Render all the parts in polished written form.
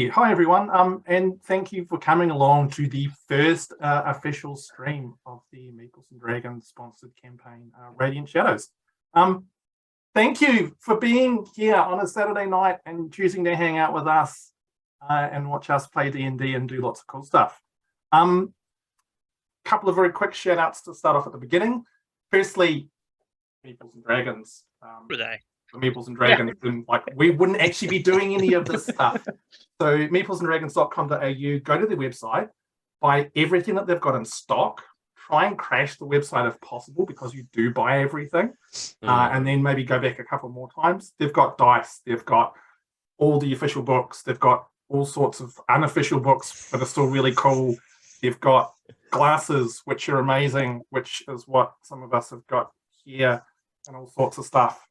Hi everyone, and thank you for coming along to the first official stream of the Meeples and Dragons sponsored campaign, Radiant Shadows. Thank you for being here on a Saturday night and choosing to hang out with us and watch us play D&D and do lots of cool stuff. Couple of very quick shout outs to start off at the beginning. Firstly, Meeples and Dragons. The Meeples and Dragons, and we wouldn't actually be doing any of this stuff. So meeplesanddragons.com.au, go to their website, buy everything that they've got in stock, try and crash the website if possible, because you do buy everything, and then maybe go back a couple more times. They've got dice, they've got all the official books, they've got all sorts of unofficial books that are still really cool. They've got glasses, which are amazing, which is what some of us have got here, and all sorts of stuff.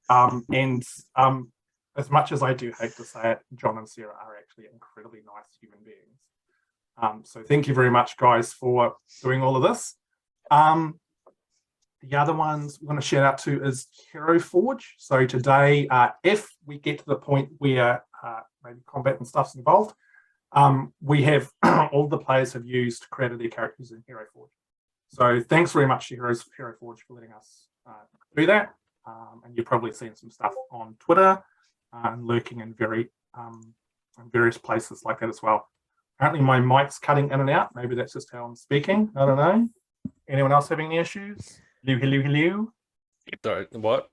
As much as I do hate to say it, John and Sarah are actually incredibly nice human beings. So thank you very much, guys, for doing all of this. The other ones we're going to shout out to is Hero Forge. So today, if we get to the point where maybe combat and stuff's involved, we have all the players have used created their characters in Hero Forge. So thanks very much to Hero Forge for letting us do that. And you've probably seen some stuff on Twitter and lurking in various places like that as well. Apparently my mic's cutting in and out. Maybe that's just how I'm speaking. I don't know. Anyone else having any issues? Hello? Sorry, what?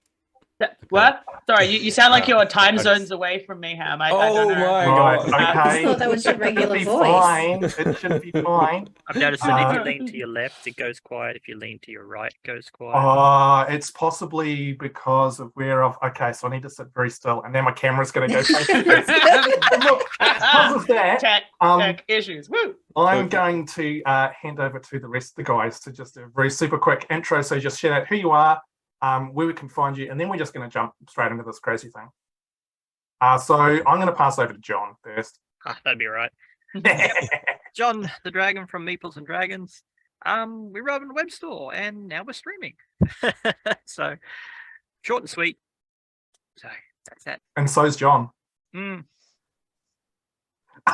What? Sorry, you sound like you're time zones away from me, Ham. I don't know. My God. God. Okay. I thought that was your regular voice. Fine. It should be fine. I've noticed that if you lean to your left, it goes quiet. If you lean to your right, it goes quiet. It's possibly because of where I've... Okay, so I need to sit very still, and then my camera's going to go face-to-face. Look, because of that, tech issues. Woo! I'm going to hand over to the rest of the guys to just do a very super quick intro. So just shout out who you are, where we can find you, and then we're just going to jump straight into this crazy thing. So I'm going to pass over to John first. That'd be right. John, the dragon from Meeples and Dragons. We run a web store, and now we're streaming. So, short and sweet. So, that's that. And so's John.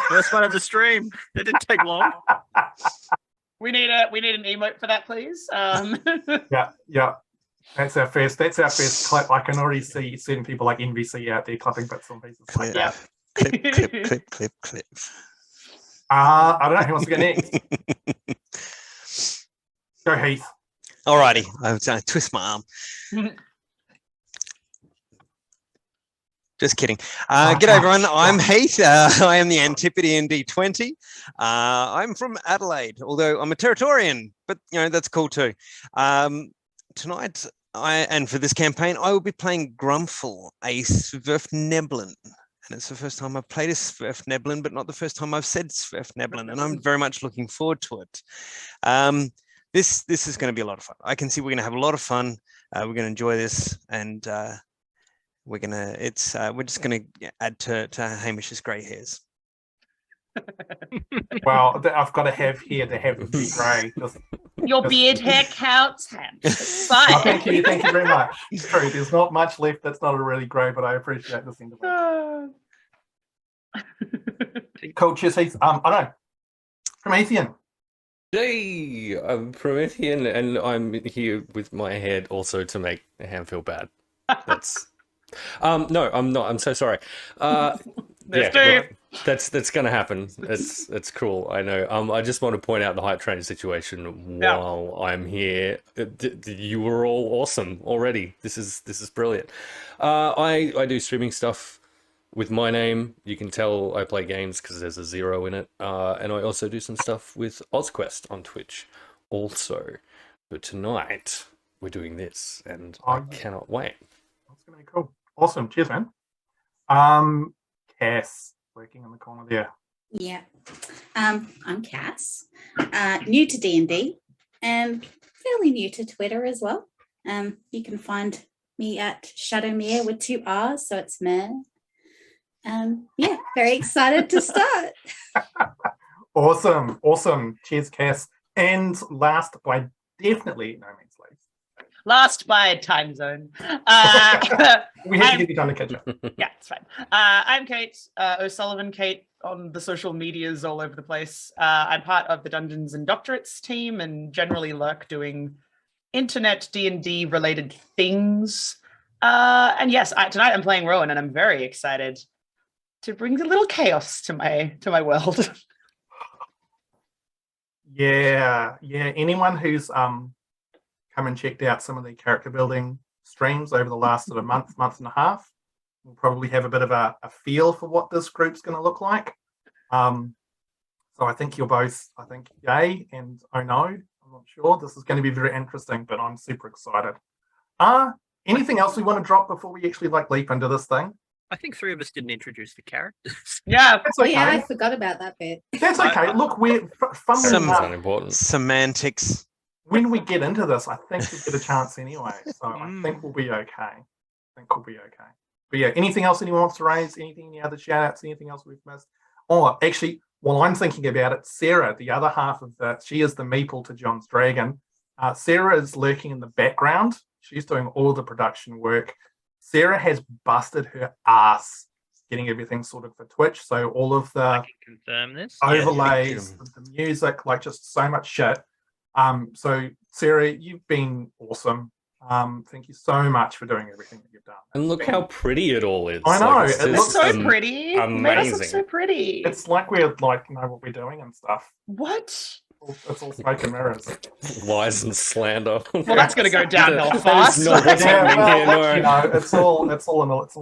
First one of the stream. It didn't take long. We need an emote for that, please. Yeah. That's our first clip. I can already see certain people like NVC out there clipping bits and pieces like that. Clip. I don't know who wants to go next. Go Heath. Alrighty, I twist my arm. Just kidding. G'day everyone, I'm Heath. I am the Antipodean in D20. I'm from Adelaide, although I'm a Territorian, but that's cool too. Tonight, and for this campaign, I will be playing Grumpfel, a Svirfneblin. And it's the first time I've played a Svirfneblin, but not the first time I've said Svirfneblin, and I'm very much looking forward to it. This is going to be a lot of fun. I can see we're going to have a lot of fun. We're going to enjoy this, and we're just going to add to Hamish's grey hairs. Well, I've got to have here to have it be grey. Your beard hair counts, Ham. Fine. Thank you very much. It's true. There's not much left that's not really grey, but I appreciate this end of it. Cool, cheers, Heath. I don't know. Promethean. Hey, I'm Promethean, and I'm here with my head also to make Ham feel bad. That's no, I'm not. I'm so sorry. That's gonna happen. It's cool. I know. I just want to point out the hype train situation while I'm here. You were all awesome already. This is brilliant. I do streaming stuff with my name. You can tell I play games because there's a 0 in it. And I also do some stuff with OzQuest on Twitch also. But tonight we're doing this, and I cannot wait. That's gonna be cool. Awesome. Cheers, man. Cass, working in the corner there. Yeah. I'm Cass, new to D&D and fairly new to Twitter as well. You can find me at ShadowMeeple with 2 R's, so it's Miera. Very excited to start. Awesome. Cheers, Cass. And last, by definitely no means least, Last by time zone. We have to give you time to catch up. Yeah, it's fine. I'm Kate O'Sullivan. Kate on the social medias all over the place. I'm part of the Dungeons and Doctorates team and generally lurk doing internet D&D related things. And yes, tonight I'm playing Rowan, and I'm very excited to bring a little chaos to my world. Yeah. Anyone who's come and checked out some of the character building streams over the last sort of month and a half will probably have a bit of a feel for what this group's going to look like. So I think you're both, yay and oh no, I'm not sure. This is going to be very interesting, but I'm super excited. Anything else we want to drop before we actually leap into this thing? I think 3 of us didn't introduce the characters. Yeah. That's Oh okay. yeah, I forgot about that bit. That's okay. Look, we're Some- Important. Semantics. when we get into this, I think we'll get a chance anyway. So I think we'll be okay. But yeah, anything else anyone wants to raise? Any other shout outs? Anything else we've missed? Oh, actually, while I'm thinking about it, Sarah, the other half of she is the meeple to John's dragon. Sarah is lurking in the background. She's doing all the production work. Sarah has busted her ass getting everything sorted for Twitch. So all of I the can confirm this. overlays, the music, just so much shit. So Sarah, you've been awesome. Thank you so much for doing everything that you've done. And look how pretty it all is. I know, It's it It's looks so pretty. It made us look amazing. so pretty. It's like we know what we're doing and stuff. What? It's all smoke and mirrors. lies and slander. Well, that's going to go downhill That is fast. not what's happening here, no. you know, it's all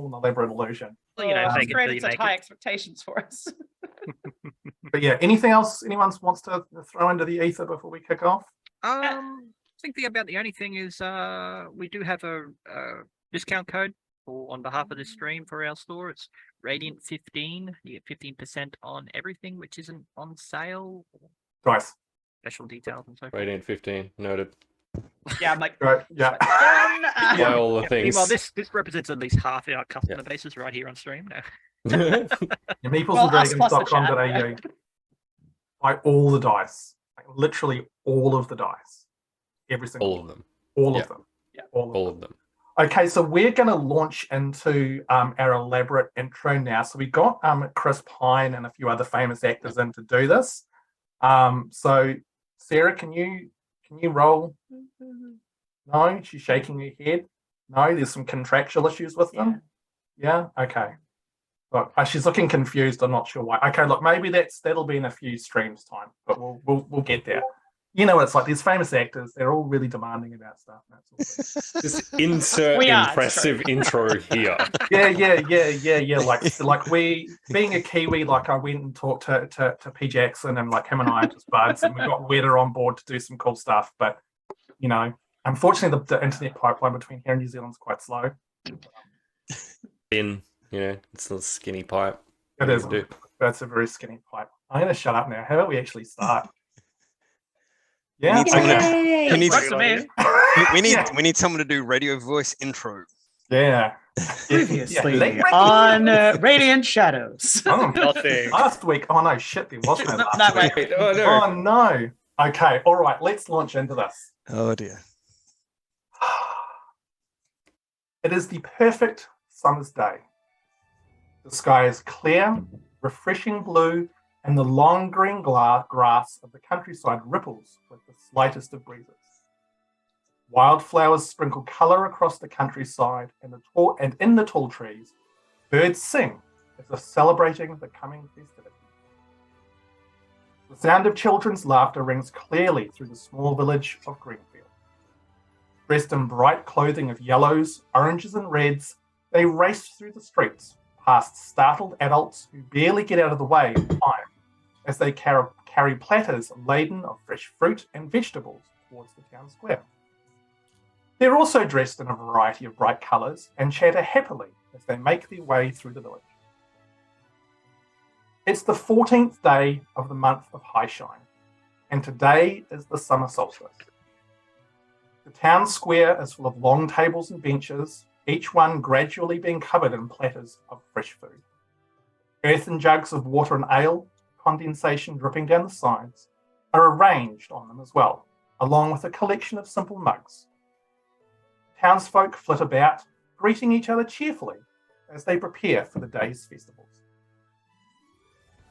an elaborate illusion. Well, you know, It's fake it great till you it's such make high it. expectations for us. But yeah, anything else anyone wants to throw into the ether before we kick off? I think the only thing is we do have a discount code on behalf of this stream for our store. It's Radiant 15. You get 15% on everything which isn't on sale. Nice. Special details and so forth. Radiant 15, noted. Yeah, I'm like, Right. Yeah. Buy all the things. Meanwhile, this represents at least half our customer bases right here on stream now. meeplesanddragons.com.au. Buy all the dice. Literally all of the dice. Every single all one. of them. All Yeah. of them. Yeah. All of them. Okay, so we're going to launch into our elaborate intro now. So we got Chris Pine and a few other famous actors in to do this. So Sarah, can you roll? No, she's shaking her head. No, there's some contractual issues with them. Yeah. Okay. Look, she's looking confused. I'm not sure why. Okay, look, maybe that'll be in a few streams time, but we'll get there. You know what it's like. These famous actors, they're all really demanding about stuff. That's all. Just insert We are, impressive intro here. Yeah. Like we, being a Kiwi, I went and talked to P Jackson, and him and I are just buds, and we got Weta on board to do some cool stuff. But unfortunately, the internet pipeline between here and New Zealand is quite slow. It's a skinny pipe. It is. That's a very skinny pipe. I'm going to shut up now. How about we actually start? Yeah. Yay! We need someone to do radio voice intro. Yeah. Previously on Radiant Shadows. Oh, Nothing. last week. Oh no, shit! There wasn't No, last wait. week. Oh no. Oh no. Okay. All right. Let's launch into this. Oh dear. It is the perfect summer's day. The sky is clear, refreshing blue, and the long green grass of the countryside ripples with the slightest of breezes. Wildflowers sprinkle colour across the countryside, and in the tall trees, birds sing as if celebrating the coming festivity. The sound of children's laughter rings clearly through the small village of Greenfield. Dressed in bright clothing of yellows, oranges, and reds, they race through the streets, past startled adults who barely get out of the way in time as they carry platters laden of fresh fruit and vegetables towards the town square. They're also dressed in a variety of bright colours and chatter happily as they make their way through the village. It's the 14th day of the month of High Shine, and today is the Summer Solstice. The town square is full of long tables and benches, each one gradually being covered in platters of fresh food. Earthen jugs of water and ale, condensation dripping down the sides, are arranged on them as well, along with a collection of simple mugs. townsfolk flit about, greeting each other cheerfully as they prepare for the day's festivals.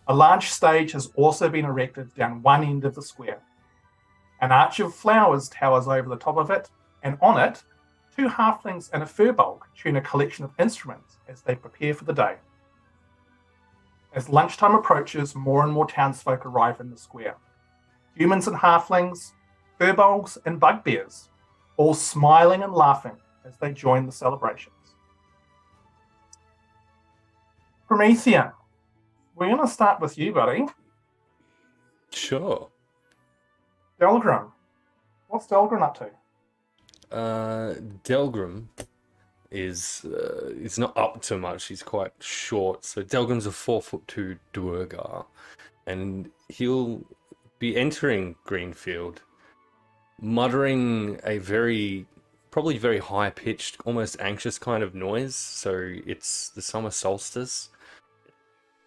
A large stage has also been erected down one end of the square. An arch of flowers towers over the top of it, and on it, 2 halflings and a furbolg tune a collection of instruments as they prepare for the day. As lunchtime approaches, more and more townsfolk arrive in the square. Humans and halflings, furbolgs and bugbears, all smiling and laughing as they join the celebrations. Promethean, we're going to start with you, buddy. Sure. Delgrim. What's Delgrim up to? Delgrim is he's not up to much. He's quite short. So Delgrim's a 4'2" Duergar, and he'll be entering Greenfield, muttering a probably very high-pitched, almost anxious kind of noise. So it's the Summer Solstice.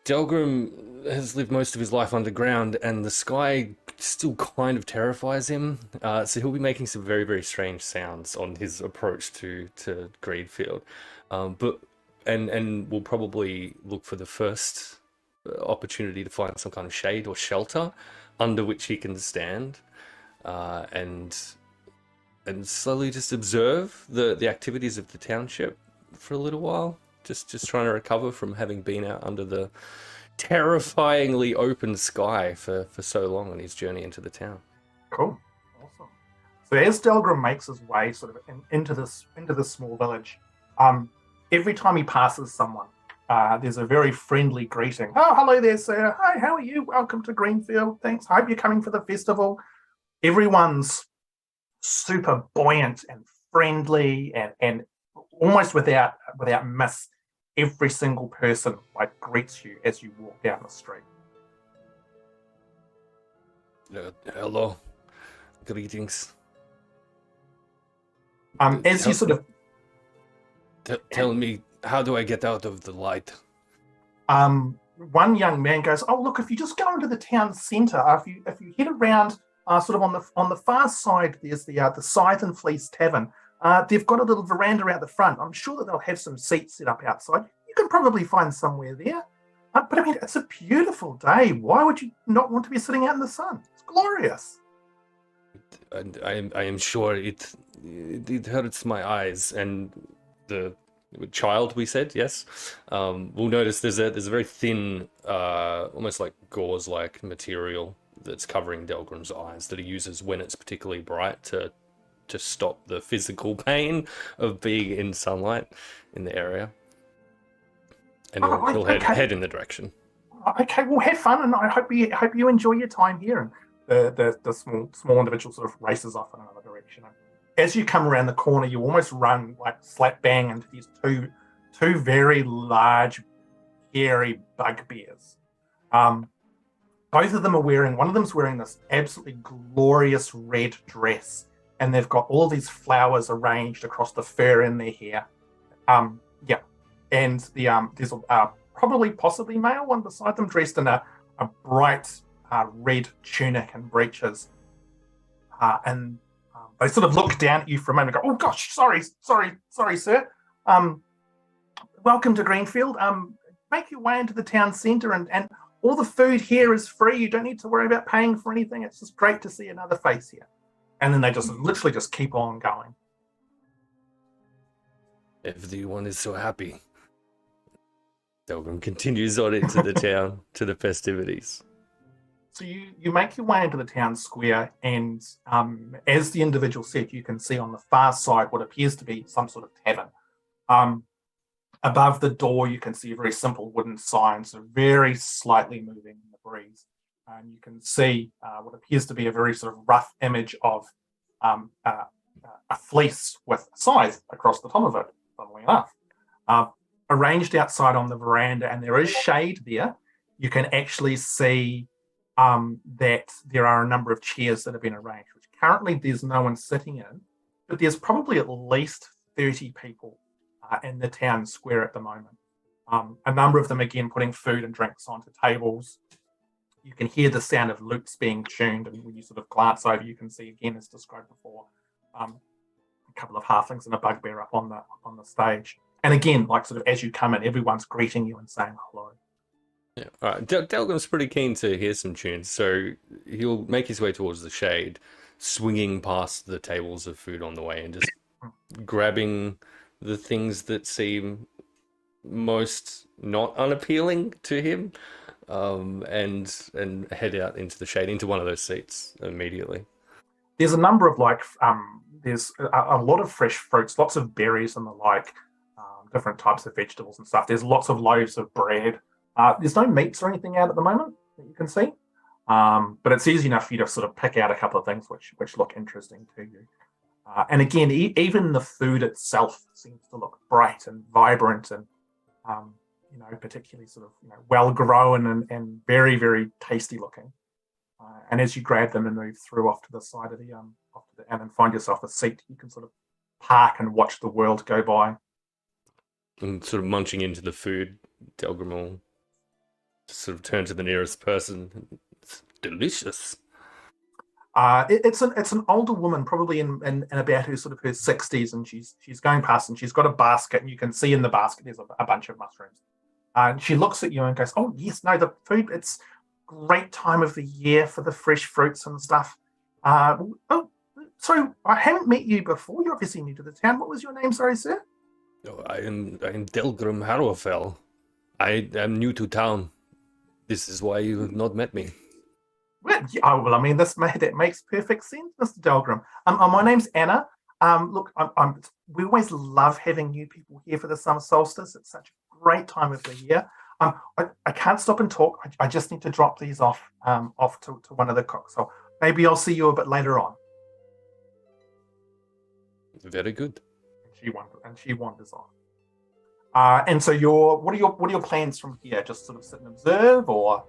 Delgrim has lived most of his life underground, and the sky still kind of terrifies him. So he'll be making some very, very strange sounds on his approach to Greenfield. And we'll probably look for the first opportunity to find some kind of shade or shelter under which he can stand, and slowly just observe the activities of the township for a little while. Just trying to recover from having been out under the terrifyingly open sky for so long on his journey into the town. Cool. Awesome. So as Delgrim makes his way sort of into this small village, every time he passes someone, there's a very friendly greeting. Oh, hello there, sir. Hi, how are you? Welcome to Greenfield. Thanks. I hope you're coming for the festival. Everyone's super buoyant and friendly and almost without miss, every single person greets you as you walk down the street. Hello, greetings. As you sort of tell me, how do I get out of the light? one young man goes, "Oh, look! If you just go into the town centre, if you head around, sort of on the far side, there's the Scythe and Fleece Tavern. They've got a little veranda out the front. I'm sure that they'll have some seats set up outside. You can probably find somewhere there. But I mean, it's a beautiful day. Why would you not want to be sitting out in the sun? It's glorious." I am sure it hurts my eyes, and the child, we said, yes. We'll notice there's a very thin, almost like gauze-like material that's covering Delgrim's eyes that he uses when it's particularly bright to stop the physical pain of being in sunlight in the area. And he'll head in the direction. Okay, well, have fun, and I hope you enjoy your time here. And the small individual sort of races off in another direction. And as you come around the corner, you almost run slap bang into these two very large, hairy bugbears. Both of them are one of them's wearing this absolutely glorious red dress, and they've got all these flowers arranged across the fur in their hair. And there's a possibly male one beside them, dressed in a bright red tunic and breeches. And they sort of look down at you for a moment and go, "Oh gosh, sorry, sir. Welcome to Greenfield. Make your way into the town centre, and all the food here is free. You don't need to worry about paying for anything. It's just great to see another face here." And then they just literally just keep on going. Everyone is so happy. Delgrim continues on into the town to the festivities. So you make your way into the town square, and as the individual said, you can see on the far side what appears to be some sort of tavern. Above the door, you can see a very simple wooden sign, so very slightly moving in the breeze. And you can see what appears to be a very sort of rough image of a fleece with a scythe across the top of it, funnily enough. Arranged outside on the veranda, and there is shade there. You can actually see that there are a number of chairs that have been arranged, which currently there's no one sitting in, but there's probably at least 30 people in the town square at the moment. A number of them, again, putting food and drinks onto tables. You can hear the sound of lutes being tuned, and when you sort of glance over, you can see, again, as described before, a couple of halflings and a bugbear up on the stage. And again, like sort of as you come in, everyone's greeting you and saying hello. Yeah. All right. Delgrim's pretty keen to hear some tunes, so he'll make his way towards the shade, swinging past the tables of food on the way and just grabbing the things that seem most not unappealing to him, and head out into the shade, into one of those seats immediately. There's a number of there's a lot of fresh fruits, lots of berries and the like, different types of vegetables and stuff. There's lots of loaves of bread. There's no meats or anything out at the moment that you can see, but it's easy enough for you to sort of pick out a couple of things which look interesting to you. And again, even the food itself seems to look bright and vibrant and particularly sort of well grown and very, very tasty looking. And as you grab them and move through off to the side of the and then find yourself a seat, you can sort of park and watch the world go by. And sort of munching into the food, Delgrim will just sort of turn to the nearest person. It's delicious. It's an older woman, probably in about her 60s, and she's going past and she's got a basket, and you can see in the basket there's a bunch of mushrooms. And she looks at you and goes, "Oh yes, no, the food. It's great time of the year for the fresh fruits and stuff." So I haven't met you before. You're obviously new to the town. What was your name, sorry, sir? Oh, I am Delgrim Harrowfell. I am new to town. This is why you have not met me. Well, that makes perfect sense, Mr. Delgrim. My name's Anna. Look, we always love having new people here for the Summer Solstice. It's such a great time of the year. I can't stop and talk. I just need to drop these off to one of the cooks. So maybe I'll see you a bit later on. Very good. And she wanders off. And so what are your plans from here? Just sort of sit and observe, or?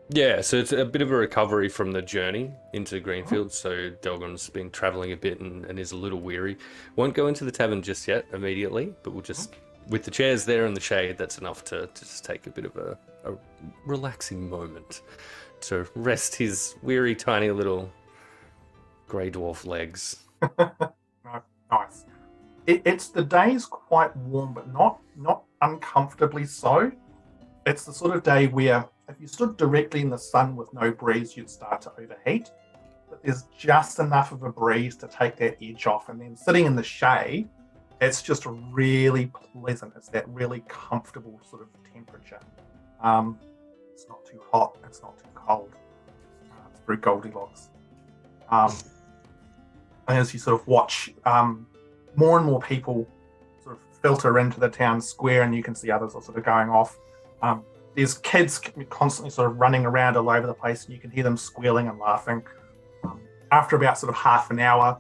Yeah, so it's a bit of a recovery from the journey into Greenfield. So Delgrim's been traveling a bit and is a little weary. Won't go into the tavern just yet, immediately, but we'll just, with the chairs there in the shade, that's enough to just take a bit of a relaxing moment to rest his weary, tiny little grey dwarf legs. Nice. It's the day's quite warm, but not uncomfortably so. It's the sort of day where if you stood directly in the sun with no breeze, you'd start to overheat. But there's just enough of a breeze to take that edge off. And then sitting in the shade, it's just really pleasant. It's that really comfortable sort of temperature. It's not too hot. It's not too cold. It's very Goldilocks. And as you sort of watch, more and more people sort of filter into the town square, and you can see others are sort of going off. There's kids constantly sort of running around all over the place, and you can hear them squealing and laughing. After about sort of half an hour,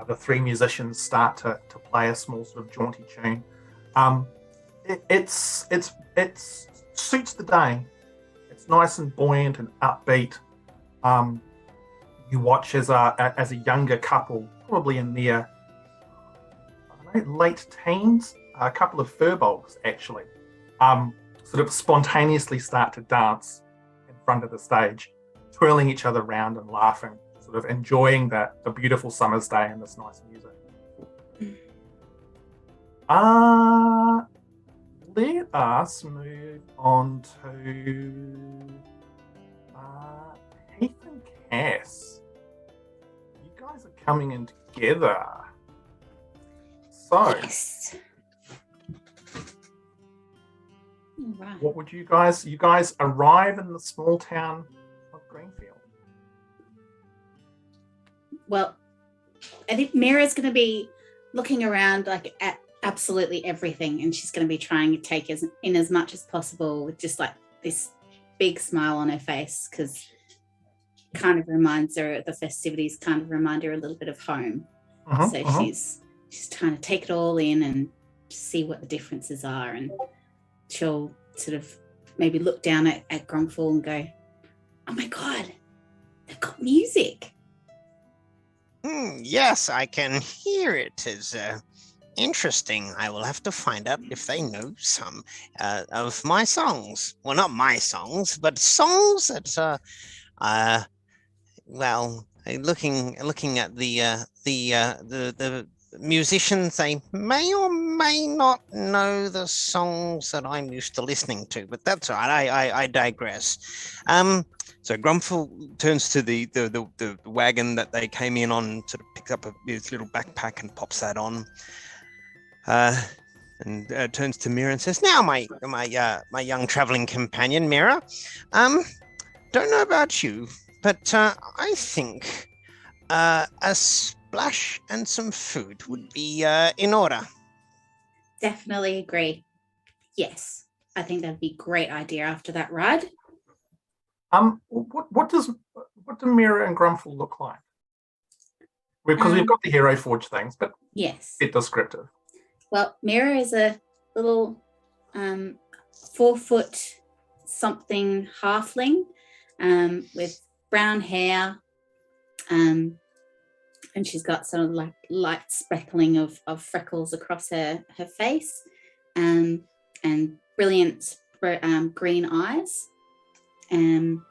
the three musicians start to play a small sort of jaunty tune. It suits the day. It's nice and buoyant and upbeat. You watch as a younger couple, probably in their late teens, a couple of furbolgs actually, sort of spontaneously start to dance in front of the stage, twirling each other around and laughing, sort of enjoying the beautiful summer's day and this nice music. Let us move on to Heath and Cass. You guys are coming in together. So, Yes. Right. what would you guys arrive in the small town of Greenfield? Well, I think Miera's going to be looking around like at absolutely everything, and she's going to be trying to take in as much as possible with just like this big smile on her face, because kind of reminds her, the festivities kind of remind her a little bit of home. She's trying to take it all in and see what the differences are, and she'll sort of maybe look down at Grumpfel and go, "Oh my God, they've got music." Yes, I can hear it. It's interesting. I will have to find out if they know some of my songs. Well, not my songs, but songs that, well, looking at the musicians, they may or may not know the songs that I'm used to listening to, but that's all right. I digress. So Grumpfel turns to the wagon that they came in on, sort of picks up his little backpack and pops that on, and turns to Miera and says, "Now, my young traveling companion, Miera, don't know about you, but I think a splash and some food would be in order." Definitely agree. Yes, I think that'd be a great idea after that ride. What do Miera and Grumpfel look like? Because we've got the Hero Forge things, but yes, a bit descriptive. Well, Miera is a little 4-foot something halfling with brown hair, and she's got sort of like light speckling of freckles across her face, and brilliant green eyes. And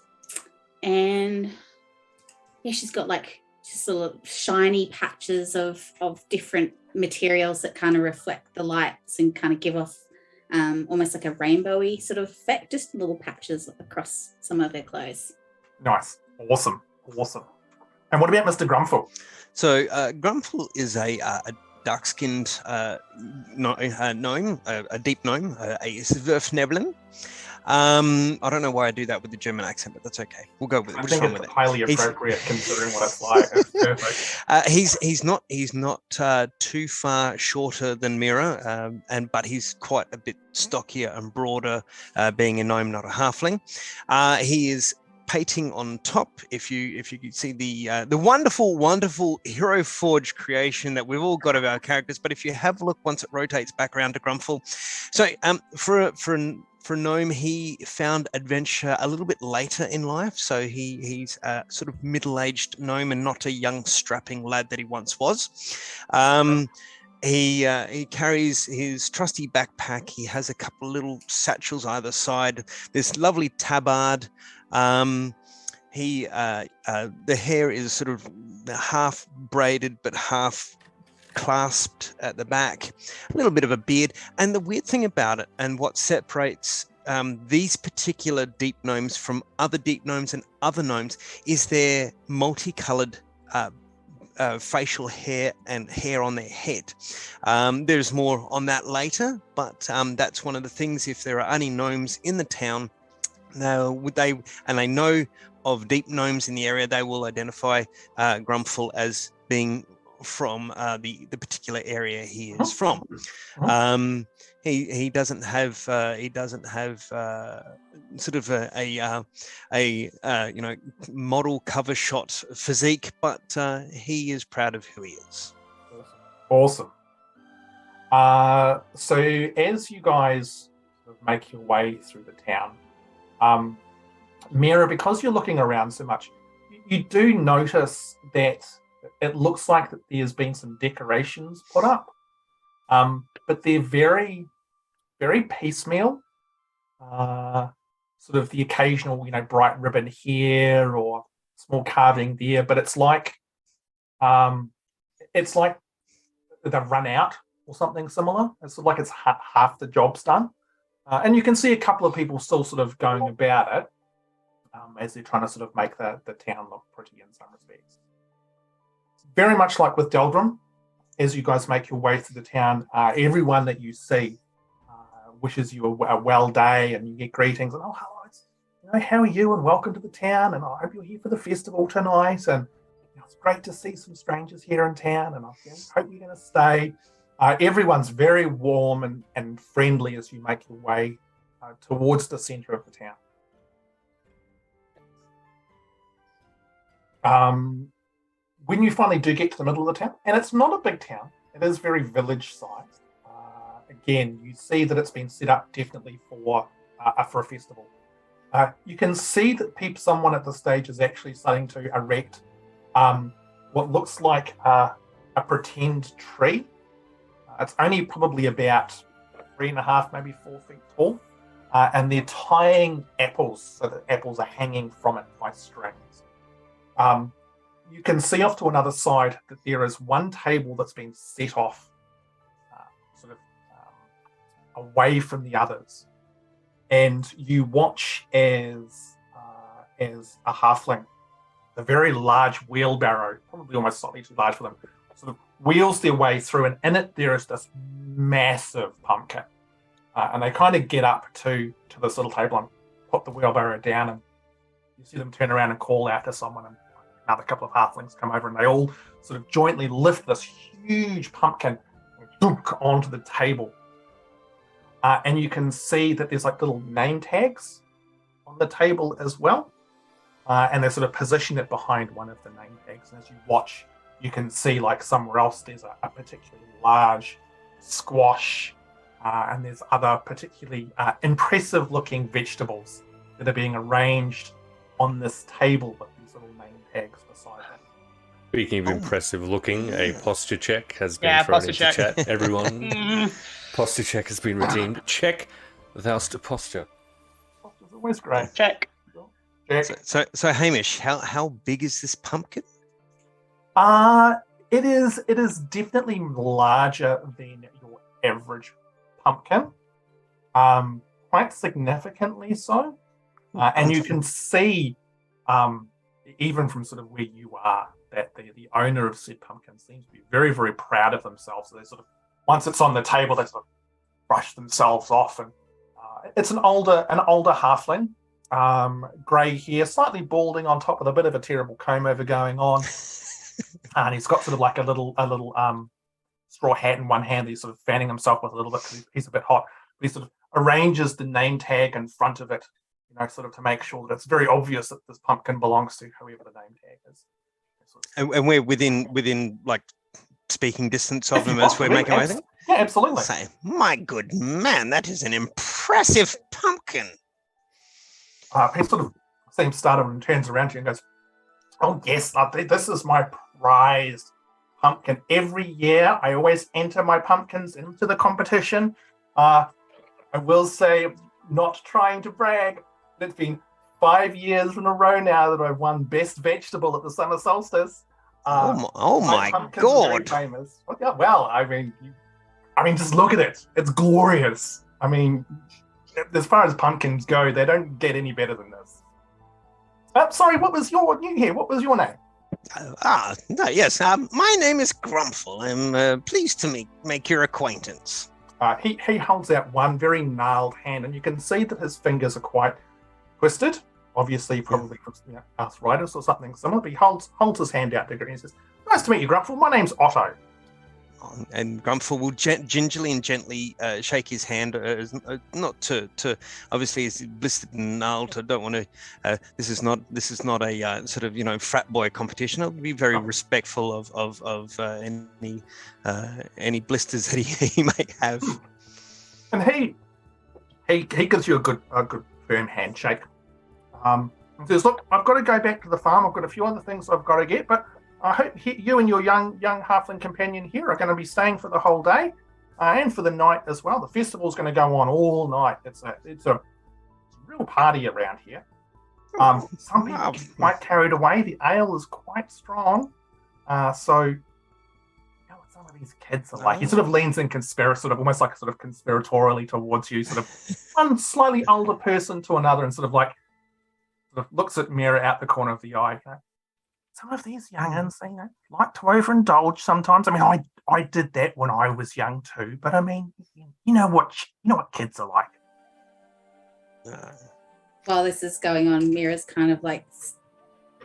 yeah, she's got like just little shiny patches of different materials that kind of reflect the lights and kind of give off almost like a rainbowy sort of effect, just little patches across some of her clothes. Nice. Awesome. And what about Mr. Grumpfel? So Grumpfel is a dark-skinned gnome, a deep gnome, a Zwerfneblin. I don't know why I do that with the German accent, but that's okay. We'll go with it. I think it's highly appropriate considering what it's like. It's perfect. He's not too far shorter than Miera, but he's quite a bit stockier and broader, being a gnome, not a halfling. He is painting on top. If you could see the wonderful Hero Forge creation that we've all got of our characters, but if you have a look once it rotates back around to Grumpfel, so for a gnome, he found adventure a little bit later in life. So he's a sort of middle-aged gnome and not a young strapping lad that he once was. He carries his trusty backpack. He has a couple of little satchels either side. This lovely tabard. The hair is sort of half braided but half clasped at the back, a little bit of a beard. And the weird thing about it, and what separates these particular deep gnomes from other deep gnomes and other gnomes, is their multicolored facial hair and hair on their head. There's more on that later, but that's one of the things. If there are any gnomes in the town, I know of deep gnomes in the area, they will identify Grumpfel as being from the particular area he is from. He doesn't have sort of a model cover shot physique, but he is proud of who he is. Awesome. So as you guys make your way through the town, Miera, because you're looking around so much, you do notice that it looks like that there's been some decorations put up, but they're very, very piecemeal. Sort of the occasional, bright ribbon here or small carving there, but it's like they've run out or something similar. It's sort of like it's half the job's done, and you can see a couple of people still sort of going about it as they're trying to sort of make the town look pretty in some respects. Very much like with Delgrim, as you guys make your way through the town, everyone that you see wishes you a well day, and you get greetings and, oh, hello, how are you, and welcome to the town, and I hope you're here for the festival tonight, and it's great to see some strangers here in town, and I hope you're going to stay. Everyone's very warm and friendly as you make your way towards the centre of the town. When you finally do get to the middle of the town, and it's not a big town, it is very village-sized. Again, you see that it's been set up definitely for a festival. You can see that someone at the stage is actually starting to erect what looks like a pretend tree. It's only probably about 3.5, maybe 4 feet tall, and they're tying apples so that apples are hanging from it by strings. you can see off to another side that there is one table that's been set off away from the others. And you watch as a halfling, a very large wheelbarrow, probably almost slightly too large for them, sort of wheels their way through, and in it there is this massive pumpkin. And they kind of get up to this little table and put the wheelbarrow down, and you see them turn around and call out to someone, and another couple of halflings come over, and they all sort of jointly lift this huge pumpkin and dunk onto the table. And you can see that there's like little name tags on the table as well. And they sort of position it behind one of the name tags. And as you watch, you can see like somewhere else there's a particularly large squash, and there's other particularly impressive looking vegetables that are being arranged on this table with these little name tags beside them. Speaking of impressive looking, a posture check has been thrown into chat. Everyone, posture check has been redeemed. Check thou'st posture. Posture's always great. Check. So Hamish, how big is this pumpkin? It is definitely larger than your average pumpkin, quite significantly so. And you can see, even from sort of where you are, that the owner of said pumpkin seems to be very, very proud of themselves. So they sort of, once it's on the table, they sort of brush themselves off. And it's an older halfling, grey hair, slightly balding on top with a bit of a terrible comb over going on. And he's got sort of like a little straw hat in one hand that he's sort of fanning himself with a little bit because he's a bit hot. But he sort of arranges the name tag in front of it, sort of to make sure that it's very obvious that this pumpkin belongs to whoever the name tag is. And we're within like speaking distance of them as we're making our way there? Yeah, absolutely. Say, my good man, that is an impressive pumpkin. He sort of seems startled and turns around to you and goes, "Oh yes, this is my prized pumpkin. Every year I always enter my pumpkins into the competition. I will say, not trying to brag, it's been 5 years in a row now that I've won Best Vegetable at the Summer Solstice. Oh my God! Famous. Well, I mean, just look at it. It's glorious. I mean, as far as pumpkins go, they don't get any better than this. Sorry, what was your name? Yes. My name is Grumpfel. I'm pleased to make your acquaintance. He holds out one very gnarled hand, and you can see that his fingers are quite twisted. Obviously, probably from arthritis or something similar. But he holds his hand out to Gregory and says, "Nice to meet you, Grumpfel. My name's Otto." And Grumpfel will gingerly and gently shake his hand, not to obviously he's blistered and gnarled. I don't want to. This is not a sort of frat boy competition. I'll be very respectful of any blisters that he may have. And he gives you a good firm handshake. And says, "Look, I've got to go back to the farm. I've got a few other things I've got to get, but I hope you and your young halfling companion here are going to be staying for the whole day and for the night as well. The festival's going to go on all night. It's a real party around here. Some people get quite carried away. The ale is quite strong. So you know what some of these kids are like." He sort of leans in almost like sort of conspiratorially towards you, sort of one slightly older person to another, and sort of looks at Miera out the corner of the eye. Some of these young'uns, like to overindulge sometimes. I mean, I did that when I was young too. But I mean, you know what kids are like. While this is going on, Miera's kind of like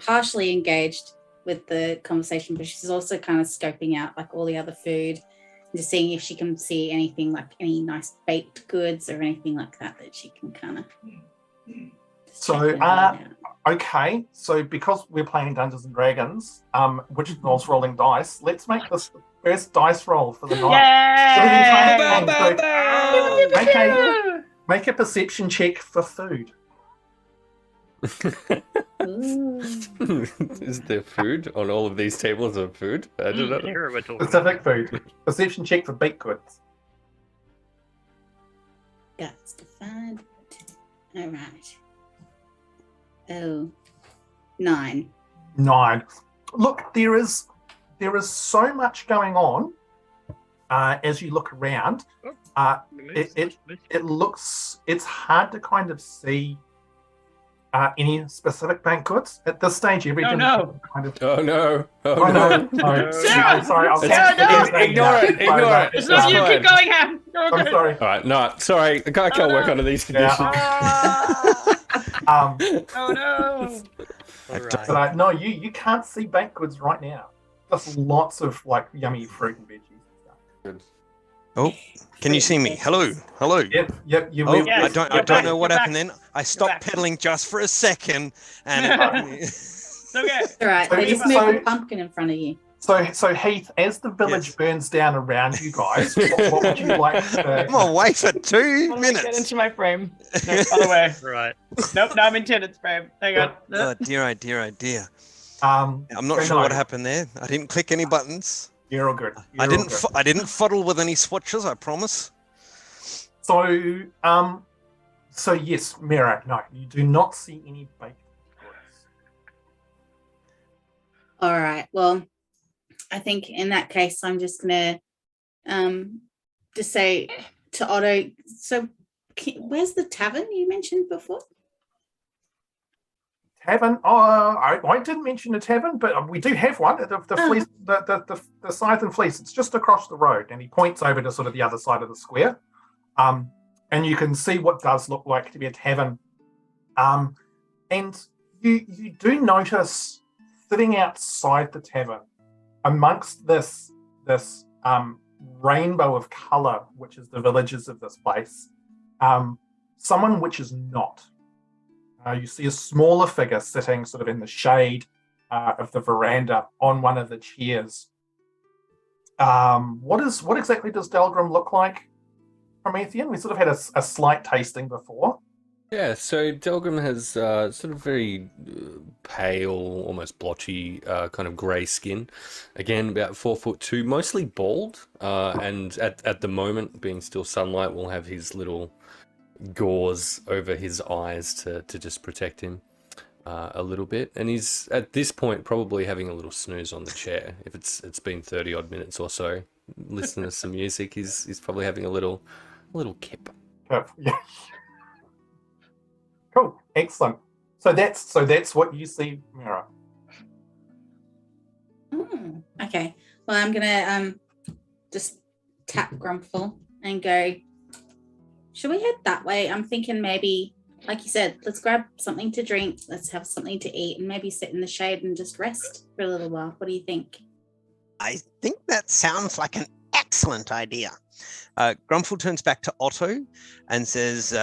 partially engaged with the conversation, but she's also kind of scoping out like all the other food, and just seeing if she can see anything like any nice baked goods or anything like that she can kind of. So, okay. So because we're playing Dungeons and Dragons, which involves rolling dice, let's make this the first dice roll for the night. So make a perception check for food. Is there food on all of these tables of food? I don't know. Specific food. Perception check for baked goods. That's defined. All right. Oh, 9. Look, there is so much going on as you look around. It looks, it's hard to kind of see any specific banquets at this stage. Everything kind of. Oh no! No. I'm sorry. I'll Ignore it. It's not you. Keep going, Ham. I'm sorry. All right, no, sorry. I can't work under these conditions. Oh no! But no, you can't see banquets right now. Just lots of like yummy fruit and veggies and stuff. Good. Oh, can you see me? Hello. Yep. You Oh, will. Yes, I don't know what you're happened then. I stopped back. pedaling just for a second, and It's okay. All right, So they just so- move a pumpkin in front of you. So Heath, as the village burns down around you guys, what would you like to? I'm away for 2 Get minutes. into my frame. No, other way. Right. Nope, now I'm in Tiernan's frame. Hang on. Oh dear, oh dear, oh dear. I'm I'm not sure what happened there. I didn't click any buttons. You're all good. I didn't fuddle with any switches. I promise. So yes, Miera, no, you do not see any baked goods. All right. Well, I think in that case, I'm just gonna just say to Otto. So, where's the tavern you mentioned before? Tavern? I didn't mention a tavern, but we do have one. The fleece, the Scythe and Fleece. It's just across the road, and he points over to sort of the other side of the square. And you can see what does look like to be a tavern. And you do notice sitting outside the tavern, amongst this rainbow of color, which is the villages of this place, someone which is not. You see a smaller figure sitting sort of in the shade of the veranda on one of the chairs. What exactly does Delgrim look like, Promethean? We sort of had a slight tasting before. Yeah, so Delgrim has sort of very pale, almost blotchy, kind of grey skin. Again, about 4'2", mostly bald, and at the moment, being still sunlight, will have his little gauze over his eyes to just protect him a little bit. And he's at this point probably having a little snooze on the chair. If it's been 30 odd minutes or so, listening to some music, he's probably having a little kip. Yeah. Cool, excellent. So that's what you see, Miera. Okay. Well, I'm gonna just tap Grumpfel and go. Should we head that way? I'm thinking maybe, like you said, let's grab something to drink. Let's have something to eat, and maybe sit in the shade and just rest for a little while. What do you think? I think that sounds like an excellent idea. Grumpfel turns back to Otto and says,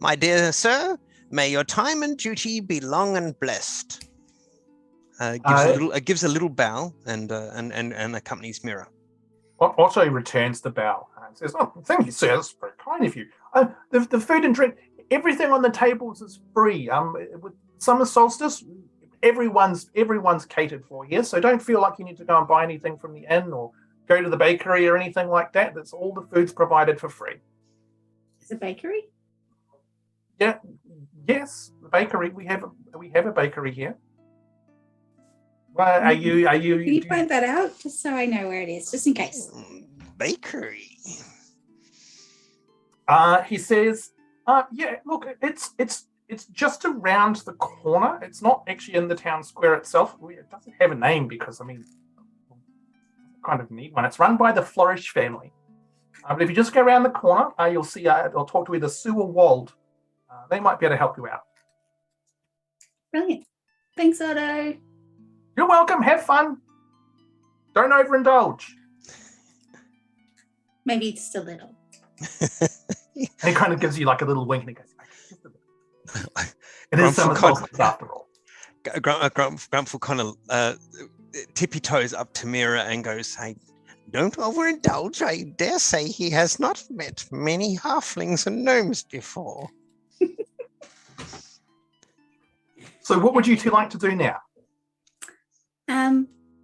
"My dear sir, may your time and duty be long and blessed." Gives a little bow and accompanies Miera. Otto returns the bow and says, "Oh, thank you, sir. That's very kind of you. The food and drink, everything on the tables is free. With Summer Solstice, everyone's catered for here, so don't feel like you need to go and buy anything from the inn or go to the bakery or anything like that. That's all the food's provided for free." Is it bakery? Yeah, yes, the bakery. We have a bakery here. Well, are you? Can you point that out just so I know where it is, just in case? Bakery. He says, "Yeah, look, it's just around the corner. It's not actually in the town square itself. It doesn't have a name because kind of need one. It's run by the Flourish family. But if you just go around the corner, you'll see. I'll talk to either Sue or Wald. They might be able to help you out." Brilliant. Thanks, Otto. You're welcome. Have fun. Don't overindulge. Maybe just a little. And he kind of gives you like a little wink and he goes, "It is Summer Solstice after all." Grumpfel kind of tippy toes up to Miera and goes, "Hey, don't overindulge. I dare say he has not met many halflings and gnomes before." So what would you two like to do now?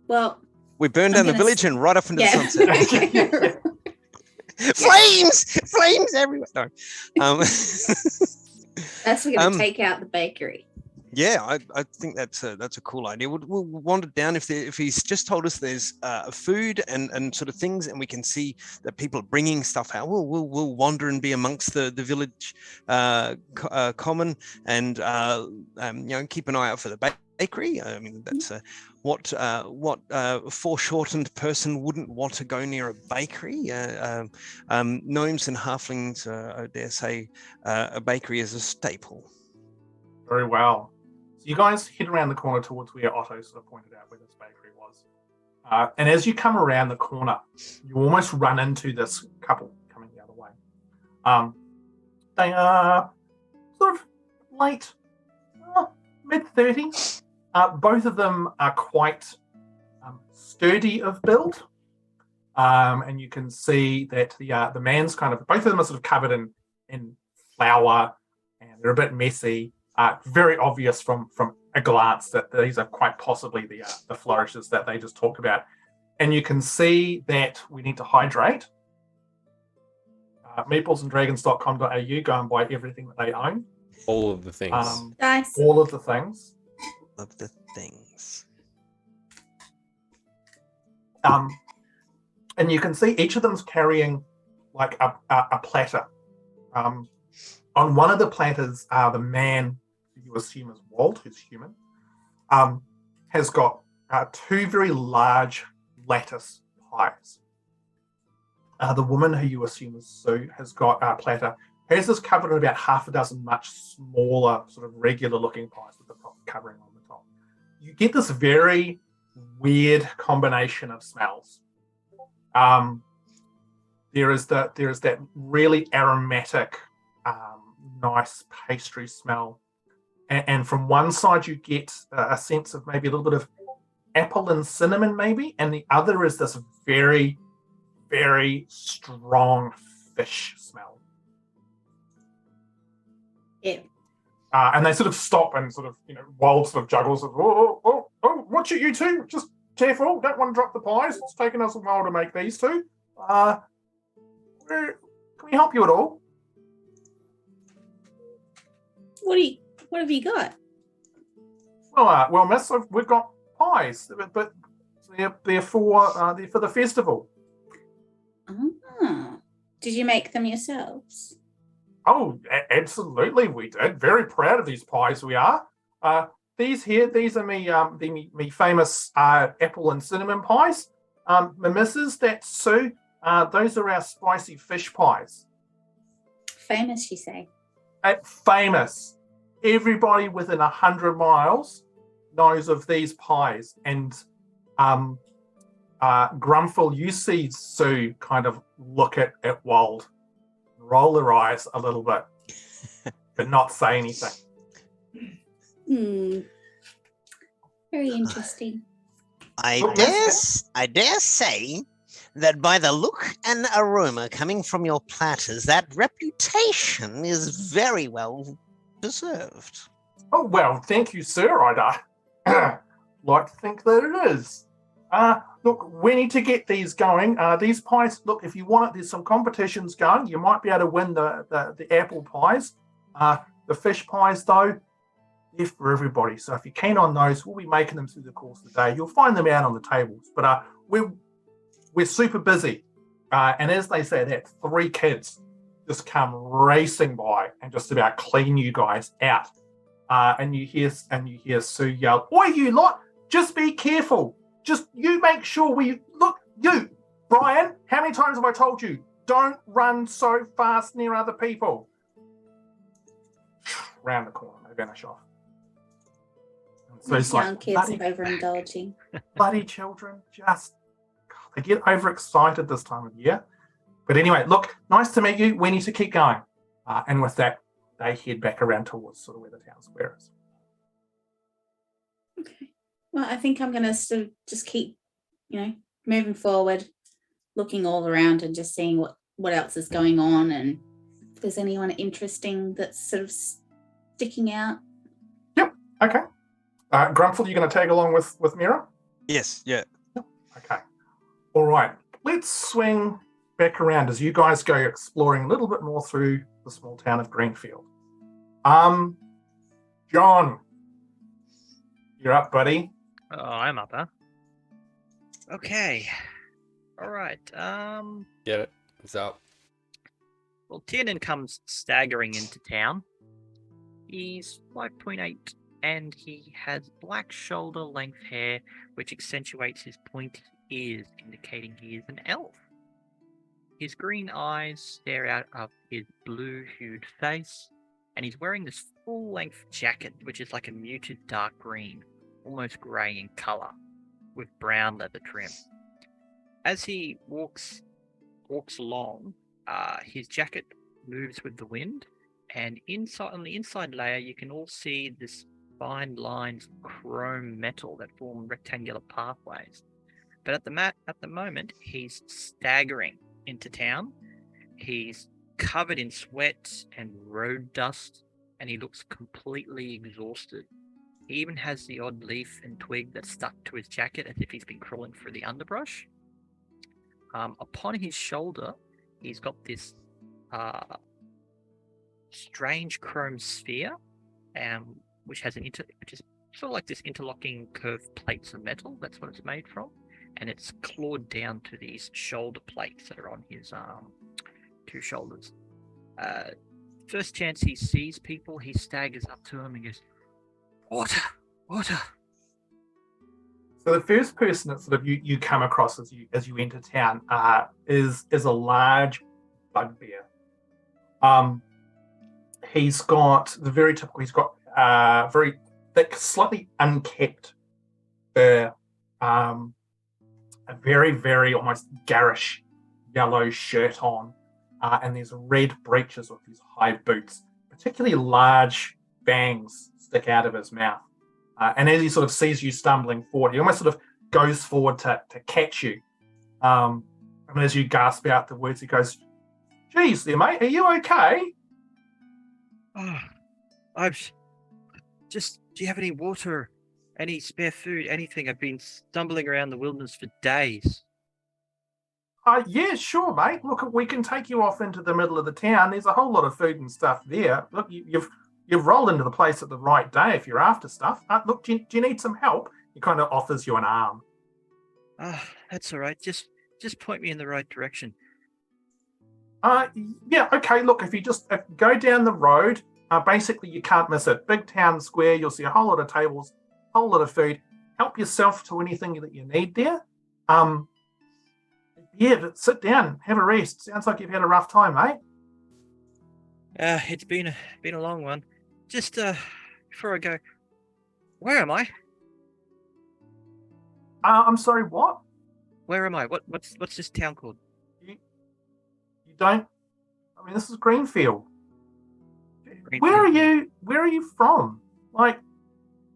Well, We burned down the village and right up into the sunset. Flames everywhere. No. That's we're going to take out the bakery. Yeah, I think that's a cool idea. We'll wander down if he's just told us there's food and sort of things, and we can see that people are bringing stuff out. We'll wander and be amongst the village common, and keep an eye out for the bakery. I mean, that's what foreshortened person wouldn't want to go near a bakery? Gnomes and halflings, I dare say, a bakery is a staple. Very well. So you guys head around the corner towards where Otto sort of pointed out where this bakery was. And as you come around the corner, you almost run into this couple coming the other way. They are sort of late, mid-30s. Both of them are quite sturdy of build. And you can see that the man's both of them are sort of covered in flour, and they're a bit messy. Very obvious from a glance that these are quite possibly the flourishes that they just talked about. And you can see that we need to hydrate. Meeplesanddragons.com.au, go and buy everything that they own. All of the things. Nice. All of the things. Of the things. And you can see each of them's carrying like a platter. On one of the platters, the man who you assume is Walt, who's human, has got two very large lattice pies. The woman who you assume is Sue has got a platter. Hers is covered in about half a dozen much smaller, sort of regular-looking pies with the top covering on the top. You get this very weird combination of smells. There is that really aromatic, nice pastry smell, and from one side you get a sense of maybe a little bit of apple and cinnamon, maybe, and the other is this very, very strong fish smell. Yeah. And they sort of stop and sort of, Wild sort of juggles. Oh, watch it, you two. Just careful. Don't want to drop the pies. It's taken us a while to make these two. Can we help you at all? What have you got? Well, miss, we've got pies, but they're for the festival. Ah. Did you make them yourselves? Oh, absolutely, we did. Very proud of these pies, we are. These are me famous apple and cinnamon pies. My missus, that's Sue. Those are our spicy fish pies. Famous, you say? Famous. Everybody within 100 miles knows of these pies. And Grumpfel, you see Sue kind of look at Wald, roll her eyes a little bit, but not say anything. Very interesting. I dare say that by the look and aroma coming from your platters, that reputation is very well deserved. Oh, well, thank you, sir. I'd like to think that it is. Look, we need to get these going. These pies, look, if you want it, there's some competitions going. You might be able to win the apple pies. The fish pies, though, they're for everybody. So if you're keen on those, we'll be making them through the course of the day. You'll find them out on the tables. But we're super busy. And as they say that, 3 kids just come racing by and just about clean you guys out. And you hear Sue yell, "Oi, you lot! Just be careful. Just you make sure you, Brian, how many times have I told you? Don't run so fast near other people." Round the corner, they vanish off. So These it's young like, kids are overindulging. bloody children, they get overexcited this time of year. But anyway, look, nice to meet you. We need to keep going. And with that, they head back around towards sort of where the town square is. Okay. Well, I think I'm going to sort of just keep, moving forward, looking all around and just seeing what else is going on and if there's anyone interesting that's sort of sticking out. Yep. Okay. Grumpfel, you going to tag along with Miera? Yes. Yeah. Okay. All right. Let's swing back around as you guys go exploring a little bit more through the small town of Greenfield. John, You're up, buddy. Oh, I'm up, huh? Okay. All right. Get it? It's up. Well, Tiernan comes staggering into town. He's 5'8", and he has black shoulder-length hair, which accentuates his pointy ears, indicating he is an elf. His green eyes stare out of his blue-hued face, and he's wearing this full-length jacket, which is like a muted dark green, almost grey in colour, with brown leather trim. As he walks along, his jacket moves with the wind, and on the inside layer, you can all see this fine lines of chrome metal that form rectangular pathways. But at the moment, he's staggering into town. He's covered in sweat and road dust, and he looks completely exhausted. He even has the odd leaf and twig that's stuck to his jacket as if he's been crawling through the underbrush. Upon his shoulder, he's got this strange chrome sphere, which is sort of like this interlocking curved plates of metal. That's what it's made from, and it's clawed down to these shoulder plates that are on his two shoulders. First chance he sees people, he staggers up to them and goes, "Water, water." So the first person that sort of you come across as you enter town is a large bugbear. He's got the very typical. He's got very thick, slightly unkept fur, a very, very almost garish yellow shirt on, and there's red breeches with these high boots. Particularly large fangs stick out of his mouth. And as he sort of sees you stumbling forward, he almost sort of goes forward to catch you. And as you gasp out the words, he goes, "Geez there, mate, are you okay?" "Oh, do you have any water, any spare food, anything? I've been stumbling around the wilderness for days." Yeah, sure, mate. Look, we can take you off into the middle of the town. There's a whole lot of food and stuff there. Look, you've rolled into the place at the right day if you're after stuff. Look, do you need some help? He kind of offers you an arm. That's all right. Just point me in the right direction. Yeah, okay. Look, if you just go down the road, basically you can't miss it. Big town square. You'll see a whole lot of tables, a whole lot of food. Help yourself to anything that you need there. Yeah, sit down, have a rest. Sounds like you've had a rough time, mate. It's been a long one. Just before I go, where am I? I'm sorry, what? Where am I? What's this town called? You don't. I mean, this is Greenfield. Greenfield. Where are you from? Like,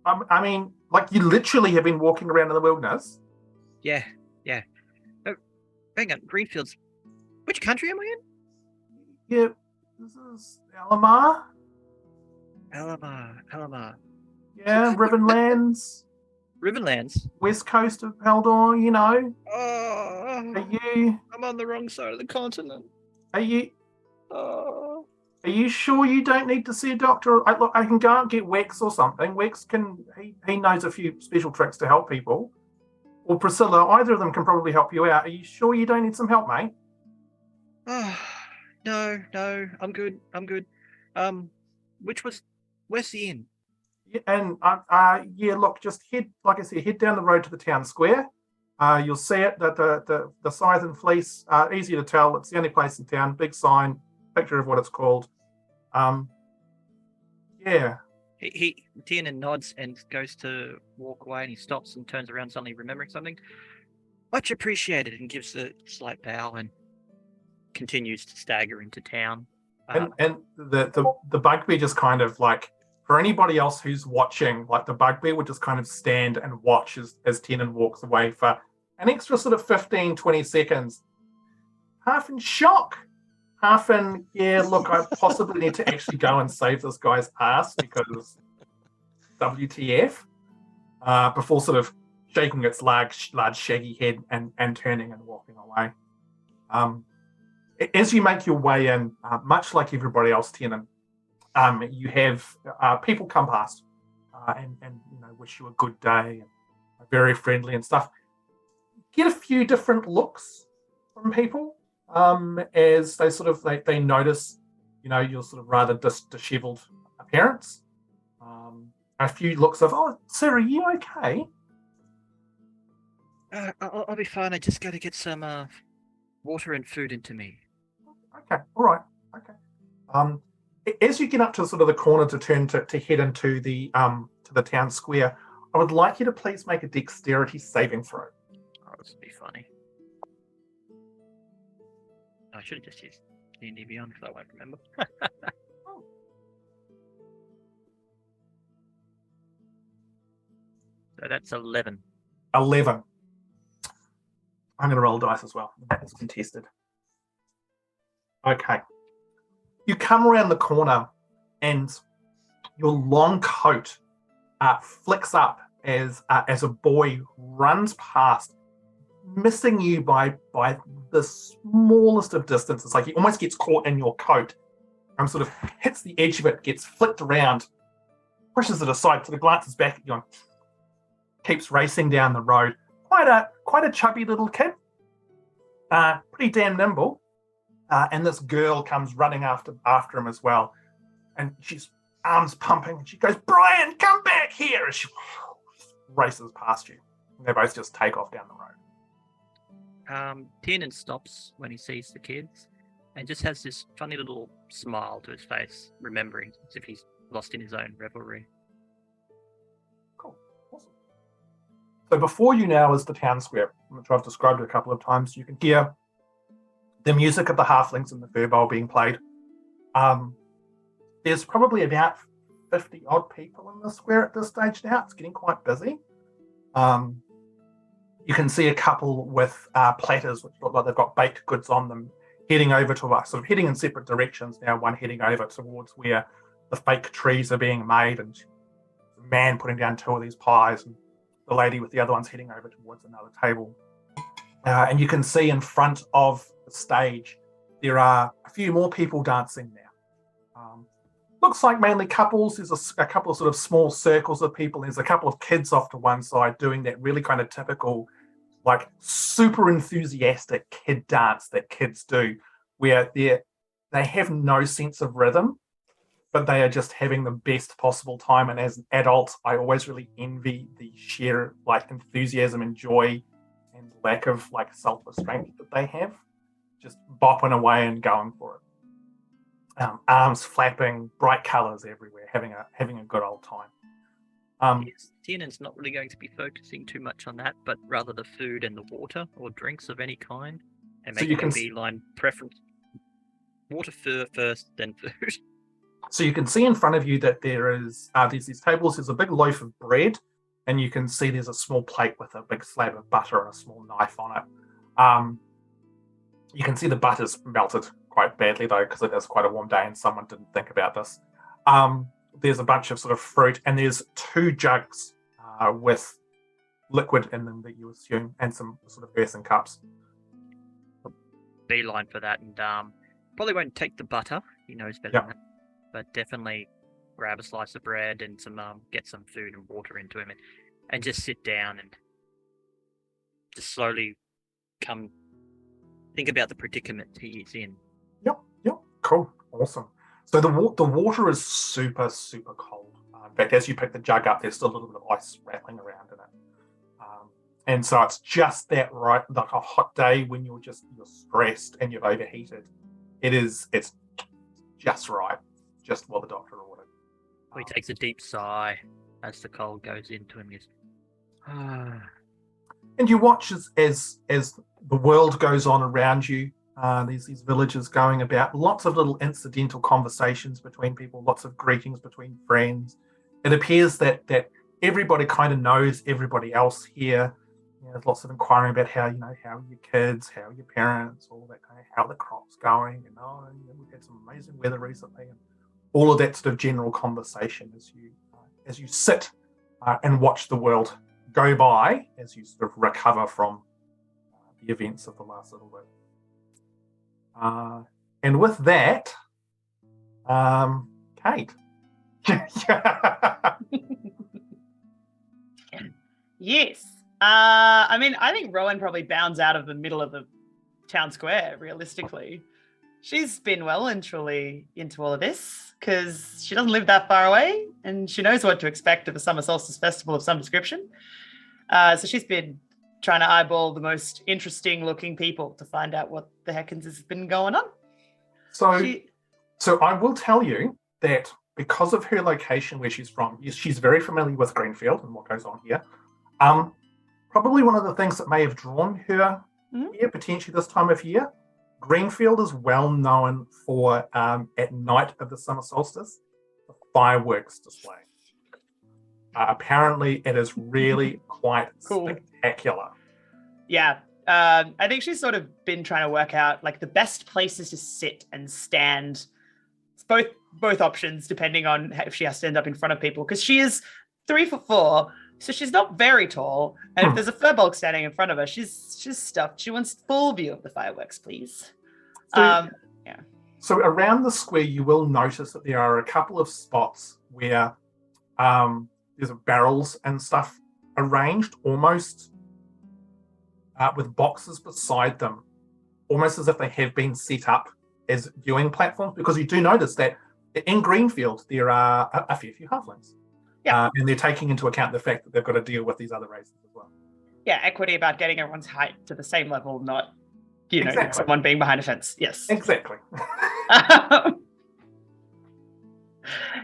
I mean, like you literally have been walking around in the wilderness. Yeah. Oh, hang on, Greenfield's. Which country am I in? Yeah, this is Ellamar. Ellamar. Yeah, Rivenlands. Rivenlands? West coast of Peldor, you know. Oh, I'm on the wrong side of the continent. Are you Oh. Are you sure you don't need to see a doctor? Look, I can go and get Wex or something. Wex he knows a few special tricks to help people. Or Priscilla, either of them can probably help you out. Are you sure you don't need some help, mate? No, I'm good. Where's the inn? Yeah, and yeah, look, just head down the road to the town square. You'll see it, the Scythe and Fleece, easy to tell. It's the only place in town. Big sign, picture of what it's called. Yeah. Tiernan nods and goes to walk away, and he stops and turns around, suddenly remembering something. Much appreciated, and gives a slight bow and continues to stagger into town. And the bugbear just kind of like, for anybody else who's watching, like the bugbear would just kind of stand and watch as Tiernan walks away for an extra sort of 15, 20 seconds. Half in shock. Half in, yeah, look, I possibly need to actually go and save this guy's ass because WTF, before sort of shaking its large shaggy head and turning and walking away. As you make your way in, much like everybody else, Tiernan, you have people come past. and wish you a good day, and are very friendly and stuff. Get a few different looks from people as they notice, your sort of rather disheveled appearance. A few looks of, oh, sir, are you okay? I'll be fine. I just got to get some water and food into me. Okay, all right, okay. As you get up to sort of the corner to turn to head into the to the town square, I would like you to please make a dexterity saving throw. Oh, this would be funny. I should have just used D&D Beyond because I won't remember. So that's 11. 11. I'm going to roll dice as well. It's contested. Okay. You come around the corner and your long coat flicks up as a boy runs past, missing you by the smallest of distances. Like he almost gets caught in your coat and sort of hits the edge of it, gets flicked around, pushes it aside, sort of glances back at you and keeps racing down the road. Quite a chubby little kid, pretty damn nimble. And this girl comes running after him as well, and she's arms pumping. And she goes, "Brian, come back here!" As she races past you. And they both just take off down the road. Tiernan stops when he sees the kids, and just has this funny little smile to his face, remembering as if he's lost in his own revelry. Cool, awesome. So before you now is the town square, which I've described it a couple of times. You can hear the music of the halflings and the furbowl being played. There's probably about 50 odd people in the square at this stage now. It's getting quite busy. You can see a couple with platters, which look like they've got baked goods on them, heading over to us, sort of heading in separate directions now. One heading over towards where the fake trees are being made, and the man putting down 2 of these pies, and the lady with the other ones heading over towards another table. And you can see in front of the stage, there are a few more people dancing now. Looks like mainly couples. There's a couple of sort of small circles of people. There's a couple of kids off to one side doing that really kind of typical, like super enthusiastic kid dance that kids do, where they have no sense of rhythm, but they are just having the best possible time. And as an adult, I always really envy the sheer like enthusiasm and joy and lack of like self-restraint that they have, just bopping away and going for it. Arms flapping, bright colours everywhere, having a good old time. Yes, Tiernan's not really going to be focusing too much on that, but rather the food and the water or drinks of any kind, and making a beeline preference. Water first, then food. So you can see in front of you that there's these tables. There's a big loaf of bread, and you can see there's a small plate with a big slab of butter and a small knife on it. You can see the butter's melted quite badly though, because it is quite a warm day and someone didn't think about this. There's a bunch of sort of fruit, and there's 2 jugs with liquid in them that you assume, and some sort of earthen cups. Beeline for that, and probably won't take the butter. He knows better than that, but definitely grab a slice of bread and some get some food and water into him, and just sit down and just slowly think about the predicament he is in. Yep, cool, awesome. So the water is super, super cold. In fact, as you pick the jug up, there's still a little bit of ice rattling around in it. And so it's just that right, like a hot day when you're stressed and you're overheated. It's just right, just what the doctor ordered. He takes a deep sigh as the cold goes into him. And you watch as the world goes on around you. These villages going about, lots of little incidental conversations between people, lots of greetings between friends. It appears that everybody kind of knows everybody else here. There's lots of inquiring about how are your kids, how are your parents, all that kind of, how the crop's going, and we've had some amazing weather recently, and all of that sort of general conversation as you sit and watch the world go by, as you sort of recover from the events of the last little bit. And with that, Kate. Yes. I mean, I think Rowan probably bounds out of the middle of the town square, realistically. She's been well and truly into all of this because she doesn't live that far away and she knows what to expect of a Summer Solstice festival of some description. So she's been trying to eyeball the most interesting looking people to find out what the heckins has been going on. So I will tell you that because of her location where she's from, she's very familiar with Greenfield and what goes on here. Probably one of the things that may have drawn her here, potentially this time of year, Greenfield is well known for, at night of the Summer Solstice, the fireworks display. Apparently, it is really quite spectacular. Yeah. I think she's sort of been trying to work out like the best places to sit and stand. It's both options, depending on if she has to end up in front of people, because she is 3'4", so she's not very tall. And if there's a furbolg standing in front of her, she's stuffed. She wants full view of the fireworks, please. So around the square, you will notice that there are a couple of spots where there's barrels and stuff arranged almost with boxes beside them, almost as if they have been set up as viewing platforms, because you do notice that in Greenfield, there are a fair few halflings. Yeah. And they're taking into account the fact that they've got to deal with these other races as well. Yeah, equity about getting everyone's height to the same level, not, someone being behind a fence. Yes. Exactly.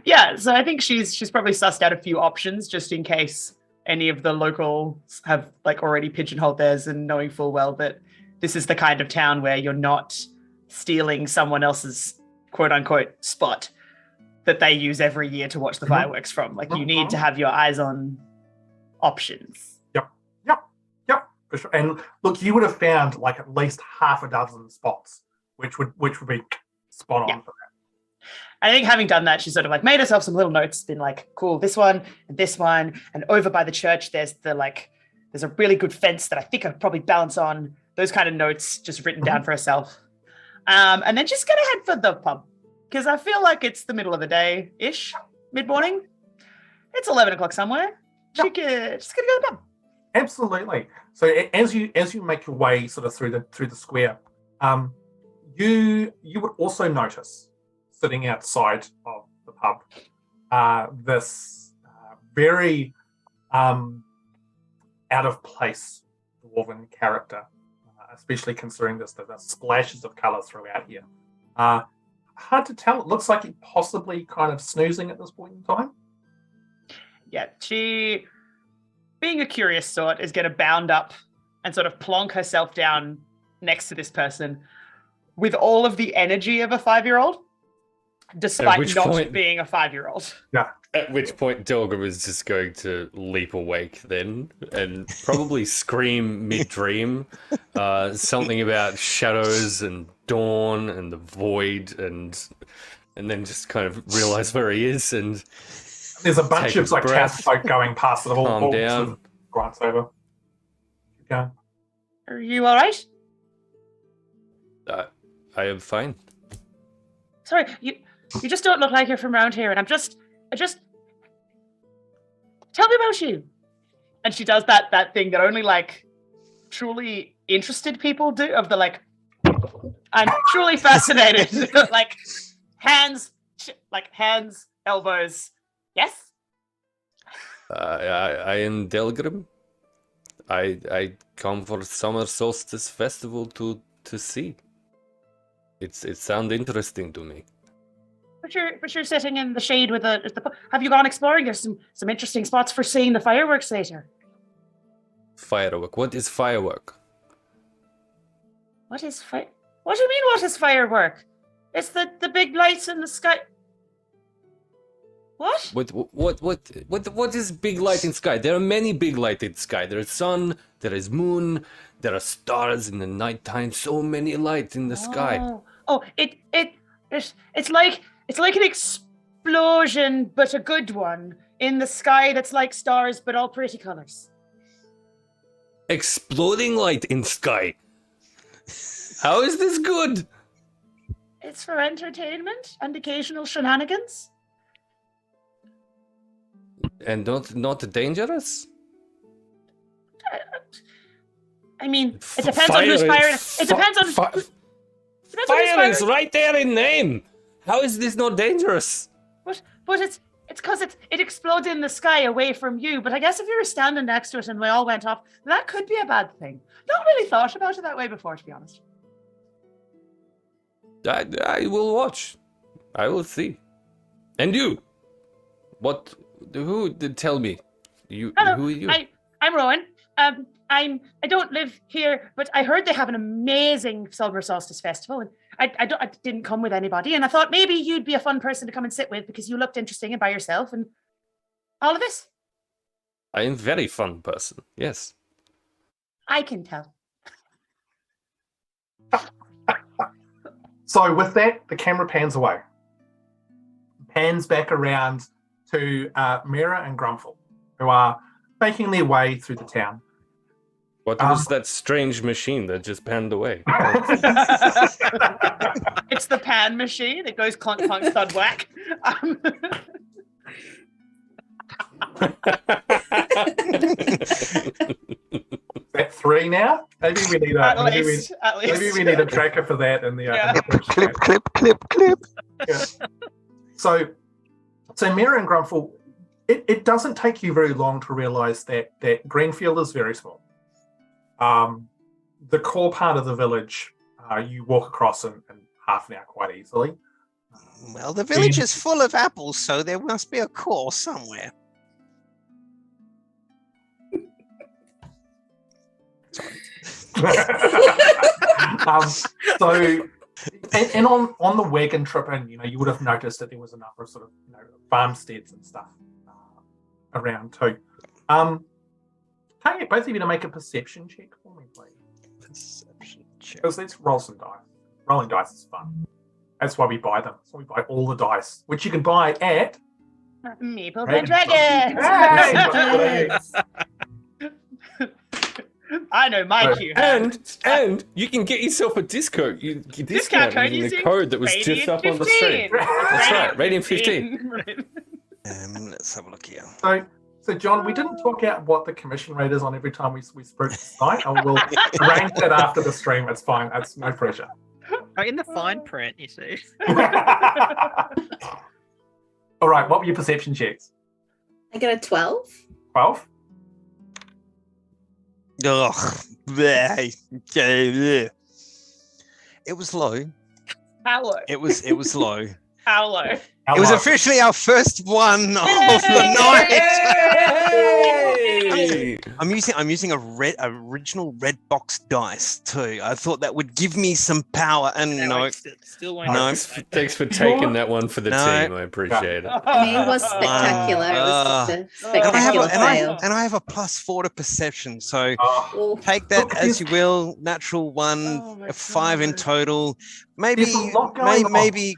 Yeah, so I think she's probably sussed out a few options just in case any of the locals have like already pigeonholed theirs, and knowing full well that this is the kind of town where you're not stealing someone else's quote unquote spot that they use every year to watch the fireworks from. Like, you need to have your eyes on options. Yep, for sure. And look, you would have found like at least half a dozen spots, which would be spot on for that. I think having done that, she's sort of like made herself some little notes, been like, cool, this one, and over by the church, there's a really good fence that I think I'd probably balance on. Those kind of notes just written down for herself. And then just gonna head for the pub, because I feel like it's the middle of the day-ish, mid-morning. It's 11 o'clock somewhere. Just gonna go to the pub. Absolutely. So as you make your way sort of through the square, you would also notice, sitting outside of the pub, this very out of place dwarven character, especially considering the splashes of colour throughout here. Hard to tell. It looks like he's possibly kind of snoozing at this point in time. Yeah, she, being a curious sort, is going to bound up and sort of plonk herself down next to this person with all of the energy of a 5-year-old, despite not being a 5-year-old. Yeah. At which point Delgrim is just going to leap awake then and probably scream mid-dream something about shadows and dawn and the void, and then just kind of realize where he is, and there's a bunch of like townsfolk going past the wall. Calm down. Glance over. Okay. Are you all right? I am fine. Sorry, you just don't look like you're from around here, and I just tell me about you. And she does that thing that only like truly interested people do, of the like, I'm truly fascinated. like hands, elbows. Yes. I am Delgrim. I come for Summer Solstice Festival to see. It sounds interesting to me. But you're sitting in the shade with the. Have you gone exploring? There's some interesting spots for seeing the fireworks later. Firework. What is firework? What is fire? What do you mean? What is firework? It's the big lights in the sky. What? What is big light in sky? There are many big light in sky. There is sun. There is moon. There are stars in the nighttime. So many lights in the sky. Oh! It's like an explosion, but a good one in the sky. That's like stars, but all pretty colors. Exploding light in sky. How is this good? It's for entertainment and occasional shenanigans. And not dangerous? I mean, it depends on who's firing. It depends on. Fire is right there in name. How is this not dangerous? But it's because it exploded in the sky away from you. But I guess if you were standing next to it and we all went off, that could be a bad thing. Not really thought about it that way before, to be honest. I will watch. I will see. And you? What? Who did tell me? Hello, who are you? I'm Rowan. I don't live here, but I heard they have an amazing Summer Solstice festival, and I didn't come with anybody, and I thought maybe you'd be a fun person to come and sit with because you looked interesting and by yourself, and all of this. I am a very fun person. Yes. I can tell. So with that, the camera pans away. Pans back around to Miera and Grumpfel, who are making their way through the town. What was that strange machine that just panned away? It's the pan machine. It goes clunk, clunk, thud, whack. That 3 now? Maybe we need a at least. maybe we need a tracker for that in the Clip. Yeah. So Miera and Grumpfel, it doesn't take you very long to realise that Greenfield is very small. The core part of the village, you walk across in half an hour quite easily. Well, the village is full of apples, so there must be a core somewhere. And on the wagon trip in, you would have noticed that there was a number of sort of farmsteads and stuff around too. Can I get both of you to make a perception check for me, please? Perception check. Because let's roll some dice. Rolling dice is fun. That's why we buy them. That's why we buy all the dice, which you can buy at Meeple and Dragons. Hey! I know my cue. And you can get yourself a discount code using the code that was just up on the screen. That's right, Radiant 15. Let's have a look here. So John, we didn't talk out what the commission rate is on every time we spruik the site. I will arrange that after the stream. It's fine. That's no pressure. Oh, in the fine print, you see. All right. What were your perception checks? I got a 12. 12. Ugh. It was low. How low? It was low. How low? It was officially our first one of the night. I'm using a original red box dice too. I thought that would give me some power, and no. Thanks for taking that one for the team. I appreciate it. I mean, it was spectacular. It was just a spectacular fail. And I have a +4 to perception, so take that as you will. Natural 1, 5 in total. Maybe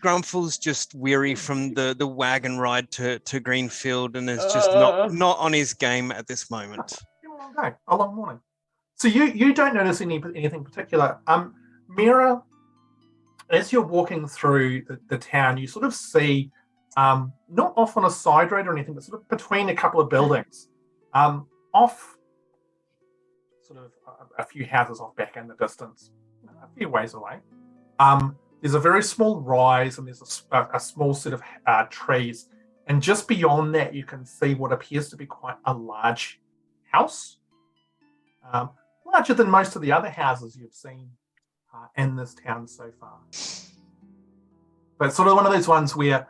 Grumpfel's just weary from the wagon ride to Greenfield and is just not on his game at this moment. A long morning. So you don't notice anything particular. Miera, as you're walking through the town, you sort of see, not off on a side road or anything, but sort of between a couple of buildings, off sort of a few houses off back in the distance, a few ways away. There's a very small rise and there's a small set of trees. And just beyond that, you can see what appears to be quite a large house. Larger than most of the other houses you've seen in this town so far. But sort of one of those ones where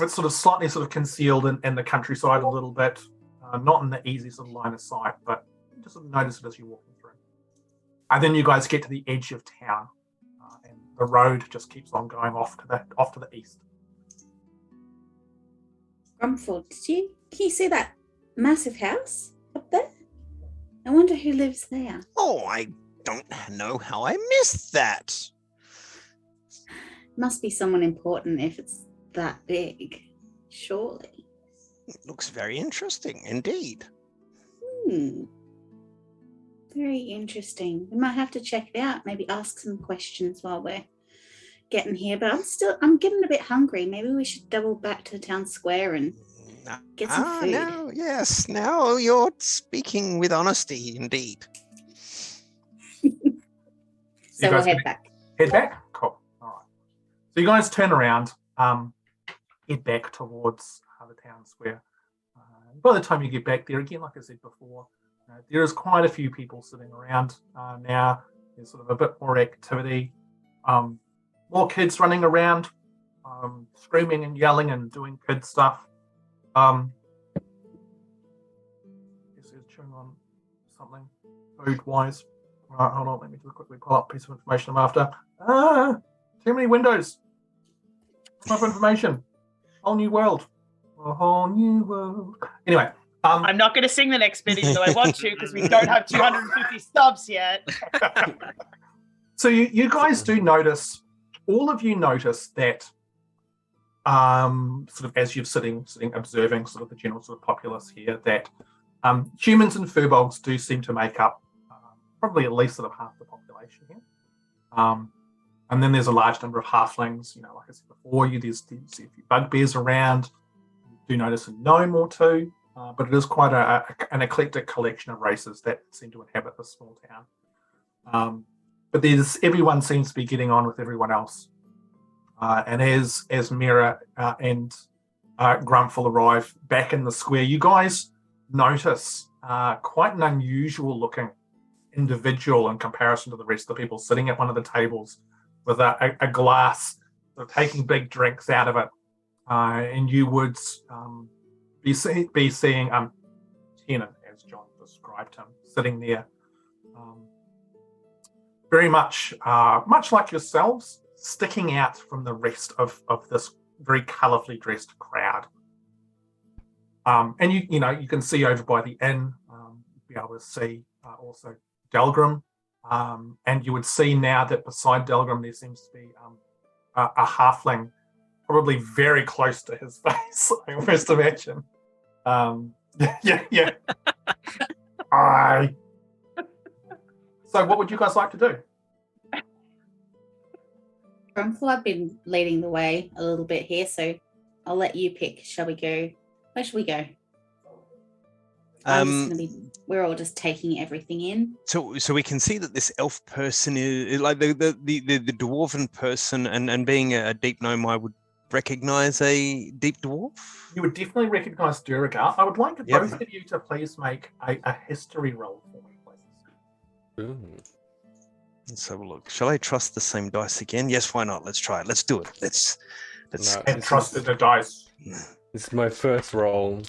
it's sort of slightly sort of concealed in the countryside a little bit. Not in the easy sort of line of sight, but you just sort of notice it as you're walking through. And then you guys get to the edge of town. The road just keeps on going off to the east. Grumpfel, can you see that massive house up there? I wonder who lives there. Oh, I don't know how I missed that. Must be someone important if it's that big, surely. It looks very interesting indeed. Very interesting. We might have to check it out. Maybe ask some questions while we're getting here. But I'm getting a bit hungry. Maybe we should double back to the town square and get some food. Now you're speaking with honesty indeed. So we'll head back. Head back? Cool. All right. So you guys turn around, head back towards the town square. By the time you get back there, again, like I said before, there is quite a few people sitting around now. There's sort of a bit more activity. More kids running around, screaming and yelling and doing kid stuff. Guess who's chewing on something food-wise. Right, hold on, let me just quickly pull up a piece of information I'm after. Too many windows. Too much information. Whole new world. A whole new world. Anyway. I'm not going to sing the next bit, even though I want to, because we don't have 250 subs yet. So you guys do notice, all of you notice that sort of as you're sitting observing sort of the general sort of populace here, that humans and furbolgs do seem to make up probably at least sort of half the population here. And then there's a large number of halflings, like I said before, there's a few bugbears around. You do notice a gnome or two, but it is quite an eclectic collection of races that seem to inhabit this small town. But everyone seems to be getting on with everyone else. And as Miera and Grumpfel arrive back in the square, you guys notice quite an unusual looking individual in comparison to the rest of the people sitting at one of the tables with a glass, sort of taking big drinks out of it. And you would be seeing Tiernan, as John described him, sitting there, very much like yourselves, sticking out from the rest of this very colourfully dressed crowd. And you can see over by the inn, you'll be able to see also Delgrim, and you would see now that beside Delgrim there seems to be a halfling, probably very close to his face, I must imagine. Yeah. Hi. So what would you guys like to do? Grumpfel, I've been leading the way a little bit here, so I'll let you pick. Shall we go? Where should we go? We're all just taking everything in. So we can see that this elf person is like the dwarven person, and being a deep gnome, I would recognize a deep dwarf. You would definitely recognize Durigar. I would like both of you to please make a history roll for me, please. Ooh. Let's have a look. Shall I trust the same dice again? Yes, why not? Let's try it. Let's do it. Let's and trusted the dice. This is my first roll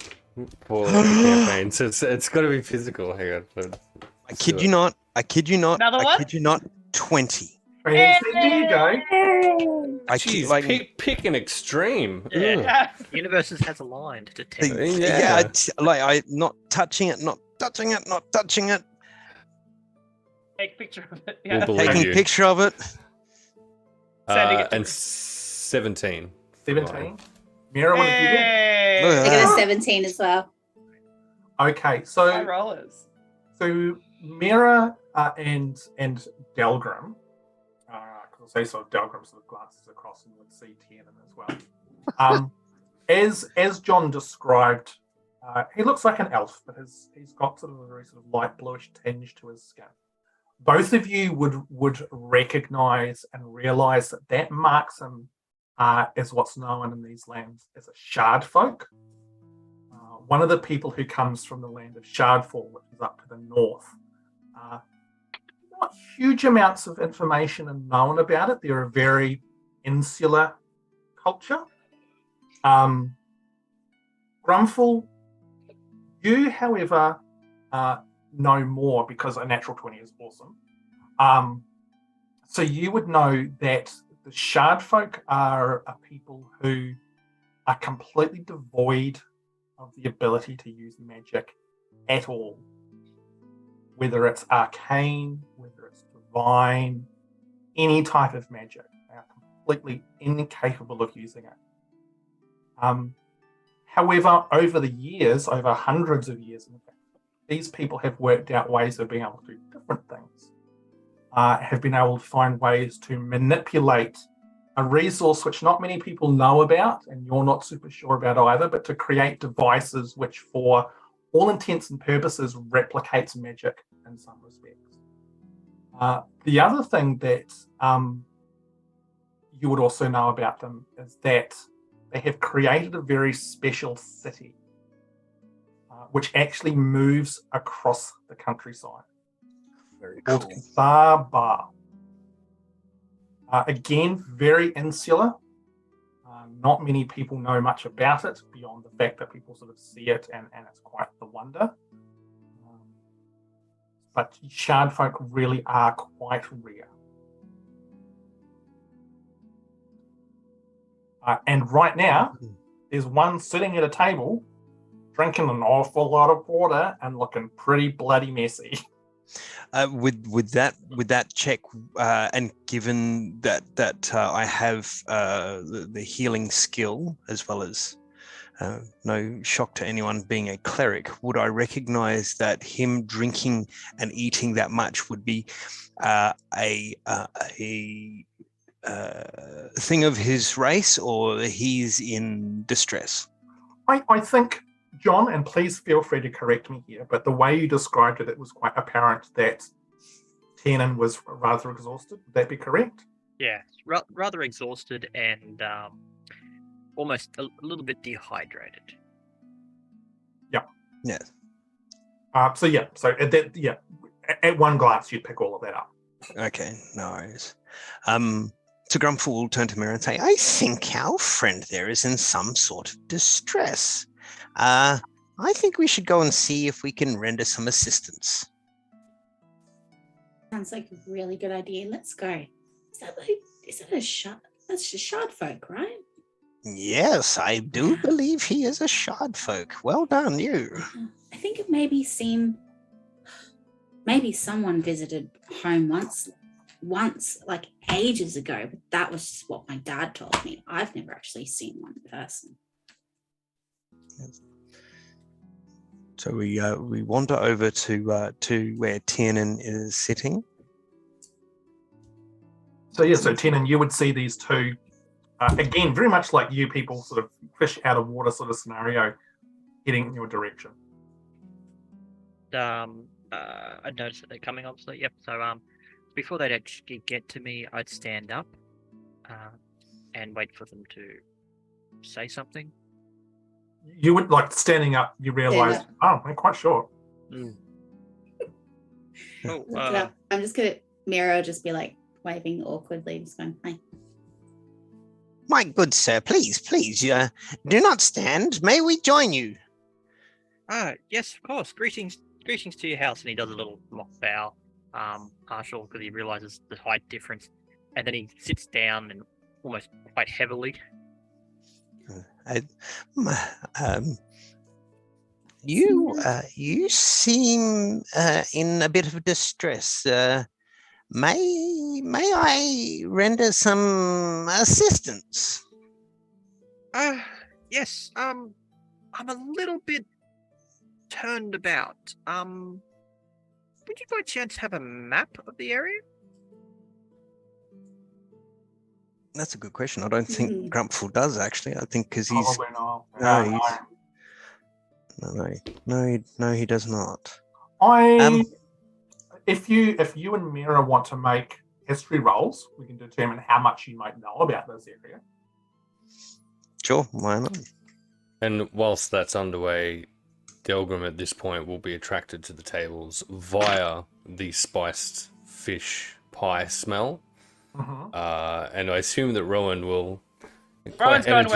for the campaign, so it's got to be physical. Hang on. I kid you not. Another one? I kid you not. 20. There you go. Jeez, pick an extreme. Yeah. The universe has aligned to 10. Yeah, I not touching it. Take a picture of it. Yeah. We'll Taking a picture of it. And 17. 17. Miera, what did you get? I got a 17 as well. Okay, My so rollers. Miera and Delgrim, because I say so, Delgrim sort of glances across and would see Tiernan as well. As John described, he looks like an elf, but he's got sort of a very sort of light bluish tinge to his skin. Both of you would recognise and realise that marks him as what's known in these lands as a shard folk. One of the people who comes from the land of Shardfall, which is up to the north. Not huge amounts of information are known about it. They're a very insular culture. Grumpfel, you, however, know more because a natural 20 is awesome. So you would know that the shard folk are a people who are completely devoid of the ability to use magic at all. Whether it's arcane, whether it's divine, any type of magic, they are completely incapable of using it. However, over the years, over hundreds of years, in fact, these people have worked out ways of being able to do different things, have been able to find ways to manipulate a resource which not many people know about, and you're not super sure about either, but to create devices which, for all intents and purposes, replicates magic in some respects. The other thing that you would also know about them is that they have created a very special city, which actually moves across the countryside. Very Called cool. Bar. Again, very insular. Not many people know much about it beyond the fact that people sort of see it and it's quite the wonder. But shard folk really are quite rare. And right now, there's one sitting at a table, drinking an awful lot of water and looking pretty bloody messy. With that check, and given that I have the healing skill as well as no shock to anyone being a cleric, would I recognize that him drinking and eating that much would be a thing of his race, or he's in distress? I think, John, and please feel free to correct me here, but the way you described it, it was quite apparent that Tiernan was rather exhausted. Would that be correct? Yeah, rather exhausted and almost a little bit dehydrated. Yeah. Yes. So at one glance, you'd pick all of that up. Okay, no worries. So Grumpfel will turn to Miera and say, I think our friend there is in some sort of distress. I think we should go and see if we can render some assistance. Sounds like a really good idea. Let's go. Is that a shard? That's just shard folk, right? Yes, I do believe he is a shard folk. Well done, you. I think it maybe someone visited home once, like ages ago, but that was just what my dad told me. I've never actually seen one in person. So we wander over to where Tiernan is sitting. So Tiernan, you would see these two, again, very much like you people, sort of fish out of water sort of scenario, heading in your direction. I noticed that they're coming, obviously. Yep. So before they'd actually get to me, I'd stand up and wait for them to say something. You would, like, standing up, you realise, oh, I'm quite short. Oh, I'm just going to, Miera just be like waving awkwardly, just going, hi. My good sir, please, do not stand. May we join you? Yes, of course. Greetings to your house. And he does a little mock bow, partial, because he realizes the height difference. And then he sits down and almost quite heavily. You seem in a bit of distress. May I render some assistance? Yes. I'm a little bit turned about. Would you by chance have a map of the area? That's a good question. I don't think Grumpfel does, actually. I think because he's... Probably not. No, he does not. If you and Miera want to make history rolls, we can determine how much you might know about this area. Sure, why not? And whilst that's underway, Delgrim at this point will be attracted to the tables via the spiced fish pie smell. And I assume that Rowan will Rowan's going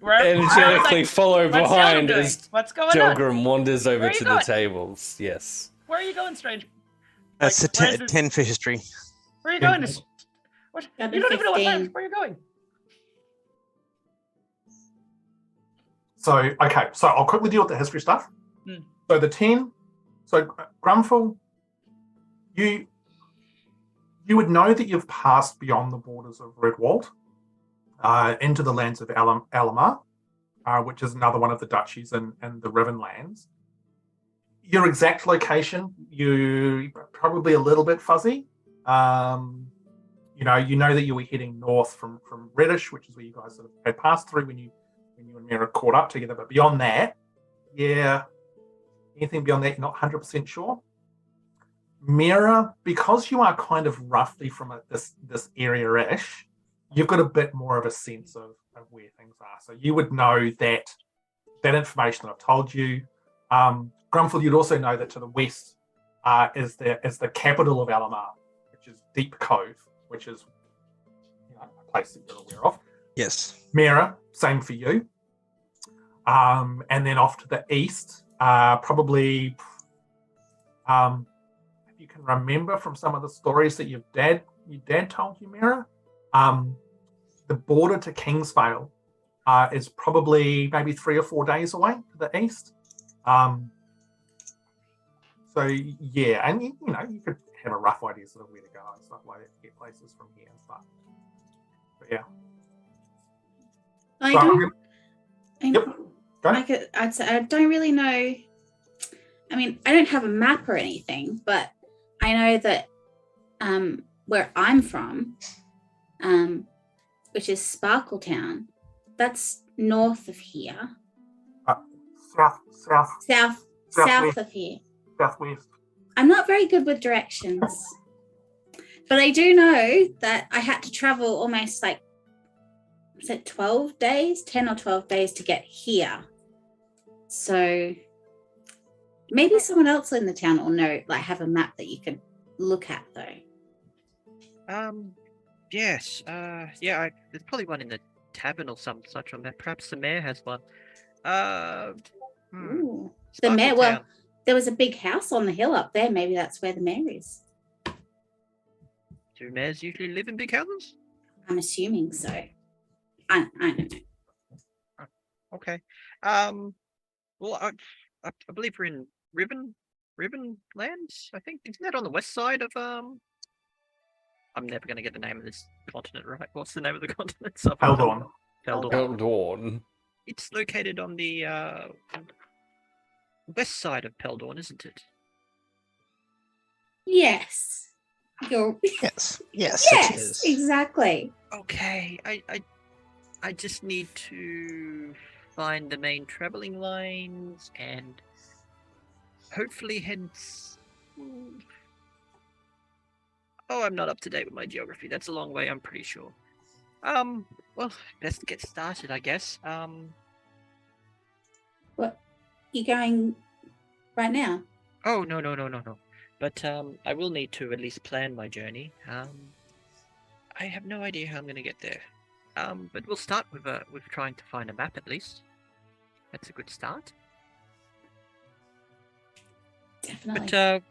energetically follow behind as What's going Delgrim on? wanders over to the going? tables. Yes. Where are you going, stranger? That's a 10 for history. Where are you going? What? You don't even know what time. Where are you going? So I'll quickly deal with the history stuff. So the 10, Grumpfel, you would know that you've passed beyond the borders of Redwald into the lands of Ellamar, which is another one of the duchies in the Riven lands. Your exact location, you probably a little bit fuzzy. You know that you were heading north from Reddish, which is where you guys sort of had passed through when you and Miera caught up together. But beyond that, anything beyond that, you're not 100% sure. Miera, because you are kind of roughly from this area-ish, you've got a bit more of a sense of where things are. So you would know that information that I've told you. Grumpfel, you'd also know that to the west is the capital of Ellamar, which is Deep Cove, which is a place that you're aware of. Yes. Miera, same for you. And then off to the east, probably, if you can remember from some of the stories that your dad told you, Miera, the border to Kingsvale is probably maybe 3 or 4 days away to the east. So yeah, and you could have a rough idea sort of where to go and stuff like that to get places from here and stuff. But yeah. I'd say I don't really know. I mean, I don't have a map or anything, but I know that where I'm from, which is Sparkletown, that's north of here. South of here. Southwest. I'm not very good with directions, but I do know that I had to travel almost like, was it 12 days, 10 or 12 days to get here. So maybe someone else in the town will know, like have a map that you could look at though. Yes. There's probably one in the tavern or some such on there. Perhaps the mayor has one. Ooh. The mayor. Well, there was a big house on the hill up there. Maybe that's where the mayor is. Do mayors usually live in big houses? I'm assuming so. I don't know. Okay. Well, I believe we're in Ribbon lands. I think isn't that on the west side of I'm never going to get the name of this continent right. What's the name of the continent? Peldorn. It's located on the west side of Peldorn, isn't it? Yes. Yes, yes, it is. Exactly. Okay, I just need to find the main traveling lines and hopefully hence. Oh, I'm not up to date with my geography. That's a long way, I'm pretty sure. Well, best get started, I guess. What? You going right now? Oh, no. But I will need to at least plan my journey. I have no idea how I'm going to get there. But we'll start with trying to find a map at least. That's a good start. Definitely. But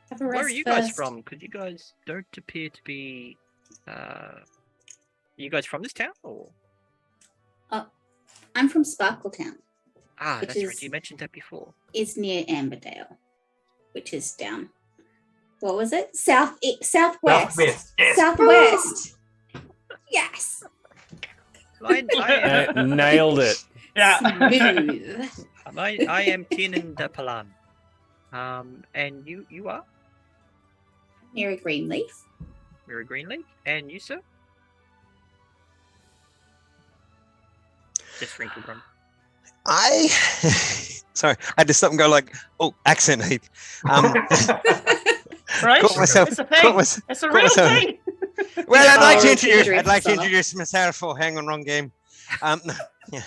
Have a rest where are you guys first. from? Because you guys don't appear to be. You guys from this town or? I'm from Sparkletown. That's right. You mentioned that before. It's near Amberdale, which is down. What was it? Southwest. Southwest. Yes. Southwest. Yes. I Nailed it. Yeah. Smooth. I am Tiernan de Palan. And you are? Miera Greenleaf. Miera Greenleaf. And you, sir? Just wrinkle Grum. Sorry, I had to stop and go like, oh, accent Heath. Right? Caught myself. It's a thing. It's a real thing. Well, I'd like to Oh, introduce myself. Oh, hang on, wrong game. Yeah.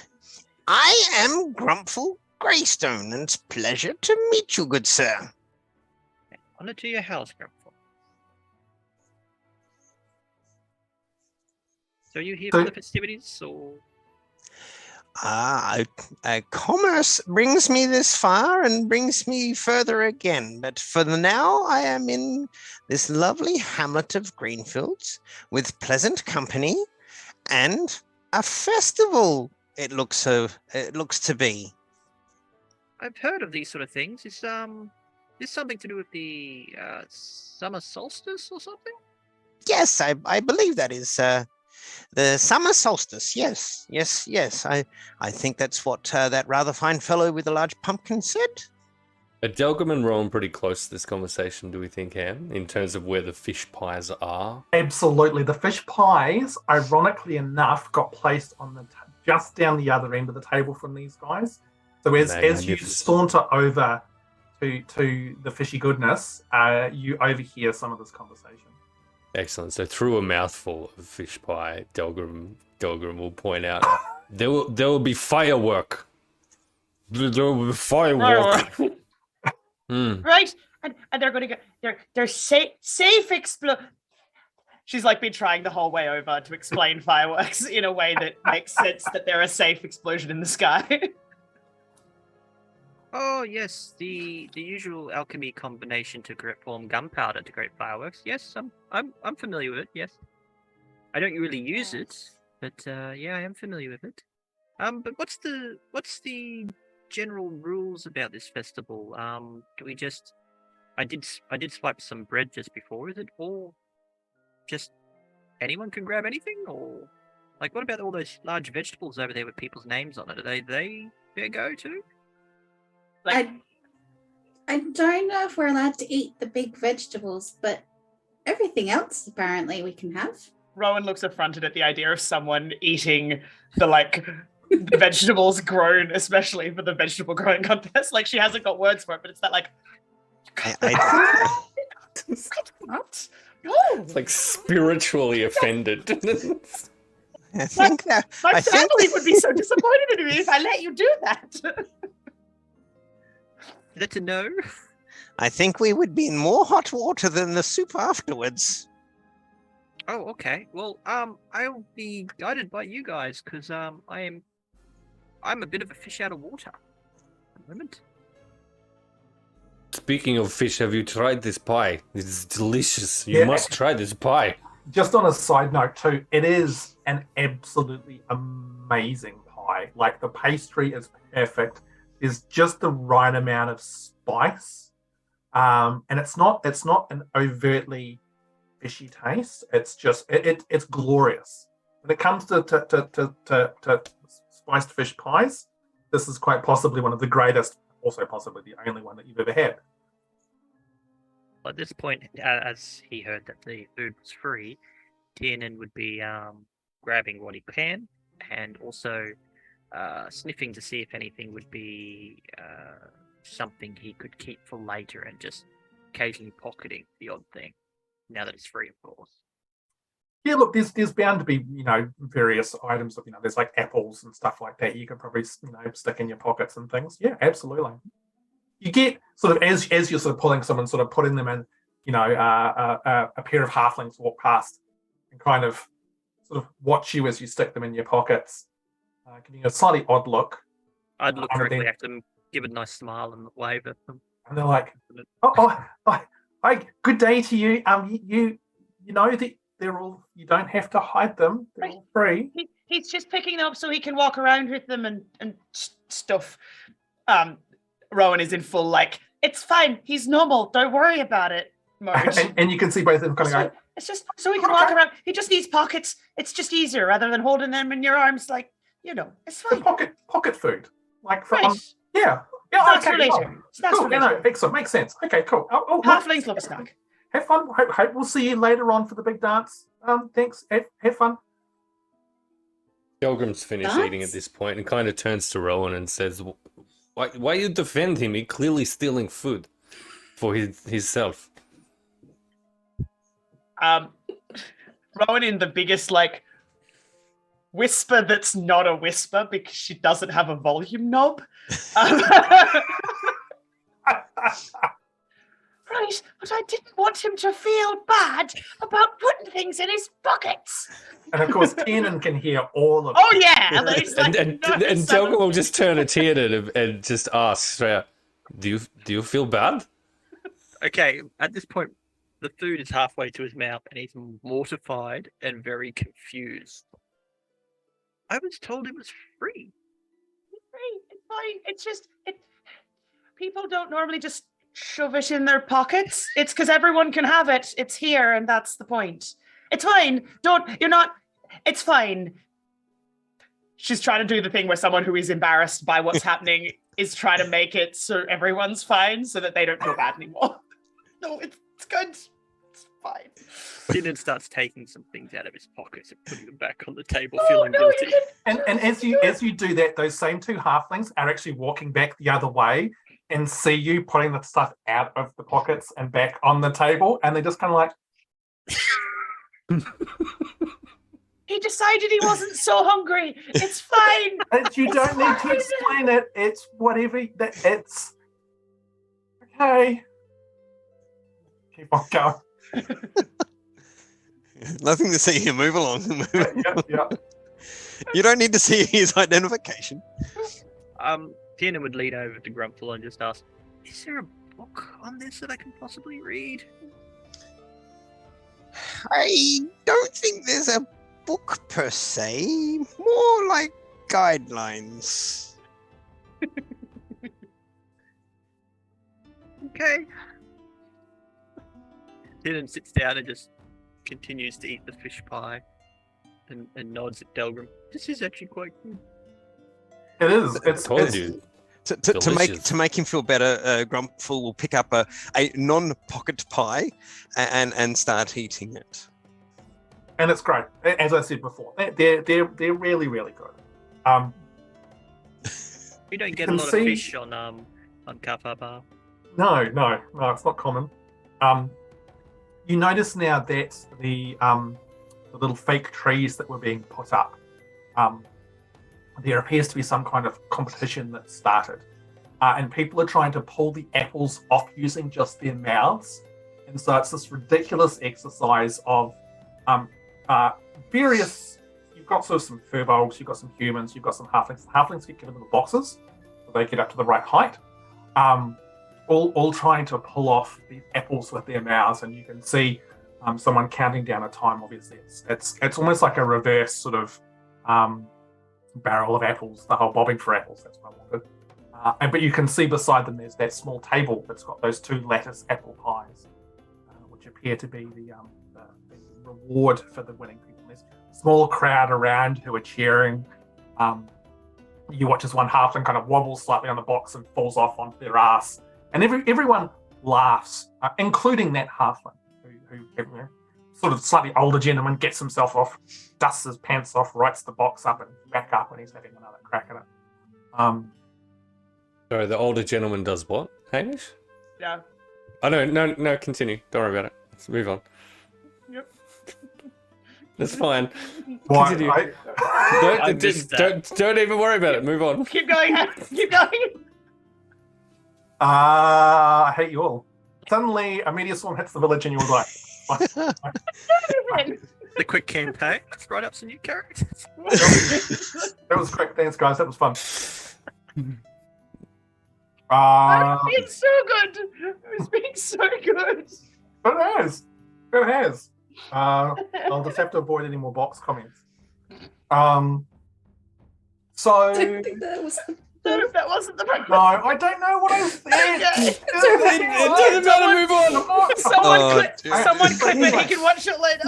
I am Grumpfel Greystone, and it's a pleasure to meet you, good sir. Honor to your house, Grumpfel. So you here for the festivities, or? Commerce brings me this far and brings me further again. But for now, I am in this lovely hamlet of Greenfields with pleasant company and a festival. It looks to be. I've heard of these sort of things. Is this something to do with the Summer Solstice or something? Yes, I believe that is the Summer Solstice. Yes. I think that's what that rather fine fellow with the large pumpkin said. Are Delgrim and Rowan pretty close to this conversation, do we think, Ham, in terms of where the fish pies are? Absolutely. The fish pies, ironically enough, got placed on the just down the other end of the table from these guys. So as you saunter over to the fishy goodness, you overhear some of this conversation. Excellent. So through a mouthful of fish pie, Delgrim will point out there will be firework. There will be firework. Right, and they're going to go. They're safe explode. She's like been trying the whole way over to explain fireworks in a way that makes sense that they're a safe explosion in the sky. Oh yes, the usual alchemy combination to form gunpowder to create fireworks. Yes, I'm familiar with it. Yes, I don't really use it, but yeah, I am familiar with it. But what's the general rules about this festival? Do we just? I did swipe some bread just before. Is it all just anyone can grab anything, or like what about all those large vegetables over there with people's names on it? Are they their go too? Like, I don't know if we're allowed to eat the big vegetables, but everything else apparently we can have. Rowan looks affronted at the idea of someone eating the vegetables grown, especially for the vegetable growing contest. Like she hasn't got words for it, but it's that like. What? No. It's like spiritually offended. I think that My family would be so disappointed in me if I let you do that. Is that a no? I think we would be in more hot water than the soup afterwards. Oh, okay. Well, I'll be guided by you guys because I'm a bit of a fish out of water at the moment. Speaking of fish, have you tried this pie? It's delicious. You must try this pie. Just on a side note too, it is an absolutely amazing pie. Like the pastry is perfect. There's just the right amount of spice, and it's not an overtly fishy taste. It's just it's glorious. When it comes to spiced fish pies, this is quite possibly one of the greatest, also possibly the only one that you've ever had. At this point, as he heard that the food was free, Tiernan would be grabbing what he can and also sniffing to see if anything would be something he could keep for later and just occasionally pocketing the odd thing, now that it's free, of course. Yeah, look, there's bound to be, various items of, there's like apples and stuff like that you could probably, stick in your pockets and things. Yeah, absolutely. You get sort of, as you're sort of pulling someone, sort of putting them in, a pair of halflings walk past and kind of sort of watch you as you stick them in your pockets, giving you a slightly odd look. I'd look directly at them, give a nice smile and wave at them. And they're like, hi, good day to you. You know that they're all, you don't have to hide them. They're all free. He's just picking them up so he can walk around with them and stuff. Rowan is in full, it's fine. He's normal. Don't worry about it mode. and you can see both of them kind of go, it's just so he can walk around. He just needs pockets. It's just easier rather than holding them in your arms it's fine. Pocket food. Like, for, right. Yeah, Snacks okay, for later. Snacks cool. for later. No, excellent. Makes sense. Okay, cool. Halflings love a snack. Have fun. Hope we'll see you later on for the big dance. Thanks. Have fun. Delgrim's finished eating at this point and kind of turns to Rowan and says, why you defend him? He's clearly stealing food for himself. Rowan in the biggest, whisper that's not a whisper because she doesn't have a volume knob. Right, but I didn't want him to feel bad about putting things in his pockets. And of course, Tiernan can hear all of it. Oh yeah, and Delgrim will just turn to Tiernan and just ask straight out, do you feel bad? Okay, at this point, the food is halfway to his mouth and he's mortified and very confused. I was told it was free. It's free. It's fine. It's just people don't normally just shove it in their pockets. It's because everyone can have it. It's here, and that's the point. It's fine. It's fine. She's trying to do the thing where someone who is embarrassed by what's happening is trying to make it so everyone's fine so that they don't feel bad anymore. No, it's good. It's fine. Tiernan starts taking some things out of his pockets and putting them back on the table, feeling guilty. And as you do that, those same two halflings are actually walking back the other way, and see you putting the stuff out of the pockets and back on the table, and they're just kind of like, He decided he wasn't so hungry. It's fine. you don't need to explain it. It's whatever. It's okay. Keep on going. Nothing to see here. Move along. Yeah. You don't need to see his identification. Tiernan would lean over to Grumpfel and just ask, is there a book on this that I can possibly read? I don't think there's a book per se. More like guidelines. Okay. Tiernan sits down and just continues to eat the fish pie and nods at Delgrim. This is actually quite good. It is. Told you. To make him feel better, Grumpfel will pick up a non-pocket pie and start eating it. And it's great. As I said before, they're really, really good. We don't get a lot of fish on Kafar Bar. No, it's not common. You notice now that the little fake trees that were being put up, there appears to be some kind of competition that started. And people are trying to pull the apples off using just their mouths. And so it's this ridiculous exercise of various... You've got sort of some furbolgs, you've got some humans, you've got some halflings. The halflings get given little boxes, so they get up to the right height. All trying to pull off these apples with their mouths, and you can see someone counting down a time. Obviously, it's almost like a reverse sort of barrel of apples, the whole bobbing for apples. That's what I wanted. But you can see beside them there's that small table that's got those 2 lattice apple pies, which appear to be the reward for the winning people. There's a small crowd around who are cheering. You watch as one halfling kind of wobbles slightly on the box and falls off onto their ass. And everyone laughs, including that halfling, who sort of slightly older gentleman gets himself off, dusts his pants off, writes the box up and back up, and he's having another crack at it. Sorry, the older gentleman does what? Hamish? Yeah. Oh, no, continue. Don't worry about it. Let's move on. Yep. That's fine. Continue. Don't even worry about it. Move on. Keep going. Keep going. I hate you all. Suddenly, a meteor swarm hits the village, and you're like, The quick campaign. Let's write up some new characters. That was quick. Thanks, guys. That was fun. It's so good. It's been so good. It has. I'll just have to avoid any more box comments. So. I don't think that was. No, that wasn't the right. No, I don't know what I said. It doesn't matter. Move on. Someone click it. He can watch it later.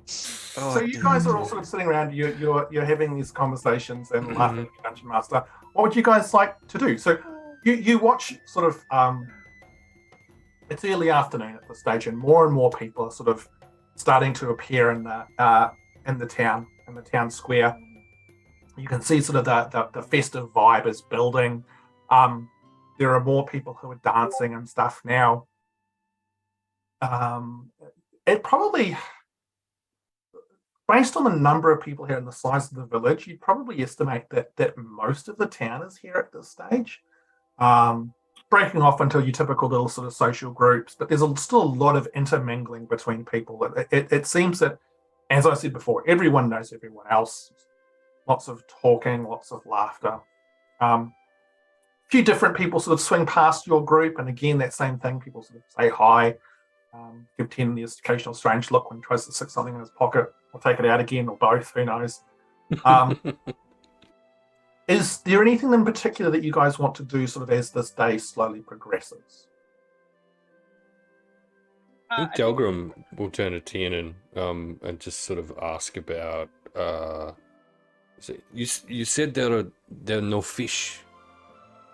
So you guys are all sort of sitting around. You're having these conversations and laughing at the Dungeon Master. What would you guys like to do? So you watch sort of. It's early afternoon at this stage, and more people are sort of starting to appear in the town. In the town square, you can see sort of the festive vibe is building. There are more people who are dancing and stuff now. It probably, based on the number of people here and the size of the village, you'd probably estimate that most of the town is here at this stage. Breaking off into your typical little sort of social groups, but there's still a lot of intermingling between people. It seems that, as I said before, everyone knows everyone else. Lots of talking, lots of laughter. A few different people sort of swing past your group, and again, that same thing. People sort of say hi, give Tiernan the occasional strange look when he tries to stick something in his pocket, or take it out again, or both, who knows. Is there anything in particular that you guys want to do sort of as this day slowly progresses? I think Delgrim will turn to Tiernan and just sort of ask about. You said there are no fish.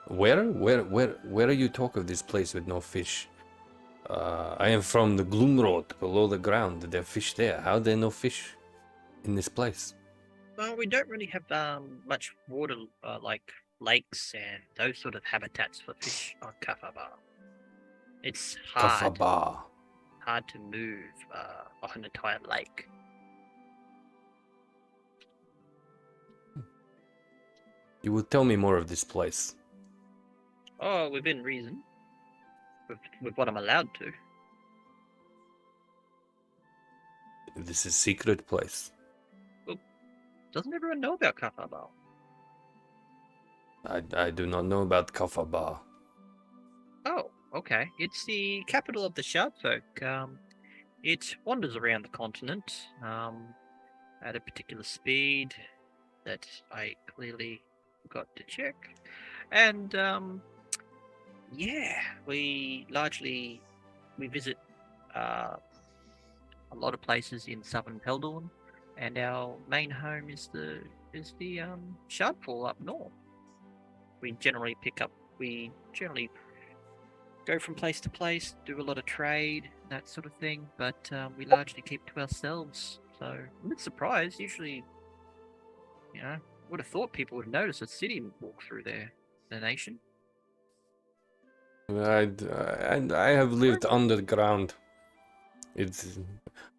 Where are you talk of this place with no fish? I am from the Gloom Road below the ground. There are fish there. How are there no fish in this place? Well, we don't really have much water, like lakes and those sort of habitats for fish on Kafaba. It's Kafaba. hard to move an entire lake. You will tell me more of this place. Oh, within reason. With what I'm allowed to. This is secret place. Doesn't everyone know about Kafaba? I do not know about Kafaba. Oh, okay. It's the capital of the Shardfolk. It wanders around the continent at a particular speed that I clearly forgot to check. And yeah, we visit a lot of places in southern Peldorn, and our main home is the Shardfall up north. We generally go from place to place, do a lot of trade, that sort of thing, but we largely keep to ourselves. So I'm a bit surprised. Usually, would have thought people would notice a city walk through the nation. I have lived underground.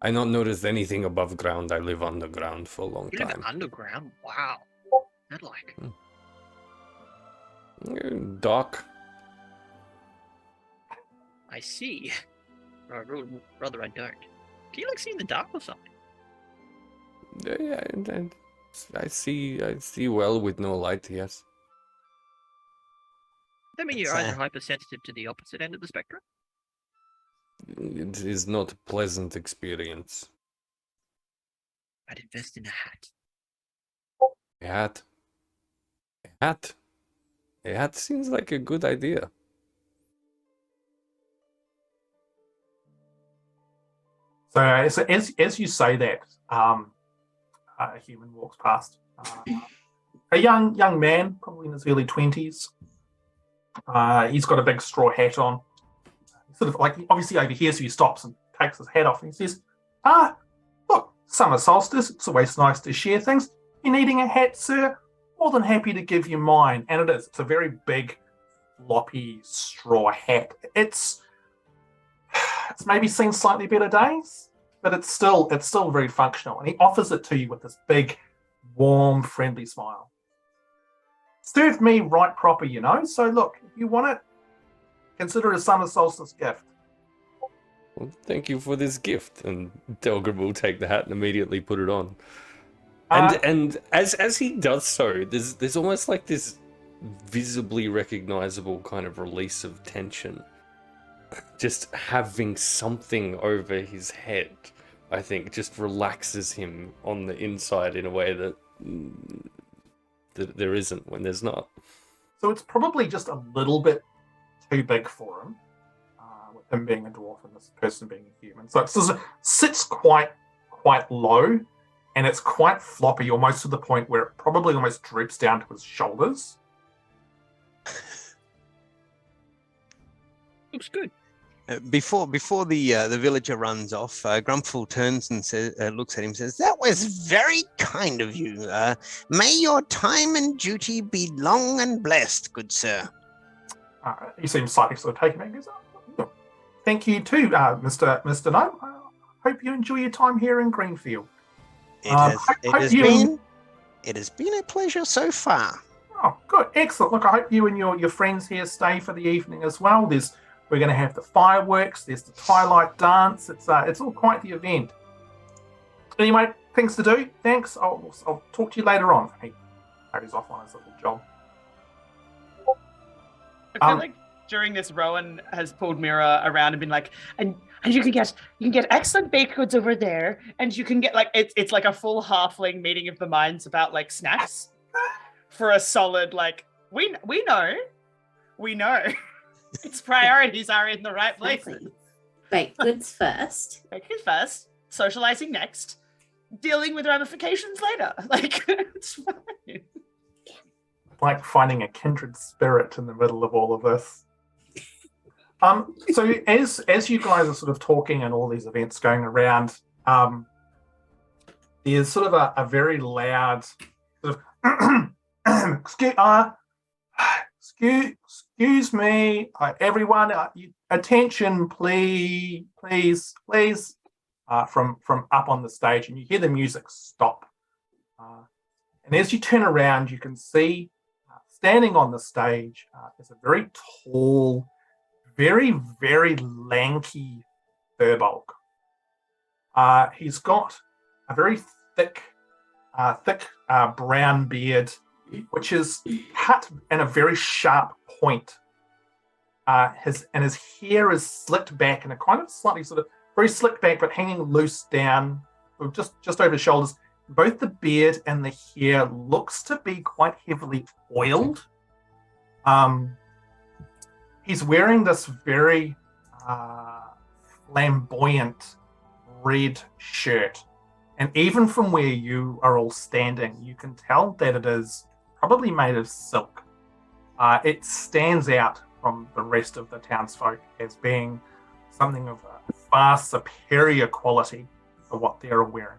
I not noticed anything above ground. I live underground for a long You time. live underground? Wow. That like. Dark. I see. Rather, I don't. Do you like see in the dark or something? Yeah, I see well with no light. Yes. That mean your eyes are hypersensitive to the opposite end of the spectrum? It is not a pleasant experience. I'd invest in a hat. A hat. A hat. A hat seems like a good idea. So as you say that, a human walks past. A young man, probably in his early 20s. He's got a big straw hat on. Sort of like obviously overhears, so he stops and takes his hat off and he says, look, Summer Solstice, it's always nice to share things. You needing a hat, sir? More than happy to give you mine. And it is. It's a very big, floppy straw hat. It's maybe seen slightly better days, but it's still very functional. And he offers it to you with this big, warm, friendly smile. Served me right proper, So look, if you want it, consider it a Summer Solstice gift. Well, thank you for this gift. And Delgrim will take the hat and immediately put it on. And as he does so, there's almost like this visibly recognizable kind of release of tension. Just having something over his head, I think, just relaxes him on the inside in a way that there isn't when there's not. So it's probably just a little bit too big for him, with him being a dwarf and this person being a human. So it sits quite low, and it's quite floppy, almost to the point where it probably almost droops down to his shoulders. Looks good. Before the villager runs off, Grumpfel turns and looks at him and says, "That was very kind of you. May your time and duty be long and blessed, good sir." He seems slightly sort of taken back. He goes, "Oh, thank you too, Mr. Gnome. I hope you enjoy your time here in Greenfield." It has been a pleasure so far. Oh, good, excellent. Look, I hope you and your friends here stay for the evening as well. We're going to have the fireworks. There's the twilight dance. It's all quite the event. Anyway, things to do. Thanks. I'll talk to you later on. He hurries off on his little job. I feel like during this, Rowan has pulled Miera around and been like, and you can get excellent baked goods over there, and you can get like it's like a full halfling meeting of the minds about like snacks for a solid like we know. Its priorities are in the right places. Baked goods first. Baked goods first, socializing next, dealing with ramifications later. Like, it's fine. Like finding a kindred spirit in the middle of all of this. So as you guys are sort of talking and all these events going around, there's sort of a very loud sort of excuse me, everyone, attention, please, from up on the stage, and you hear the music stop. And as you turn around, you can see standing on the stage is a very tall, very, very lanky Firbolg. He's got a very thick brown beard, which is cut in a very sharp point. His hair is slicked back in a kind of slightly sort of very slicked back, but hanging loose down, just over his shoulders. Both the beard and the hair looks to be quite heavily oiled. He's wearing this very flamboyant red shirt. And even from where you are all standing, you can tell that it is probably made of silk. It stands out from the rest of the townsfolk as being something of a far superior quality for what they're wearing.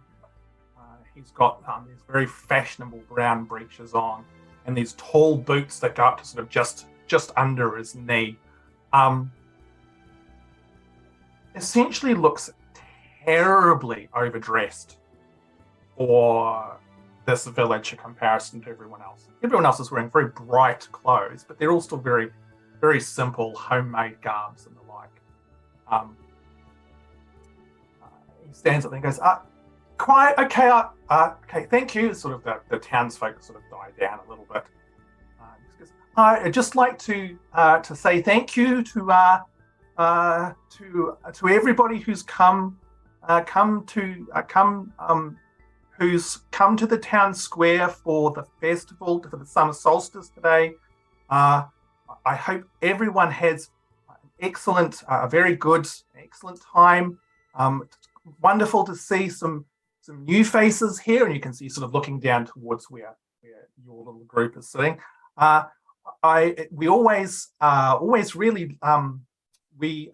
He's got these very fashionable brown breeches on and these tall boots that go up to sort of just under his knee. Essentially looks terribly overdressed for this village in comparison to everyone else. Everyone else is wearing very bright clothes, but they're all still very, very simple homemade garbs and the like. He stands up and goes, quiet, okay, okay, thank you. Sort of the townsfolk sort of die down a little bit. He goes, I'd just like to say thank you to everybody who's who's come to the town square for the festival, for the Summer Solstice today. I hope everyone has an excellent, excellent time. It's wonderful to see some new faces here, and you can see sort of looking down towards where your little group is sitting. We always really we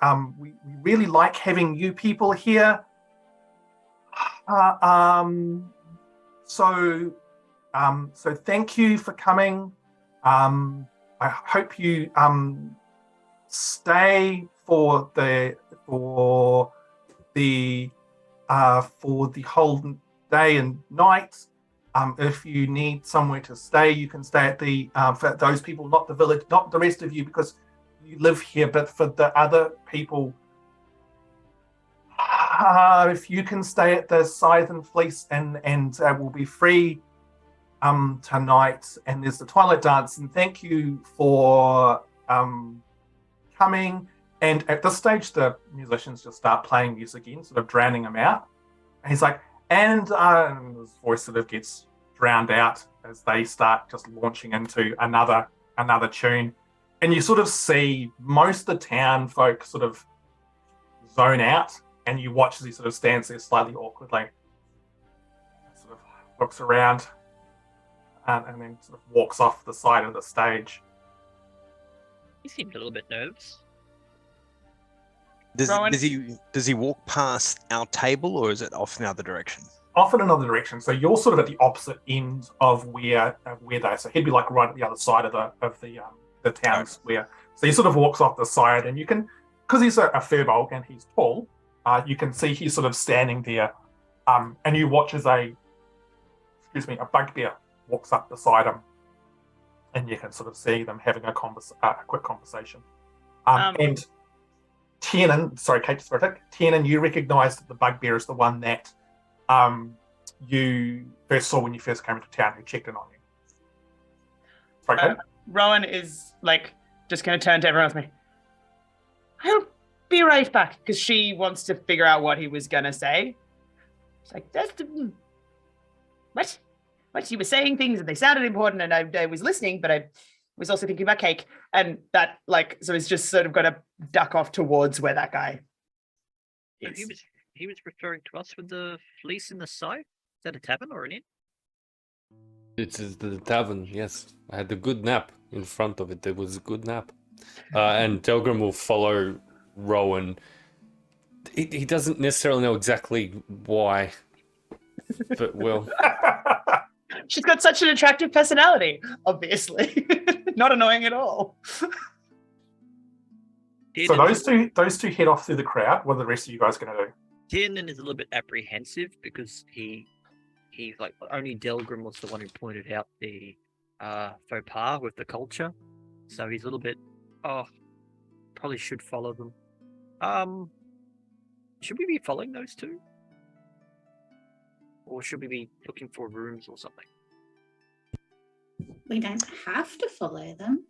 really like having you people here. So thank you for coming. I hope you stay for the whole day and night. If you need somewhere to stay, you can stay at the for those people, not the village, not the rest of you, because you live here, but for the other people, if you can stay at the Scythe and Fleece and will be free tonight, and there's the Twilight Dance, and thank you for coming. And at this stage, the musicians just start playing music again, sort of drowning him out. And he's like, and his voice sort of gets drowned out as they start just launching into another tune. And you sort of see most of the town folk sort of zone out, and you watch as he sort of stands there slightly awkwardly, sort of looks around, and then sort of walks off the side of the stage. He seemed a little bit nervous. Does he walk past our table, or is it off in another direction? Off in another direction. So you're sort of at the opposite end of where they are. So he'd be like right at the other side of the town square. So he sort of walks off the side, and you can, because he's a Firbolg and he's tall, you can see he's sort of standing there, and you watch as a bugbear walks up beside him, and you can sort of see them having a quick conversation. And Tiernan, sorry, Kate, Tiernan, you recognise that the bugbear is the one that you first saw when you first came into town, who checked in on you. Sorry, Kate? Rowan is like just going to turn to everyone else. I'll be right back, because she wants to figure out what he was going to say. It's like, what? You were saying things and they sounded important, and I was listening, but I was also thinking about cake, and that so it's just sort of going to duck off towards where that guy is. He was referring to us with the fleece in the side. Is that a tavern or an inn? It is the tavern, yes. I had a good nap in front of it. It was a good nap. And Delgrim will follow Rowan. He doesn't necessarily know exactly why But well, She's got such an attractive personality, obviously. Not annoying at all. So those two head off through the crowd. What are the rest of you guys going to do? Tiernan is a little bit apprehensive because he's like, only Delgrim was the one who pointed out the faux pas with the culture. So he's a little bit, probably should follow them. Should we be following those two? Or should we be looking for rooms or something? We don't have to follow them.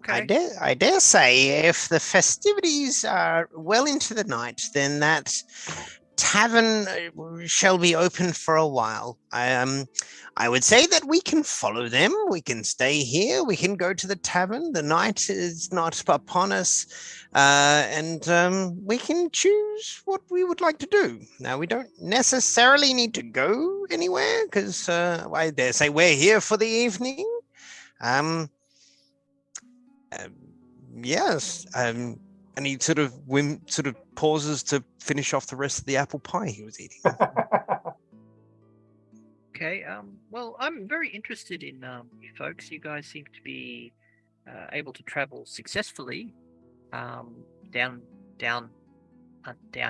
Okay. I dare say if the festivities are well into the night, then that tavern shall be open for a while. I would say that we can follow them. We can stay here. We can go to the tavern. The night is not upon us. And we can choose what we would like to do. Now, we don't necessarily need to go anywhere because I dare say we're here for the evening. Yes. And he sort of pauses to finish off the rest of the apple pie he was eating. Okay. Well, I'm very interested in you folks. You guys seem to be able to travel successfully down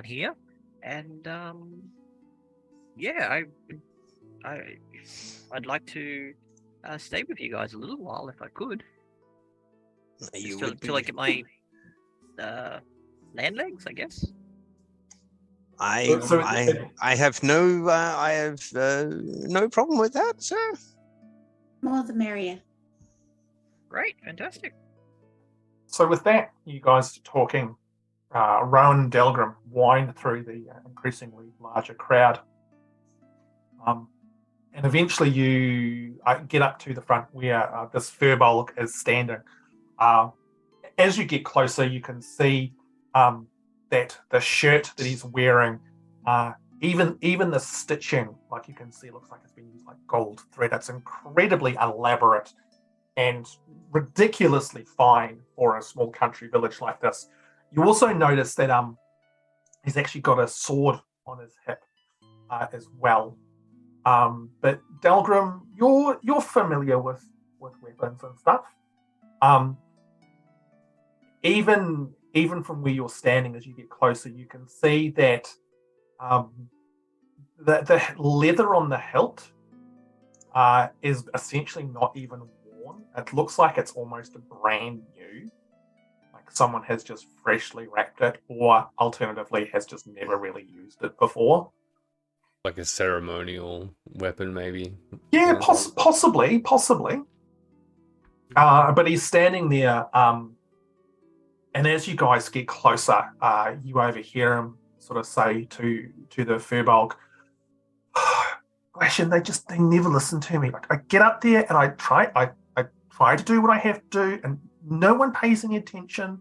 here, and yeah, I'd like to stay with you guys a little while if I could. You Just would feel like my land legs, I guess. I have no problem with that, sir. More the merrier. Great, fantastic. So with that, you guys are talking. Rowan and Delgrim wind through the increasingly larger crowd. And eventually you get up to the front where this Furbolg is standing. As you get closer, you can see that the shirt that he's wearing, even the stitching, like you can see, looks like it's been used like gold thread. It's incredibly elaborate and ridiculously fine for a small country village like this. You also notice that he's actually got a sword on his hip as well. But Delgrim, you're familiar with weapons and stuff. Even from where you're standing, as you get closer, you can see that the leather on the hilt is essentially not even worn. It looks like it's almost brand new. Like someone has just freshly wrapped it, or alternatively has just never really used it before. Like a ceremonial weapon, maybe. Yeah, possibly. But he's standing there, and as you guys get closer, you overhear him sort of say to the Furbolg, "Gosh, and they never listen to me. Like I get up there and I try to do what I have to do, and no one pays any attention,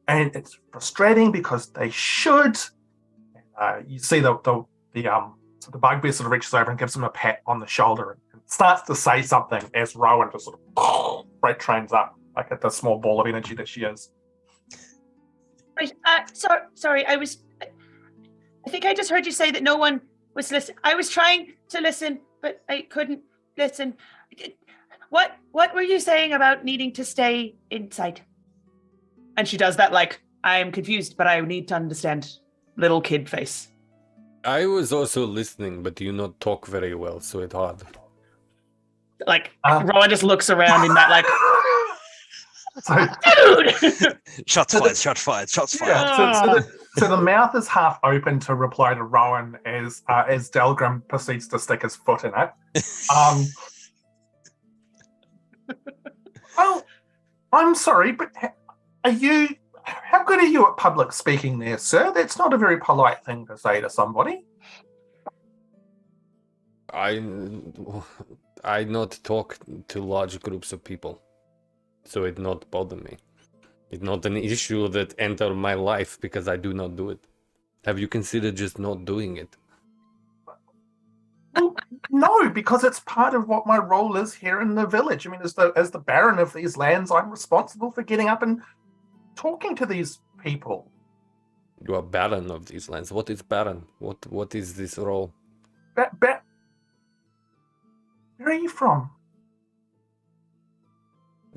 and it's frustrating because they should." You see the bugbear sort of reaches over and gives him a pat on the shoulder and starts to say something as Rowan just sort of freight trains up like at the small ball of energy that she is. Sorry, I think I just heard you say that no one was listening. I was trying to listen, but I couldn't listen. What were you saying about needing to stay inside? And she does that like, I am confused, but I need to understand. Little kid face. I was also listening, but you not talk very well, so it's hard. Like, Rowan just looks around in that like, dude! Shots fired. Yeah, so the mouth is half open to reply to Rowan as Delgrim proceeds to stick his foot in it. Well, I'm sorry, but how good are you at public speaking there, sir? That's not a very polite thing to say to somebody. I not talk to large groups of people, so it not bother me. It's not an issue that enter my life because I do not do it. Have you considered just not doing it? Well, no, because it's part of what my role is here in the village. I mean, as the Baron of these lands, I'm responsible for getting up and talking to these people. You are Baron of these lands. What is Baron? What is this role? Where are you from?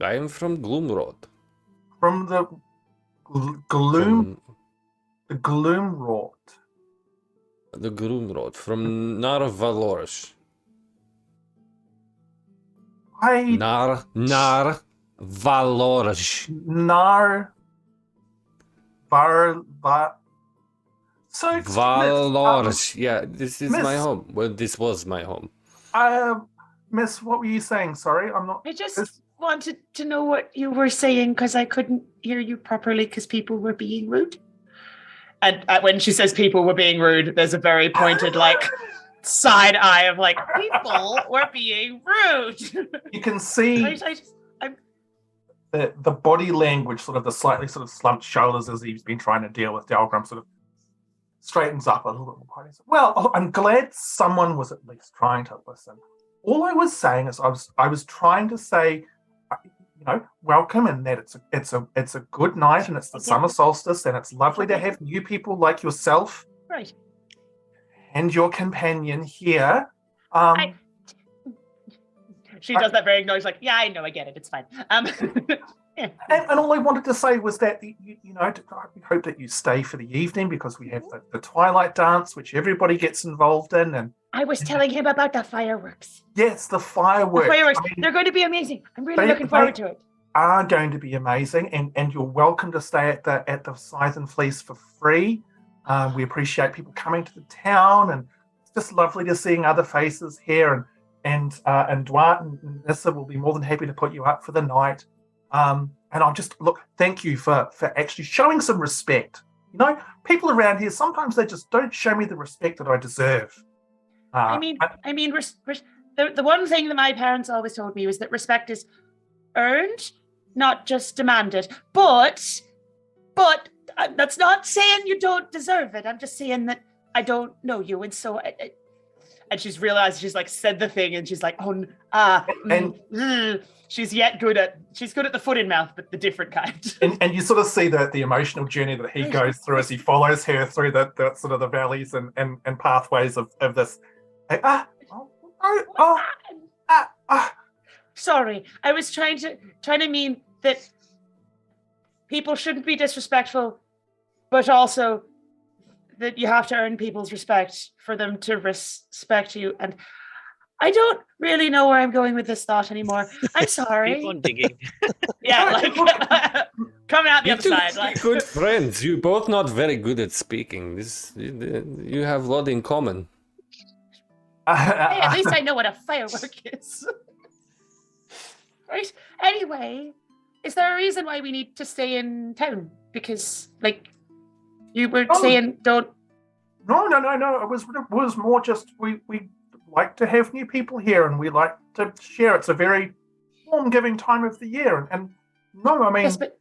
I am from Gloomrod. From the Gloom... The Gloomrod. The Gloomrod. From Nar Valorish. Nar Valorish. So Valorish. Yeah, this is my home. Well, this was my home. Miss, what were you saying? Sorry, I'm not... I just wanted to know what you were saying because I couldn't hear you properly because people were being rude. And when she says people were being rude, there's a very pointed, side eye of, people were being rude. You can see the body language, sort of the slightly sort of slumped shoulders as he's been trying to deal with Delgrim, sort of straightens up a little bit more. Well, I'm glad someone was at least trying to listen. All I was saying is I was trying to say, welcome, and that it's a good night, and it's the summer solstice, and it's lovely to have new people like yourself, right, and your companion here. She does that very acknowledged, yeah, I know, I get it, it's fine. Yeah. And all I wanted to say was that we hope that you stay for the evening because we have the twilight dance, which everybody gets involved in, and I was telling him about the fireworks. Yes, the fireworks. The fireworks. They're going to be amazing. I'm really looking forward to it. Are going to be amazing, and you're welcome to stay at the Scythe and Fleece for free. We appreciate people coming to the town, and it's just lovely to seeing other faces here. And Dwight and Nissa will be more than happy to put you up for the night. And I'll just thank you for actually showing some respect. People around here sometimes they just don't show me the respect that I deserve. The one thing that my parents always told me was that respect is earned, not just demanded. But that's not saying you don't deserve it. I'm just saying that I don't know you, and so and she's realized she's said the thing, and she's she's good at the foot in mouth, but the different kind. And you sort of see the emotional journey that he goes through as he follows her through the sort of the valleys and pathways of this. Sorry, I was trying to mean that people shouldn't be disrespectful, but also that you have to earn people's respect for them to respect you. And I don't really know where I'm going with this thought anymore. I'm sorry. Keep on digging. Yeah, coming out the other side. Good friends. You're both not very good at speaking. You have a lot in common. Hey, at least I know what a firework is. Right? Anyway, is there a reason why we need to stay in town? Because, you were saying don't... No. It was more just we like to have new people here, and we like to share. It's a very warm, giving time of the year. And no, I mean... Yes, but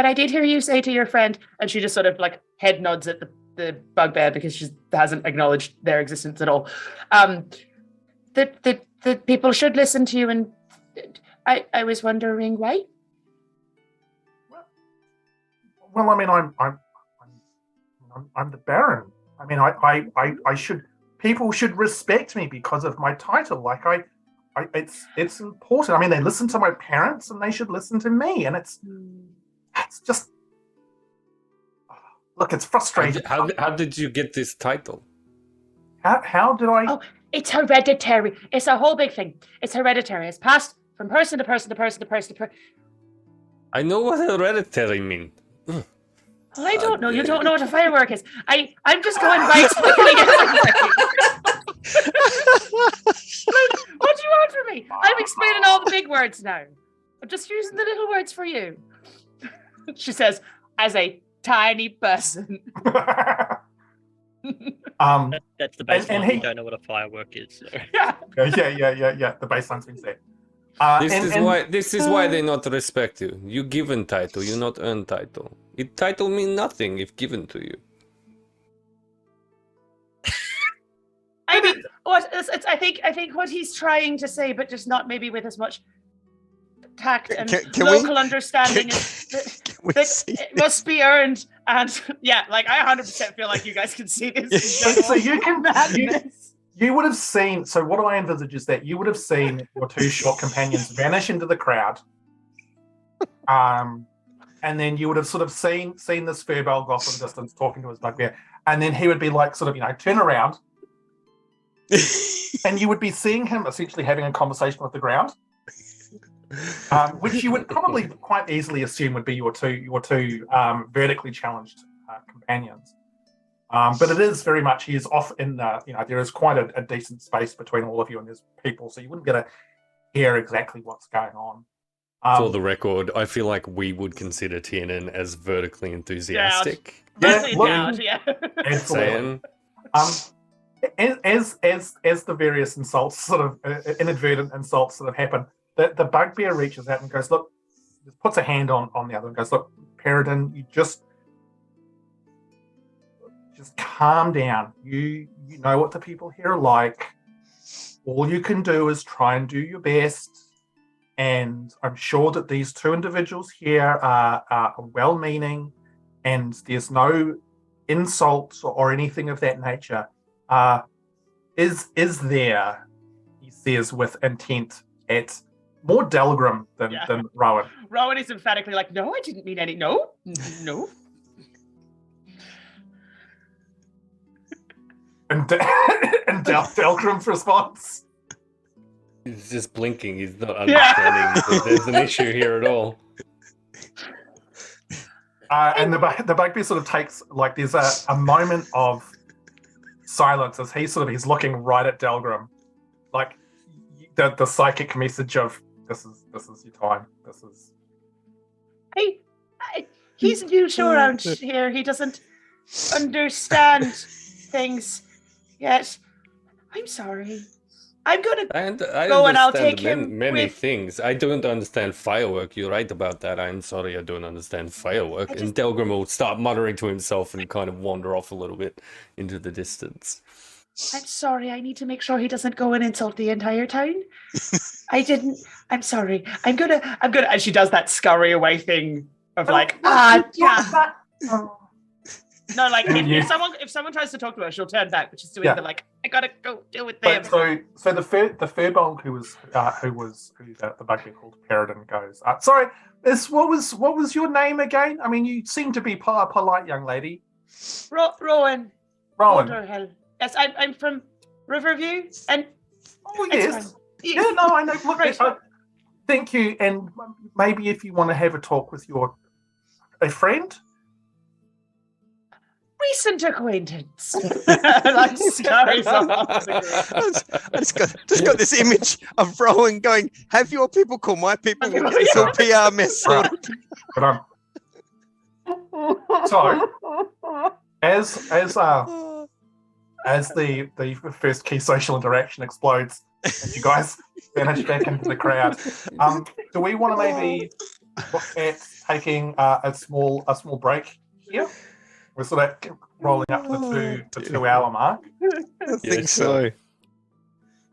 I did hear you say to your friend, and she just sort of head nods at the bugbear because she hasn't acknowledged their existence at all. That people should listen to you, and I was wondering why. Well, I mean, I'm the Baron. I mean, I should. People should respect me because of my title. It's important. I mean, they listen to my parents, and they should listen to me. And it's just look. It's frustrating. How did you get this title? How did I? Oh, it's hereditary. It's a whole big thing. It's hereditary. It's passed from person to person to person to person to person. I know what hereditary means. Well, I don't know. You don't know what a firework is. I'm just going by explaining everything. What do you want from me? I'm explaining all the big words now. I'm just using the little words for you. She says, as a tiny person. That's the baseline. You don't know what a firework is. So. Yeah. The baseline's been set. This is why they not respect you. You given title, you not earn title. Title mean nothing if given to you. I mean, I think what he's trying to say, but just not maybe with as much tact and local understanding, is that it must be earned And yeah, like I 100% feel like you guys can see this. So you can. You would have seen. So what I envisage is that you would have seen your two short companions vanish into the crowd, and then you would have sort of seen this Furbolg off in the distance talking to his bugbear, and then he would be like, sort of, turn around, and you would be seeing him essentially having a conversation with the ground, which you would probably quite easily assume would be your two vertically challenged companions. But it is very much, he is off in the, there is quite a decent space between all of you and there's people, so you wouldn't get to hear exactly what's going on. For the record, I feel like we would consider Tiernan as vertically enthusiastic. Absolutely. As the various insults, sort of inadvertent insults sort of happen, the bugbear reaches out and goes, look, just puts a hand on the other and goes, look, Peridin, you just calm down. You know what the people here are like. All you can do is try and do your best. And I'm sure that these two individuals here are well-meaning, and there's no insults or anything of that nature. Is there, he says with intent, at more Delgrim than Rowan. Rowan is emphatically like, no, I didn't mean any. No. And Delgrim's response? He's just blinking. He's not understanding that there's an issue here at all. And the bugbear sort of takes, like, there's a moment of silence as he's looking right at Delgrim, like the psychic message of this is your time. This is. He's new to around here. He doesn't understand things yet. I'm sorry. I'm gonna go and I'll take him. Many things. I don't understand firework. You're right about that. I'm sorry, I don't understand firework. And Delgrim will start muttering to himself and kind of wander off a little bit into the distance. I'm sorry. I need to make sure he doesn't go and insult the entire town. I'm sorry. I'm gonna. And she does that scurry away thing of like, yeah. No, like if someone tries to talk to her, she'll turn back, but she's doing the like, I gotta go deal with them. So the Furbolg who the bugbear called Peridin goes, sorry, what was your name again? I mean, you seem to be a polite young lady. Rowan. Boulderhill. Yes, I'm from Riverview, and yes, yeah, no, I know. Look, thank you, and maybe if you want to have a talk with a friend. Recent acquaintance. Like scurries off. I just got this image of Rowan going, have your people call my people, we'll get this all PR mess sorted. So, as the first key social interaction explodes, and you guys vanish back into the crowd, do we want to maybe look at taking a small break here? We're sort of rolling up to the 2 hour mark. I think so.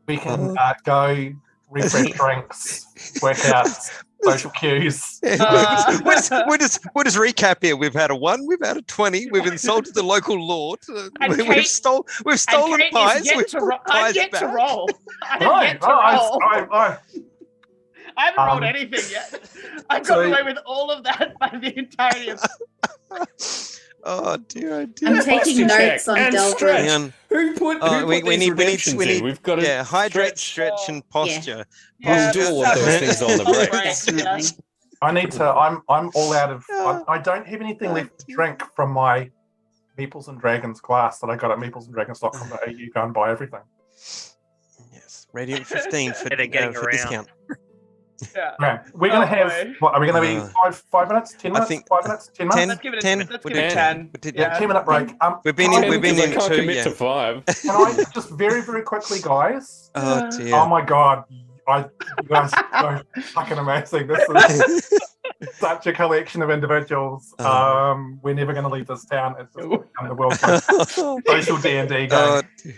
We can go refresh drinks, work out social cues. We'll just recap here. We've had a 1, we've had a 20, we've insulted the local lord, we've stolen pies. I'm yet to roll. I haven't rolled anything yet. I got away with all of that by the entirety of. Oh dear! I'm taking notes on Delgrim. Who put we need We've got to hydrate, stretch, and posture. We'll do all of those things on the break. Definitely. I need to. I'm all out of. I don't have anything left to drink from my Meeples and Dragons class that I got at meeplesanddragons.com.au. Go and buy everything. Yes, Radiant 15 for discount. Yeah. Okay. We're going to have, what, are we going to be 5 minutes, 10 minutes, 5 minutes, 10 minutes? Let's give it 10. Let's give it 10. 10-minute break. We've been in 2, commit to 5. Can I just very, very quickly, guys? Oh, dear. Oh, my God. You guys are so fucking amazing. This is such a collection of individuals. We're never going to leave this town. It's just become the world's most social D&D game. Oh, dude.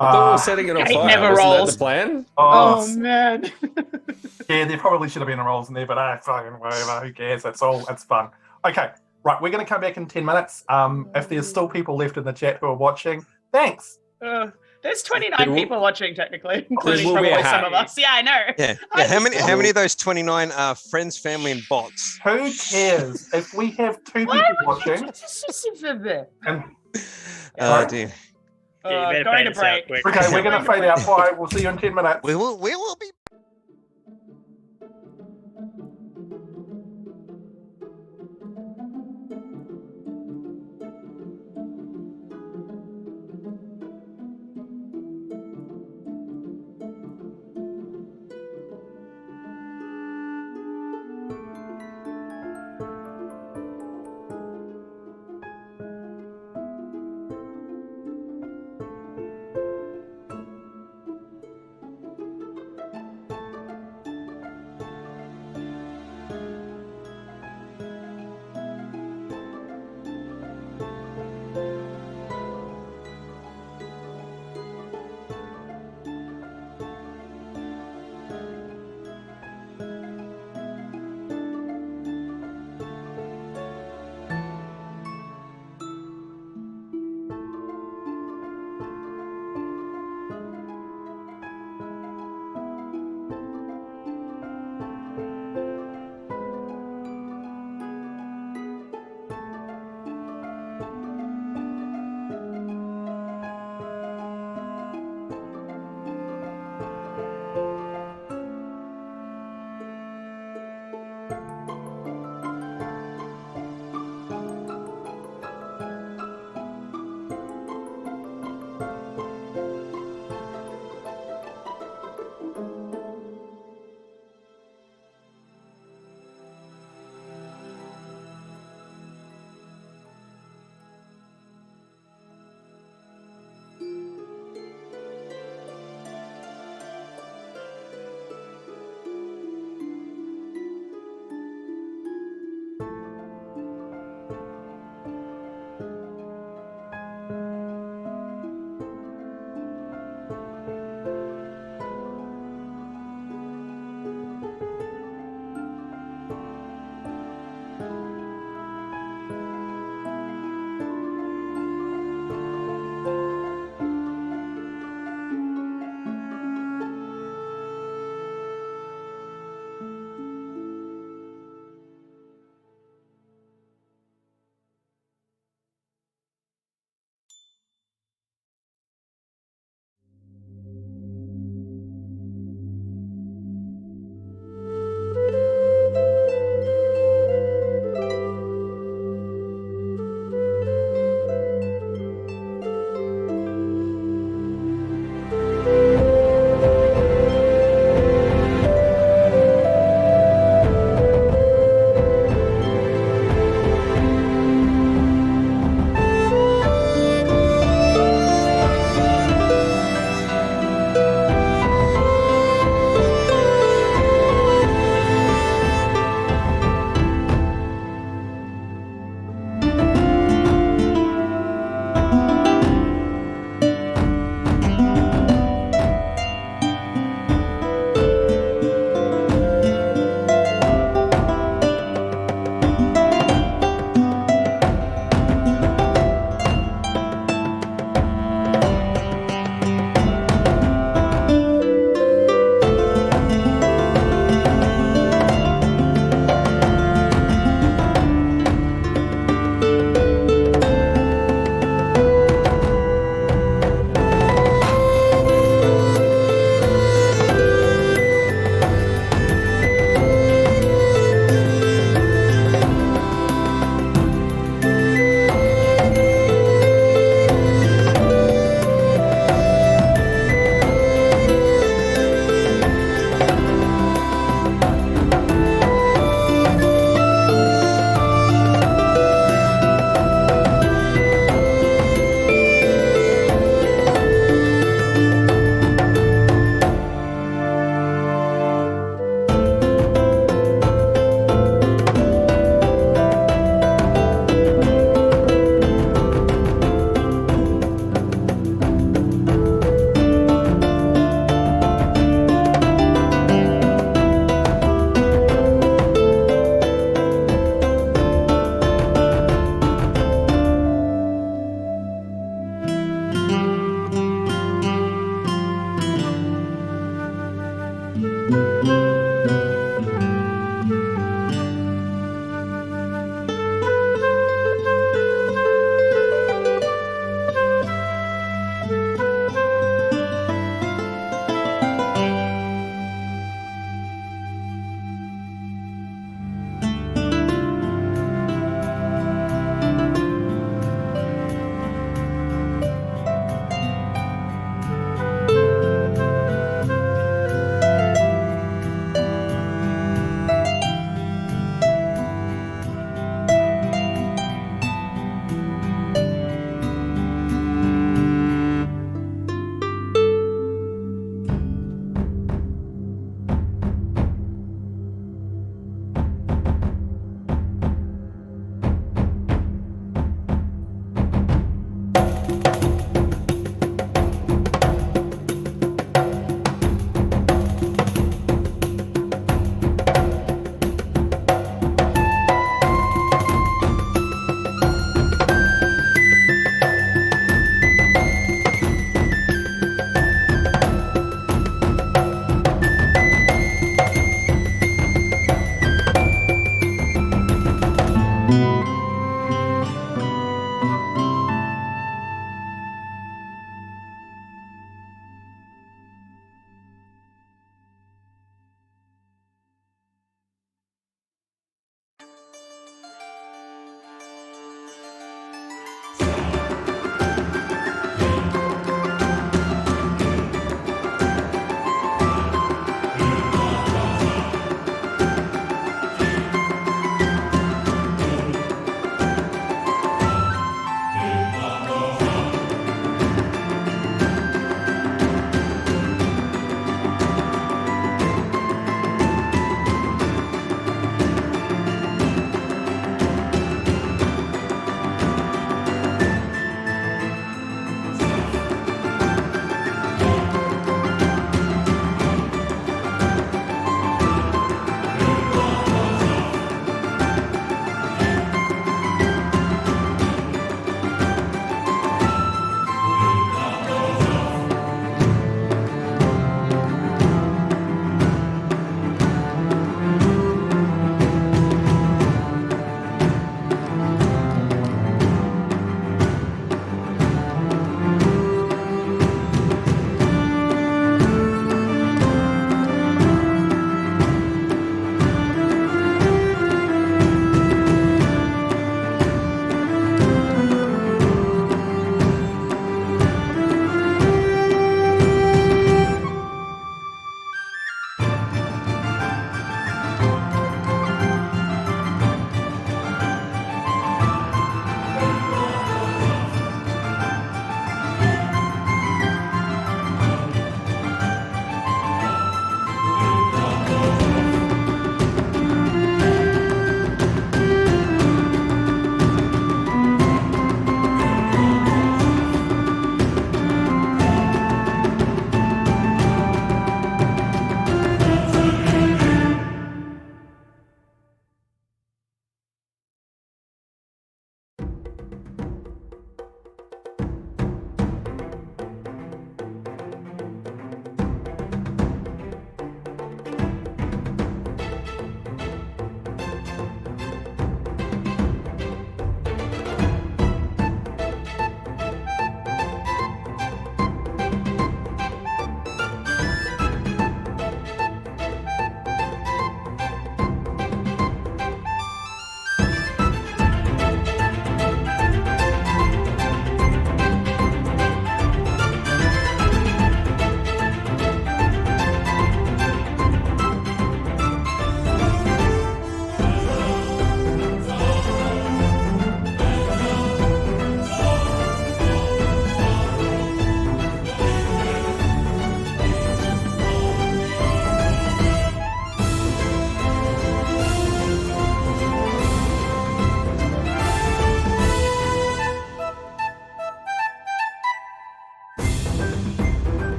I thought we were setting it on fire. Never Wasn't rolls. that the plan? Oh man. Yeah, there probably should have been rolls in there, but fucking whatever. Who cares? That's fun. Okay, Right, we're going to come back in 10 minutes. If there's still people left in the chat who are watching, thanks. There's 29 people watching, technically, including will be probably a some of us. Yeah, I know. Yeah. How many of those 29 are friends, family, and bots? Who cares if we have 2 people watching? And, Oh dear. Going to break. okay, we're going to fade out. Bye. We'll see you in 10 minutes. We will be.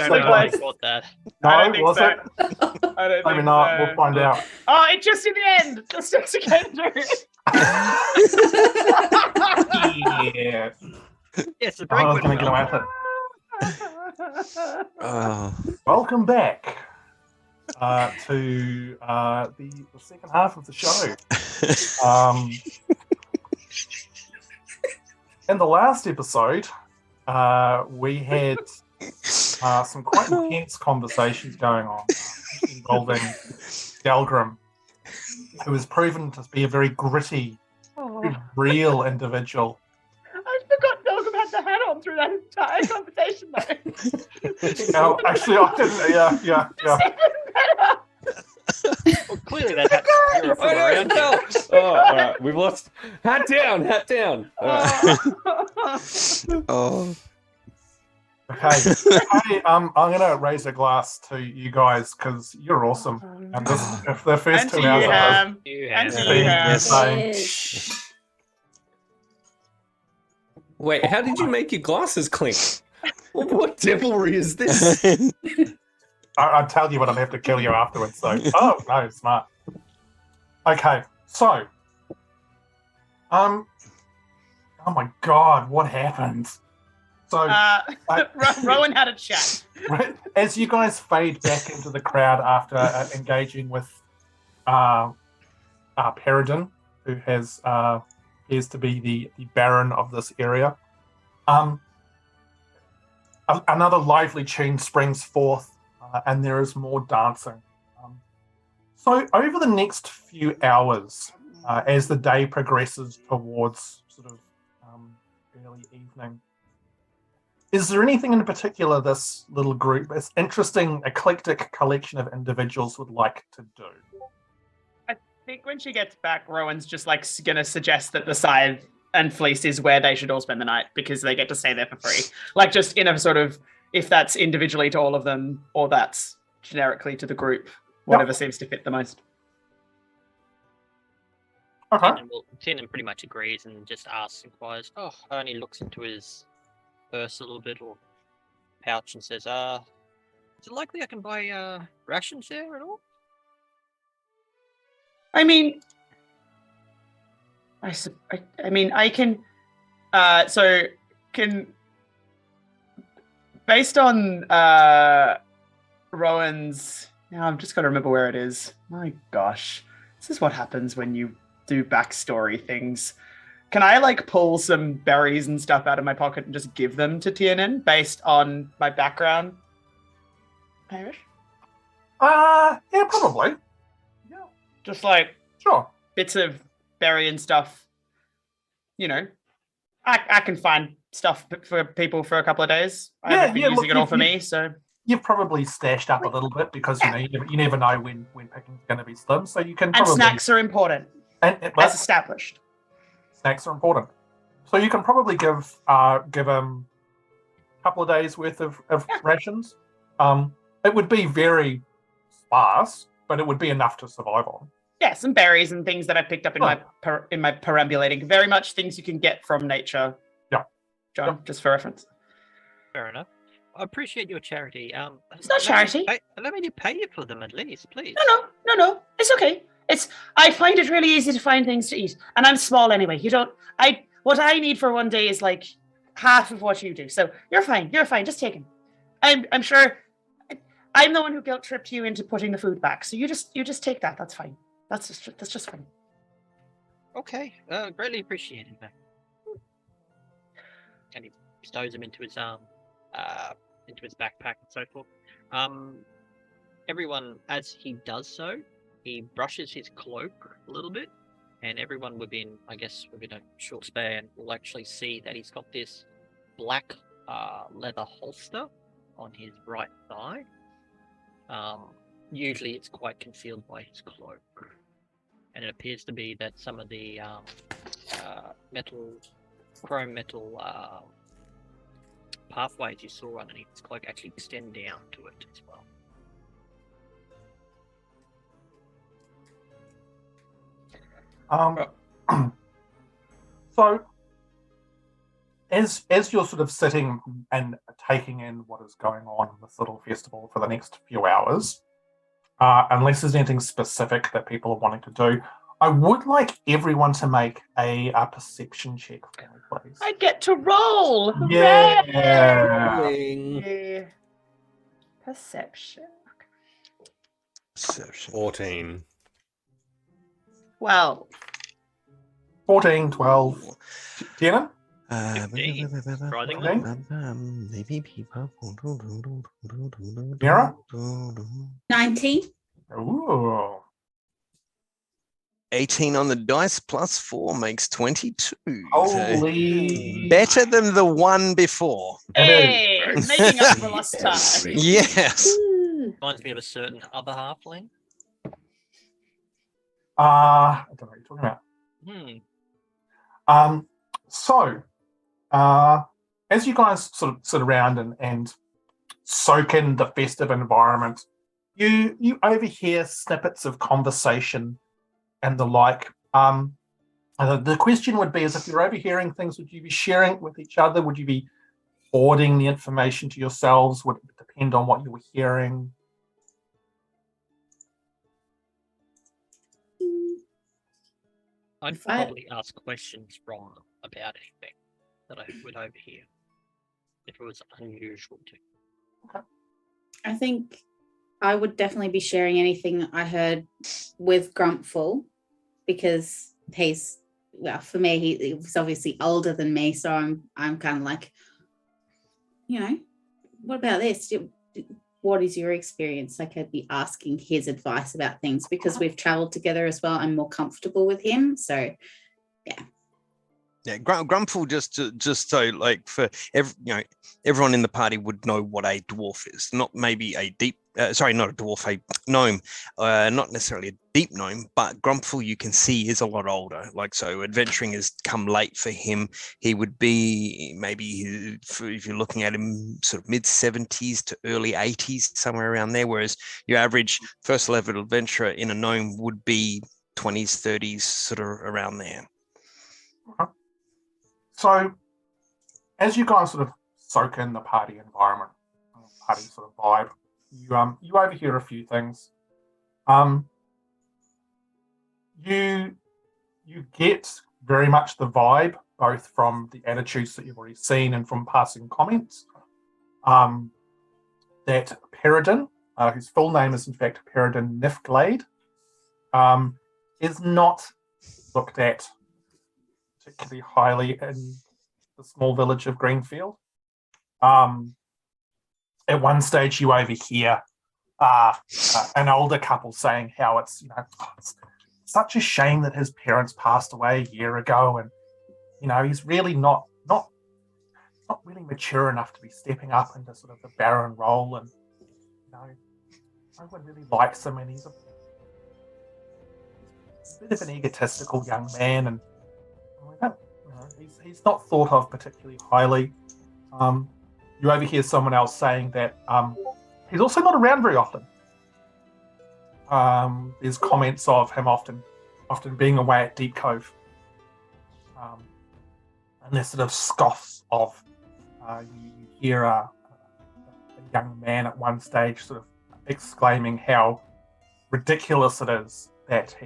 dangerously know if close. I caught that. I No, don't think was so. it? I don't Maybe think not. so. We'll find out. Oh, it just in the end. Just as you get through it. Yeah. Yes, the I break was went going to get well. away with it. Oh, Welcome back to the second half of the show. In the last episode, we had some quite intense conversations going on involving Delgrim, who has proven to be a very gritty, very real individual. I forgot Delgrim had the hat on through that entire conversation, though. No, actually, I didn't. Yeah. Well, clearly that hat's you're from around here. Oh, all right. We've lost. Hat down. Hat down. All right. oh. Okay. Hey, I'm gonna raise a glass to you guys because you're awesome. And this, if the first And 2 to hours you, of Ham. You And have. to this you, being Ham. insane. Yes. Wait, how did you make your glasses clink? What devilry is this? I'll tell you when I have to kill you afterwards. So, oh no, smart. Okay, so, oh my god, what happened? So, Rowan had a chat. as you guys fade back into the crowd after engaging with Peridin, who has appears to be the Baron of this area, another lively tune springs forth, and there is more dancing. So over the next few hours, as the day progresses towards sort of early evening, is there anything in particular this little group, this interesting eclectic collection of individuals would like to do? I think when she gets back, Rowan's just like gonna suggest that the Scythe and Fleece is where they should all spend the night because they get to stay there for free. Like just in a sort of, if that's individually to all of them or that's generically to the group, whatever seems to fit the most. Okay. Tiernan pretty much agrees and just asks, inquires, only looks into his purse a little bit or pouch and says, is it likely I can buy rations there at all? I mean, I can, based on Rowan's, now I've just got to remember where it is. My gosh, this is what happens when you do backstory things. Can I like pull some berries and stuff out of my pocket and just give them to Tiernan based on my background? Hamish? Yeah, probably. Yeah. Just like Sure. bits of berry and stuff. You know, I can find stuff for people for a couple of days. I haven't been using it all for me, so You've probably stashed up a little bit because you never know when picking's going to be slim, so you can and probably snacks are important, as established. Snacks are important, so you can probably give him a couple of days worth of rations. It would be very sparse, but it would be enough to survive on. Yeah, some berries and things that I picked up in my perambulating. Very much things you can get from nature. Yeah, John, just for reference. Fair enough. I appreciate your charity. It's not charity. Let me pay you for them at least, please. No. It's okay. I find it really easy to find things to eat, and I'm small anyway. What I need for one day is like half of what you do. So you're fine. Just take them. I'm sure. I'm the one who guilt tripped you into putting the food back. So you just take that. That's fine. That's just fine. Okay. Greatly appreciated, man. And he stows them into his backpack and so forth. Everyone, as he does so, he brushes his cloak a little bit, and everyone within a short span will actually see that he's got this black leather holster on his right thigh. Usually it's quite concealed by his cloak, and it appears to be that some of the chrome metal pathways you saw underneath his cloak actually extend down to it as well. So as you're sort of sitting and taking in what is going on in this little festival for the next few hours, unless there's anything specific that people are wanting to do, I would like everyone to make a perception check for me, please. I get to roll. Yeah. Hooray! Perception. 14. 12. 14, 12. Tiernan? 15, surprisingly. Miera? 19. Ooh. 18 on the dice plus 4 makes 22. Holy. So better than the one before. Hey, making up for lost time. Yes. Ooh. Reminds me of a certain other halfling. I don't know what you're talking about. So, as you guys sort of sit around and soak in the festive environment, you overhear snippets of conversation and the like. The question would be: is if you're overhearing things, would you be sharing it with each other? Would you be hoarding the information to yourselves? Would it depend on what you were hearing? I'd If I- probably ask questions wrong about anything that I would overhear if it was unusual to. I think I would definitely be sharing anything I heard with Grumpfel because he's, well, for me, he was obviously older than me, so I'm kind of like, what about this? What is your experience? Like, I'd be asking his advice about things because we've traveled together as well. I'm more comfortable with him, so yeah. Yeah, Grumpfel just so like for everyone in the party would know what a dwarf is, not maybe a deep, not a dwarf, a gnome, not necessarily a deep gnome, but Grumpfel you can see is a lot older. Like so, adventuring has come late for him. He would be maybe if you're looking at him, sort of mid-70s to early 80s, somewhere around there. Whereas your average first level adventurer in a gnome would be 20s, 30s, sort of around there. So, as you guys sort of soak in the party environment, party sort of vibe, you overhear a few things. You get very much the vibe, both from the attitudes that you've already seen and from passing comments, that Peridin, whose full name is in fact Peridin Nifglade, is not looked at particularly highly in the small village of Greenfield. At one stage, you overhear an older couple saying how it's such a shame that his parents passed away a year ago, and he's really not really mature enough to be stepping up into sort of the Baron role, and no one really likes him, and he's a bit of an egotistical young man, and he's not thought of particularly highly. You overhear someone else saying that he's also not around very often. There's comments of him often being away at Deep Cove. And there's sort of scoffs of you hear a young man at one stage sort of exclaiming how ridiculous it is that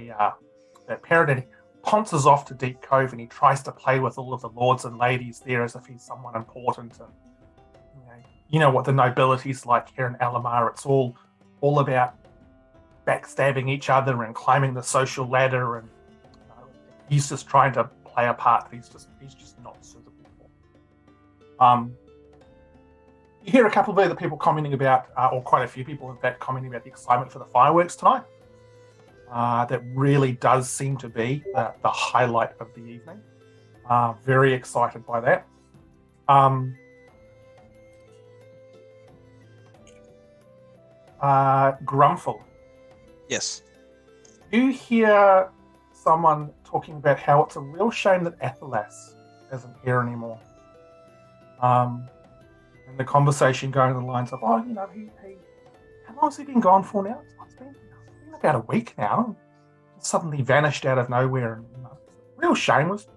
that Peridin pounces off to Deep Cove and he tries to play with all of the lords and ladies there as if he's someone important. And you know what the nobility's like here in Ellamar. It's all about backstabbing each other and climbing the social ladder, and he's just trying to play a part that he's just not suitable for. You hear a couple of other people commenting about, or quite a few people in fact commenting about the excitement for the fireworks tonight. That really does seem to be the highlight of the evening. Very excited by that. Grumpfel. Yes. You hear someone talking about how it's a real shame that Athelas isn't here anymore. And the conversation going on the lines of, how long has he been gone for now? It's been about a week now. Suddenly vanished out of nowhere, and real shame. Was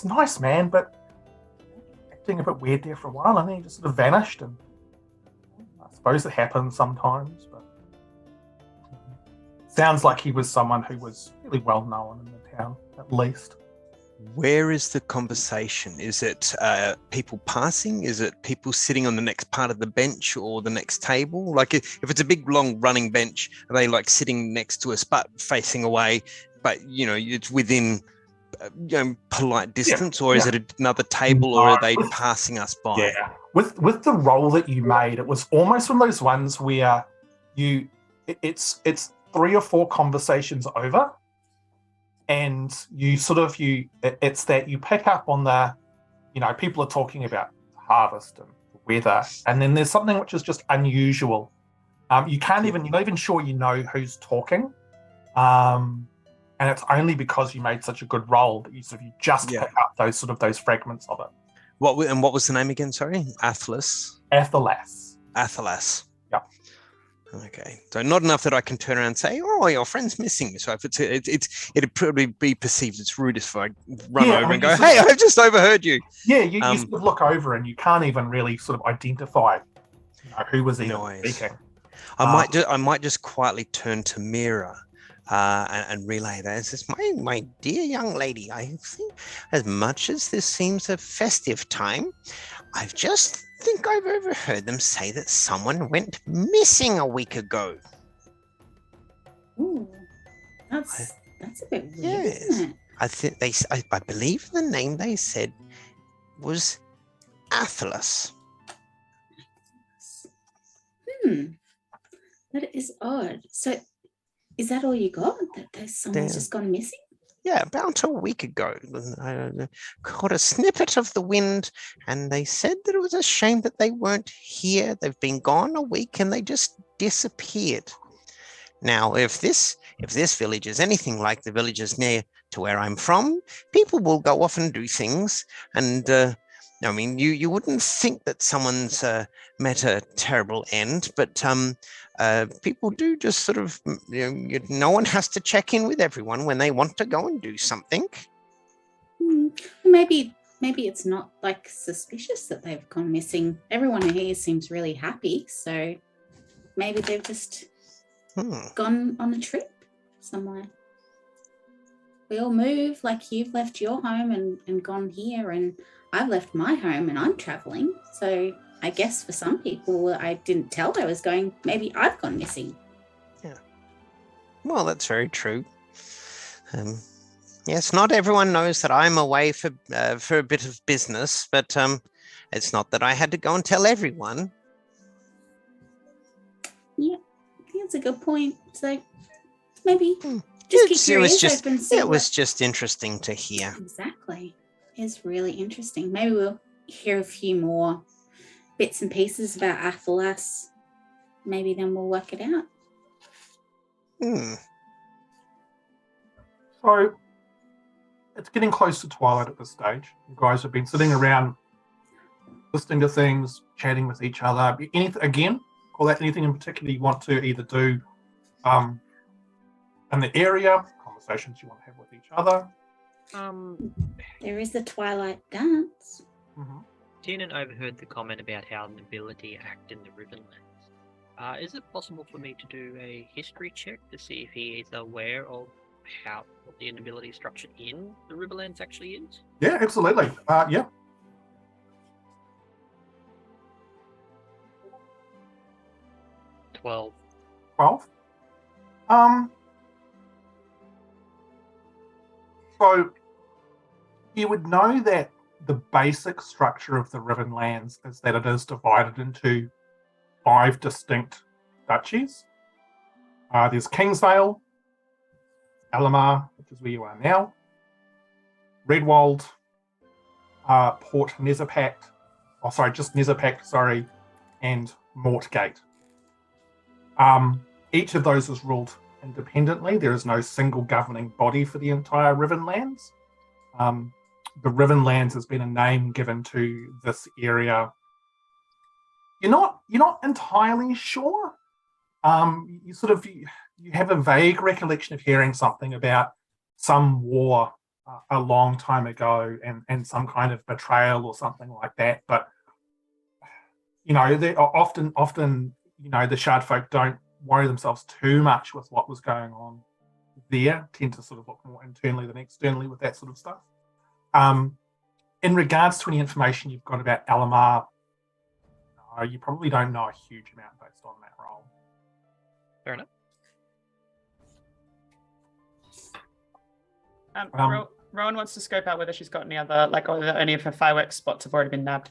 nice man, but being a bit weird there for a while, and then he just sort of vanished. And I suppose it happens sometimes, but sounds like he was someone who was really well known in the town, at least. Where is the conversation? Is it people passing? Is it people sitting on the next part of the bench or the next table? Like if it's a big, long running bench, are they like sitting next to us but facing away, but it's within polite distance, or is it another table, or are they passing us by? Yeah, with the roll that you made, it was almost one of those ones where it's 3 or 4 conversations over. And it's that you pick up on the, people are talking about harvest and weather, and then there's something which is just unusual. You're not even sure who's talking, and it's only because you made such a good roll that you just pick up those fragments of it. What was the name again? Sorry, Athelas. Yeah. Okay, so not enough that I can turn around and say, "Oh, your friend's missing." So if it'd probably be perceived as rude if I run over and go, "Hey, I've just overheard you." Yeah, you sort of look over and you can't even really sort of identify who was even speaking. I might just quietly turn to Miera and relay that. It says, "My dear young lady, I think as much as this seems a festive time, I've just think I've overheard them say that someone went missing a week ago." Ooh, that's a bit weird, isn't it? I believe the name they said was Athelas. That is odd. So, is that all you got? That someone's just gone missing? Yeah, about a week ago. I caught a snippet of the wind, and they said that it was a shame that they weren't here. They've been gone a week, and they just disappeared. Now, if this village is anything like the villages near to where I'm from, people will go off and do things. And you wouldn't think that someone's met a terrible end, but people do just sort of, no one has to check in with everyone when they want to go and do something. Maybe it's not like suspicious that they've gone missing. Everyone here seems really happy, so maybe they've just gone on a trip somewhere. We all move, like you've left your home and gone here, and I've left my home and I'm traveling. So I guess for some people I didn't tell I was going, maybe I've gone missing. Yeah. Well, that's very true. Yes, not everyone knows that I'm away for a bit of business, but it's not that I had to go and tell everyone. Yeah, I think that's a good point. So maybe just keep your ears open. It was just interesting to hear. Exactly. It's really interesting. Maybe we'll hear a few more bits and pieces about Athelas. Maybe then we'll work it out. So it's getting close to twilight at this stage. You guys have been sitting around listening to things, chatting with each other. Anything in particular you want to either do in the area, conversations you want to have with each other? There is the Twilight Dance. Tiernan overheard the comment about how nobility act in the Riverlands. Is it possible for me to do a history check to see if he is aware of what the nobility structure in the Riverlands actually is? Yeah, absolutely. Yeah. 12. 12. So you would know that the basic structure of the Riverlands is that it is divided into 5 distinct duchies. There's Kingsvale, Ellamar, which is where you are now, Redwold, Port Nezapact, and Mortgate. Each of those is ruled independently. There is no single governing body for the entire Riverlands. The Riverlands has been a name given to this area. You're not entirely sure. You have a vague recollection of hearing something about some war a long time ago and some kind of betrayal or something like that. But they are often the shard folk don't worry themselves too much with what was going on there, tend to sort of look more internally than externally with that sort of stuff. In regards to any information you've got about Ellamar, no, you probably don't know a huge amount based on that role. Fair enough. Rowan wants to scope out whether she's got any other, like, or any of her fireworks spots have already been nabbed.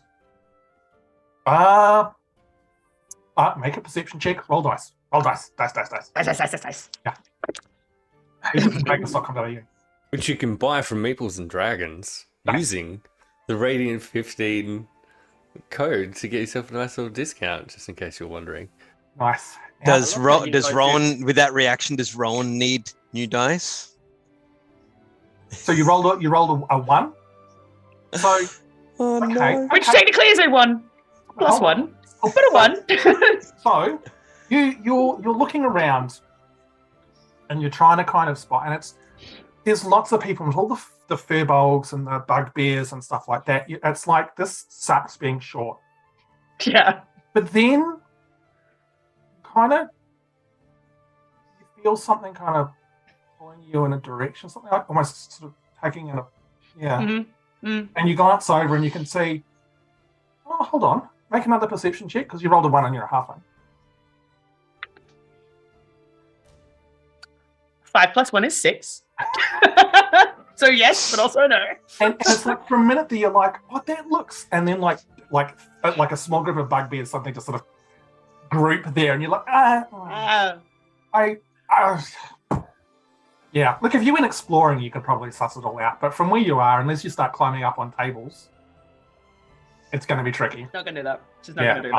Make a perception check. Roll dice. Roll dice. Dice. Dice. Yeah. Make a stock value. Which you can buy from Meeples and Dragons using the Radiant 15 code to get yourself a nice little discount, just in case you're wondering. Nice. Does Rowan, with that reaction, does Rowan need new dice? So you rolled a 1. So No. Which technically is a 1 plus 1, but a 1. So you're looking around and you're trying to kind of spot, and there's lots of people with all the furbolgs and the bugbears and stuff like that. It's like, this sucks being short. Yeah. But then kind of you feel something kind of pulling you in a direction, something like almost sort of taking in a and you glance over and you can see, oh, hold on, make another perception check because you rolled a 1 and you're a halfling. 5 plus 1 is 6. So yes, but also no. And it's like, for a minute there, you're like, oh, that looks, and then like a small group of bugbears, something just sort of group there, and you're like, yeah. Look, if you went exploring, you could probably suss it all out. But from where you are, unless you start climbing up on tables, it's going to be tricky. Not going to do that. She's not going to do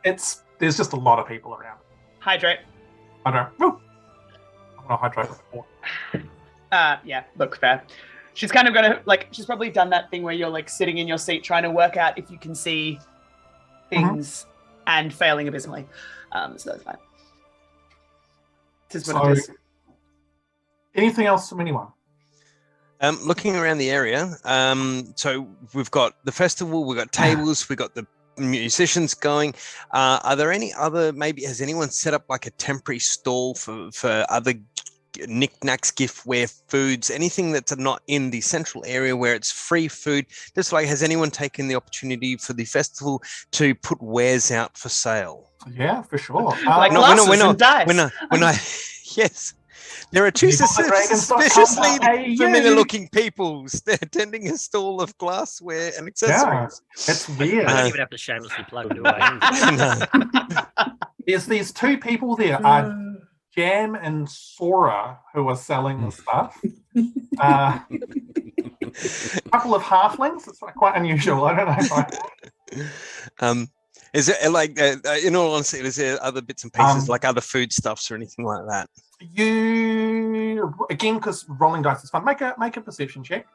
that. There's just a lot of people around. Hydrate. I don't. I'm going to hydrate before. Yeah, look, fair. She's kind of gonna, like, she's probably done that thing where you're like sitting in your seat trying to work out if you can see things and failing abysmally. So that's fine. This is what it is. Anything else from anyone? Looking around the area, so we've got the festival, we've got tables, we've got the musicians going. Are there any other, maybe has anyone set up like a temporary stall for other knickknacks, giftware, foods, anything that's not in the central area where it's free food? Just like, has anyone taken the opportunity for the festival to put wares out for sale? Yeah, for sure. Like glasses and dice. Yes. There are two suspiciously familiar-looking people attending a stall of glassware and accessories. Yeah, it's weird. I don't even have to shamelessly plug, do I? There's these two people there, Jam and Sora, who are selling the stuff. A couple of halflings. It's quite unusual. I don't know. Is it like, in all honesty, is there other bits and pieces, like other foodstuffs or anything like that? You again, because rolling dice is fun. Make a perception check.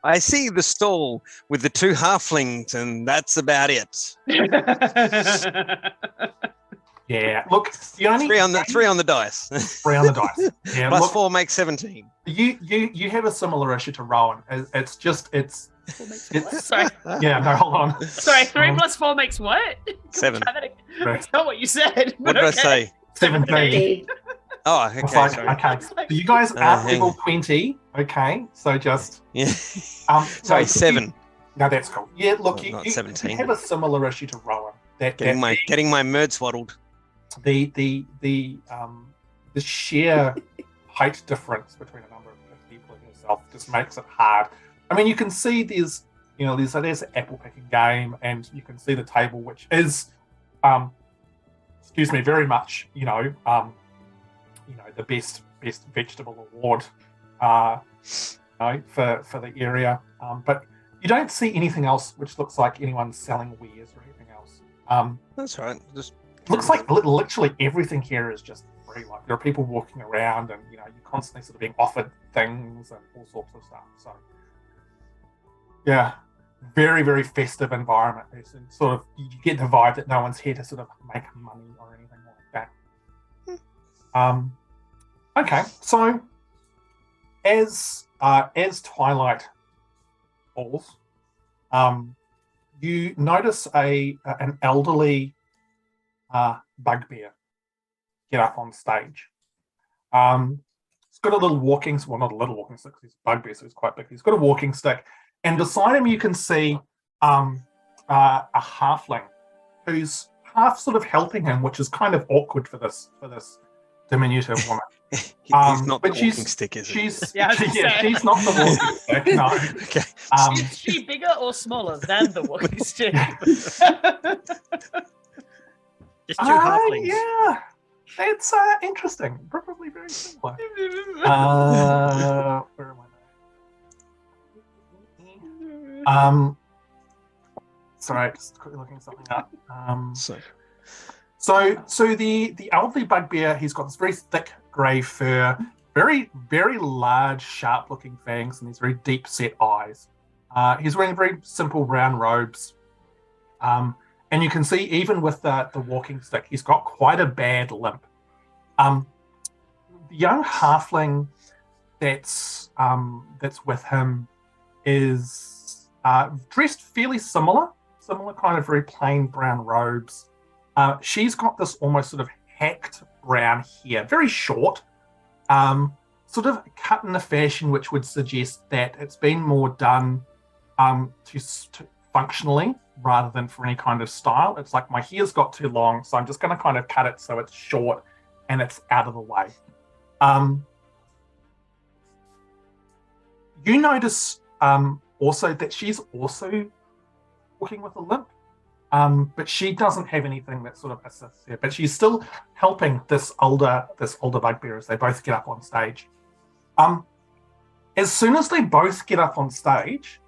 I see the stall with the two halflings, and that's about it. Yeah, look, you only three on the dice. 3 on the dice. Yeah, plus 4 makes 17. You have a similar issue to Rowan. It's Sorry. Yeah, no, hold on. Sorry, 3 plus 4 makes what? 7. That's not what you said. What did I say? 17. Oh, okay. Sorry. Okay, so you guys are level 20. Okay, so just sorry, 7. No, that's cool. Yeah, look, you 17. You have a similar issue to Rowan. Getting my merd swaddled. The sheer height difference between a number of people and yourself just makes it hard. I mean, you can see there's an apple picking game, and you can see the table, which is, very much, the best vegetable award, for the area. But you don't see anything else which looks like anyone's selling wares or anything else. That's right. Just looks like literally everything here is just free. Like, there are people walking around, and you're constantly sort of being offered things and all sorts of stuff. So yeah, very, very festive environment. It's sort of, you get the vibe that no one's here to sort of make money or anything like that. Okay, so as twilight falls, you notice an elderly bugbear get up on stage. He's got a little walking, well, not a little walking stick. He's a bugbear, so he's quite big. He's got a walking stick, and beside him you can see a halfling who's half sort of helping him, which is kind of awkward for this diminutive woman. He's not the but walking stick, is he? She's not the walking stick. No. Okay. Is she bigger or smaller than the walking stick? Just two halflings. Yeah, it's interesting. Probably very similar. Where am I? Sorry, just quickly looking something up. So the elderly bugbear, he's got this very thick grey fur, very, very large, sharp-looking fangs, and these very deep-set eyes. He's wearing very simple brown robes. And you can see, even with the walking stick, he's got quite a bad limp. The young halfling that's with him is dressed fairly similar kind of very plain brown robes. She's got this almost sort of hacked brown hair, very short, sort of cut in a fashion which would suggest that it's been more done to functionally rather than for any kind of style. It's like, my hair's got too long, so I'm just going to kind of cut it so it's short and it's out of the way. You notice also that she's also walking with a limp. But she doesn't have anything that sort of assists her. But she's still helping this older bugbear as they both get up on stage. As soon as they both get up on stage,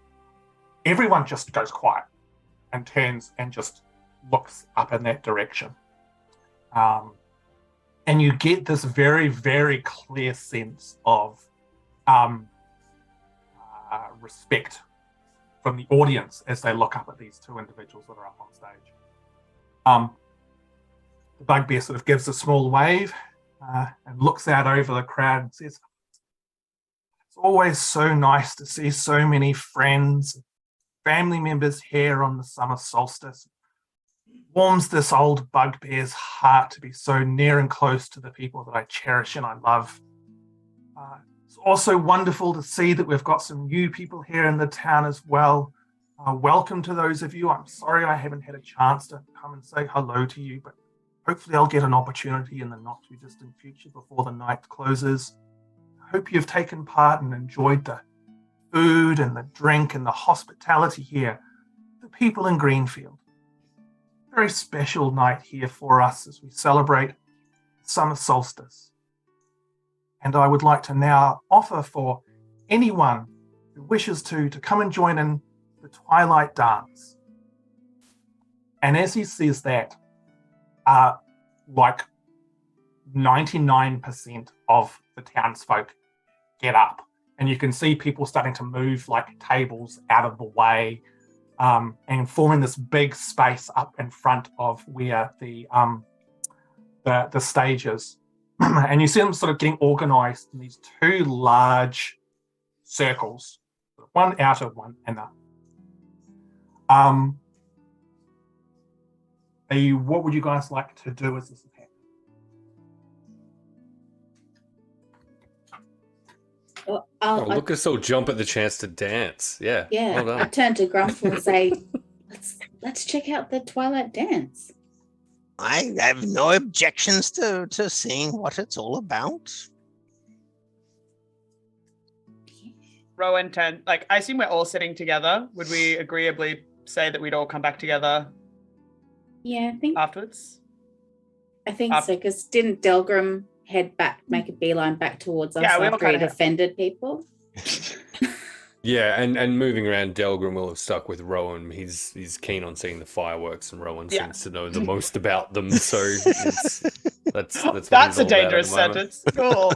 everyone just goes quiet and turns and just looks up in that direction. And you get this very, very clear sense of respect from the audience as they look up at these two individuals that are up on stage. The bugbear sort of gives a small wave and looks out over the crowd and says, "It's always so nice to see so many friends, family members here on the summer solstice. It warms this old bugbear's heart to be so near and close to the people that I cherish and I love. It's also wonderful to see that we've got some new people here in the town as well. Welcome to those of you. I'm sorry I haven't had a chance to come and say hello to you, but hopefully I'll get an opportunity in the not too distant future before the night closes. I hope you've taken part and enjoyed the food and the drink and the hospitality here. The people in Greenfield. Very special night here for us as we celebrate summer solstice. And I would like to now offer for anyone who wishes to come and join in the twilight dance." And as he says that, like 99% of the townsfolk get up, and you can see people starting to move like tables out of the way, and forming this big space up in front of where the stage is. And you see them sort of getting organized in these two large circles, one outer, one inner. What would you guys like to do as this is happening? Well, Look at us all jump at the chance to dance. Yeah. Yeah, Well I done. turn to Grumpfel and say, let's check out the twilight dance. I have no objections to seeing what it's all about. Rowan I assume we're all sitting together. Would we agreeably say that we'd all come back together Yeah, afterwards? I think so, because didn't Delgrim head back, make a beeline back towards us Yeah, we all after he'd kinda have. offended people? Yeah, and moving around, Delgrim will have stuck with Rowan. He's keen on seeing the fireworks, and Rowan seems to know the most about them. So that's what he's That's a all about at dangerous the moment. sentence. Cool.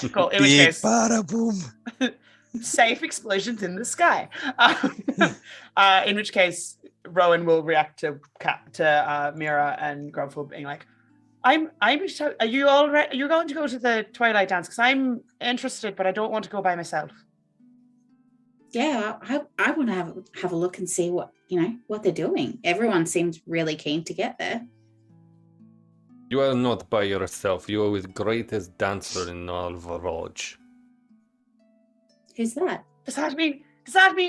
Cool. In which Big case, bada boom. safe explosions in the sky. In which case, Rowan will react to Miera and Grumpfel being like, Are you all right? You're going to go to the Twilight Dance because I'm interested, but I don't want to go by myself. Yeah, I want to have a look and see what they're doing. Everyone seems really keen to get there. You are not by yourself. You are the greatest dancer in all Varoj. Who's that? Does that mean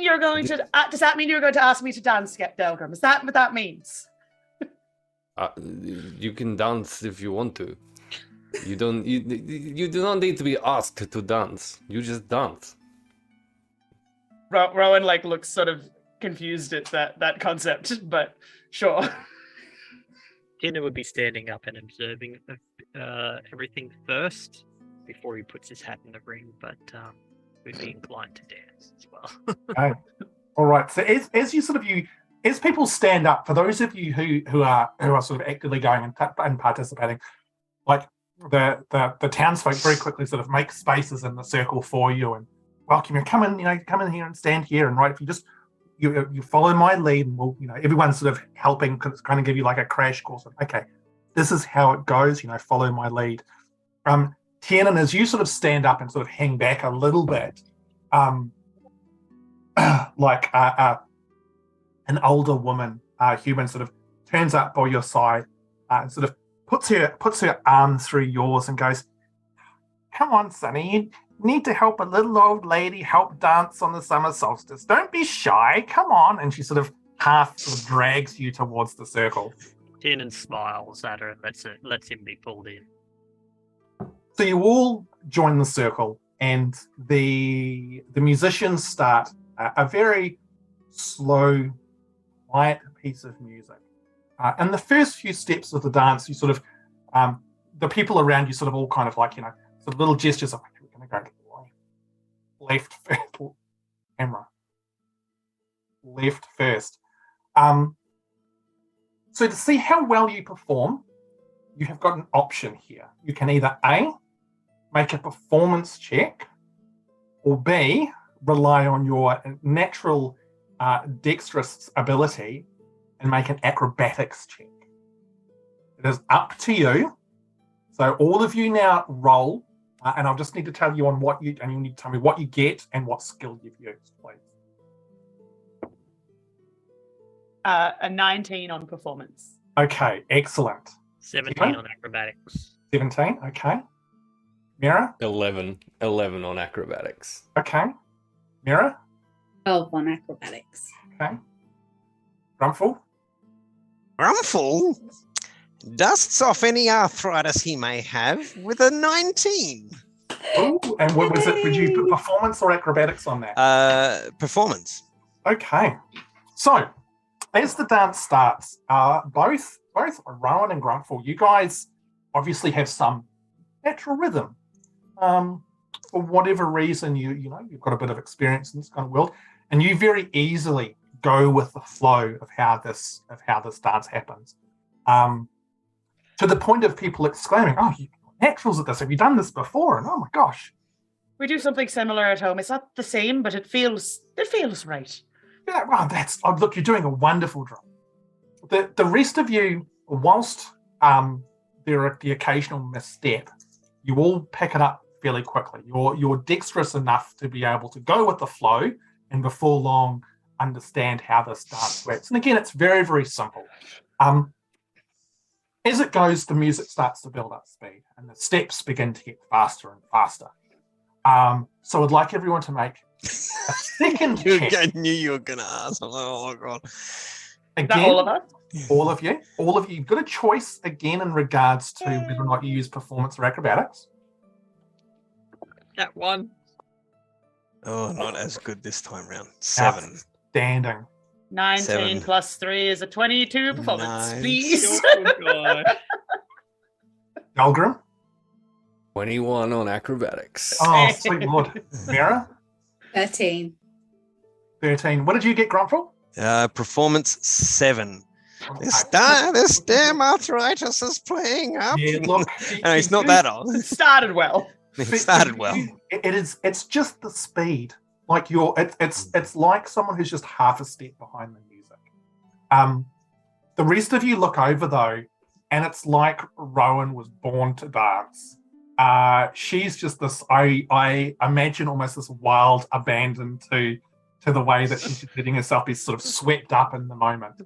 you're going to? Does that mean you're going to ask me to dance, Delgrim? Is that what that means? You can dance if you want to. You don't. You do not need to be asked to dance. You just dance. Rowan looks sort of confused at that concept, but sure. Tiernan would be standing up and observing everything first before he puts his hat in the ring, but would be inclined to dance as well. Okay. All right. So as people stand up, for those of you who are sort of actively going and participating, like the townsfolk very quickly sort of make spaces in the circle for you and welcome you. Come in here and stand here. And right, if you just you follow my lead, and we'll everyone's sort of helping, kind of give you like a crash course of, okay, this is how it goes. Follow my lead. Tiernan, as you sort of stand up and sort of hang back a little bit, like an older woman, human, sort of turns up by your side and sort of puts her arm through yours and goes, "Come on, Sonny, you need to help a little old lady help dance on the summer solstice. Don't be shy. Come on." And she sort of half sort of drags you towards the circle. Tiernan smiles at her and lets him be pulled in. So you all join the circle, and the musicians start a very slow, quiet piece of music. And the first few steps of the dance, you sort of, the people around you sort of all kind of like, sort of little gestures of, we're going to go left first, camera, left first. So to see how well you perform, you have got an option here. You can either A, make a performance check, or B, rely on your natural dexterous ability and make an acrobatics check. It is up to you. So all of you now roll, and I'll just need to tell you on what you, and you need to tell me what you get and what skill you've used, please. A 19 on performance. Okay, excellent. 17 on acrobatics. 17, okay. Miera? 11 on acrobatics. Okay. Miera? 12 on acrobatics. Okay. Grumpfel? Grumpfel dusts off any arthritis he may have with a 19. Ooh, and what was it? Would you put performance or acrobatics on that? Performance. Okay. So, as the dance starts, both Rowan and Grumpfel, you guys obviously have some natural rhythm. For whatever reason, you've got a bit of experience in this kind of world, and you very easily go with the flow of how this dance happens. To the point of people exclaiming, "Oh, you're naturals at this. Have you done this before?" And oh my gosh. We do something similar at home. It's not the same, but it feels right. Yeah, well, look, you're doing a wonderful job. The rest of you, whilst there are the occasional misstep, you all pick it up fairly quickly. You're dexterous enough to be able to go with the flow, and before long, understand how this dance works. And again, it's very, very simple. As it goes, the music starts to build up speed, and the steps begin to get faster and faster. So I'd like everyone to make a second check. I knew you were going to ask. Oh, my God. Again, All of us? all of you. You've got a choice again in regards to whether or not you use performance or acrobatics. That one. Oh, not as good this time round. 7. Outstanding. 19 7. plus 3 is a 22 performance, Nice. please. Oh, God. Delgrim? 21 on acrobatics. Oh, sweet lord. Miera? 13. 13. What did you get, Grumpfel? Performance 7. Okay. This damn arthritis is playing up. Yeah, look. No, it's not that old. It started well. It started well. It's just the speed. Like it's like someone who's just half a step behind the music. The rest of you look over though, and it's like Rowan was born to dance. She's just this, I imagine almost this wild abandon to the way that she's just letting herself be sort of swept up in the moment.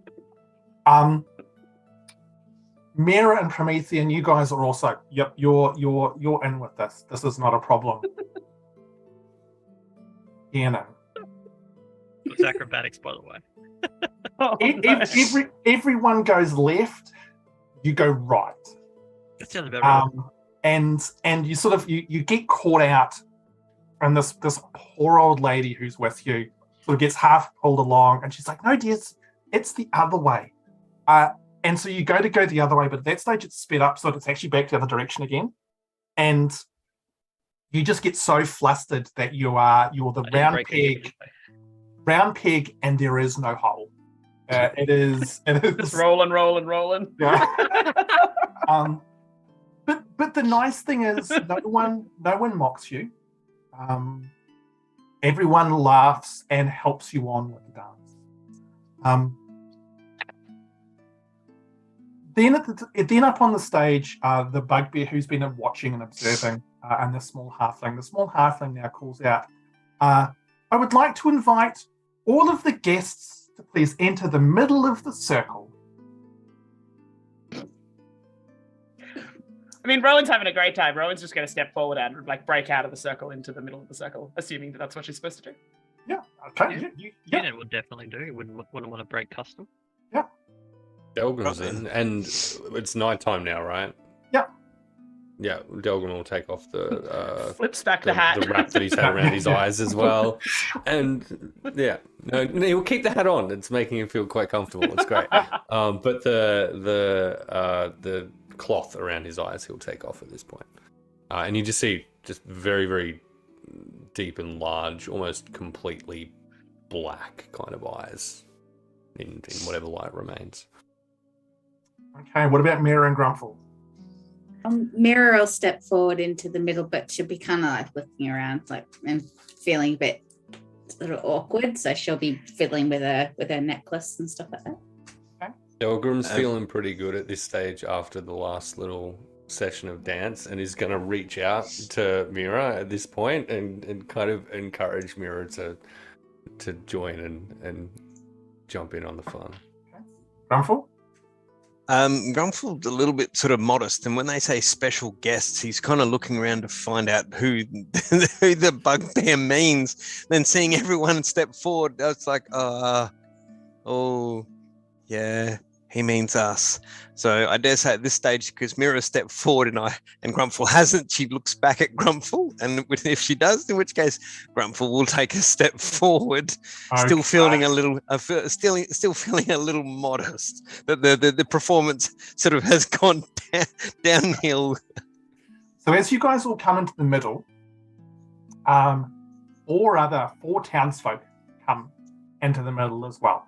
Miera and Promethean, you guys are also, yep, you're in with this. This is not a problem. Tiernan. It's acrobatics, by the way. Oh, no. Everyone goes left, you go right. That sounds about right. And you sort of you get caught out, and this poor old lady who's with you sort of gets half pulled along, and she's like, "No, dear, it's the other way." And so you go the other way, but at that stage it's sped up so that it's actually back the other direction again, and you just get so flustered that you're the round peg, and there is no hole. It is Just rolling. Yeah. But the nice thing is no one mocks you. Everyone laughs and helps you on with the dance. Then up on the stage, the bugbear who's been watching and observing, and the small halfling. The small halfling now calls out, I would like to invite all of the guests to please enter the middle of the circle. I mean, Rowan's having a great time. Rowan's just going to step forward and break out of the circle into the middle of the circle, assuming that that's what she's supposed to do. Yeah. Okay. Yeah. Tiernan would definitely do. He wouldn't want to break custom. Yeah. Delgrim's in, and it's nighttime now, right? Yeah. Yeah, Delgrim will take off the Flips back the hat. the wrap that he's had around his eyes as well, and yeah, no, he'll keep the hat on. It's making him feel quite comfortable. It's great. But the cloth around his eyes he'll take off at this point, and you just see very, very deep and large, almost completely black kind of eyes in whatever light remains. Okay, what about Miera and Grumpfel? Miera will step forward into the middle, but she'll be kind of looking around, and feeling a bit sort of awkward. So she'll be fiddling with her necklace and stuff like that. Okay. Delgrim's feeling pretty good at this stage after the last little session of dance, and is going to reach out to Miera at this point and kind of encourage Miera to join and jump in on the fun. Okay. Grumpfel? Grumpfel's a little bit sort of modest, and when they say special guests, he's kind of looking around to find out who the bugbear means. Then seeing everyone step forward, it's like, oh, yeah, he means us. So I dare say at this stage, because Miera stepped forward and Grumpfel hasn't, she looks back at Grumpfel, and if she does, in which case Grumpfel will take a step forward, still feeling a little, still feeling a little modest that the performance sort of has gone downhill. So as you guys all come into the middle, four townsfolk come into the middle as well.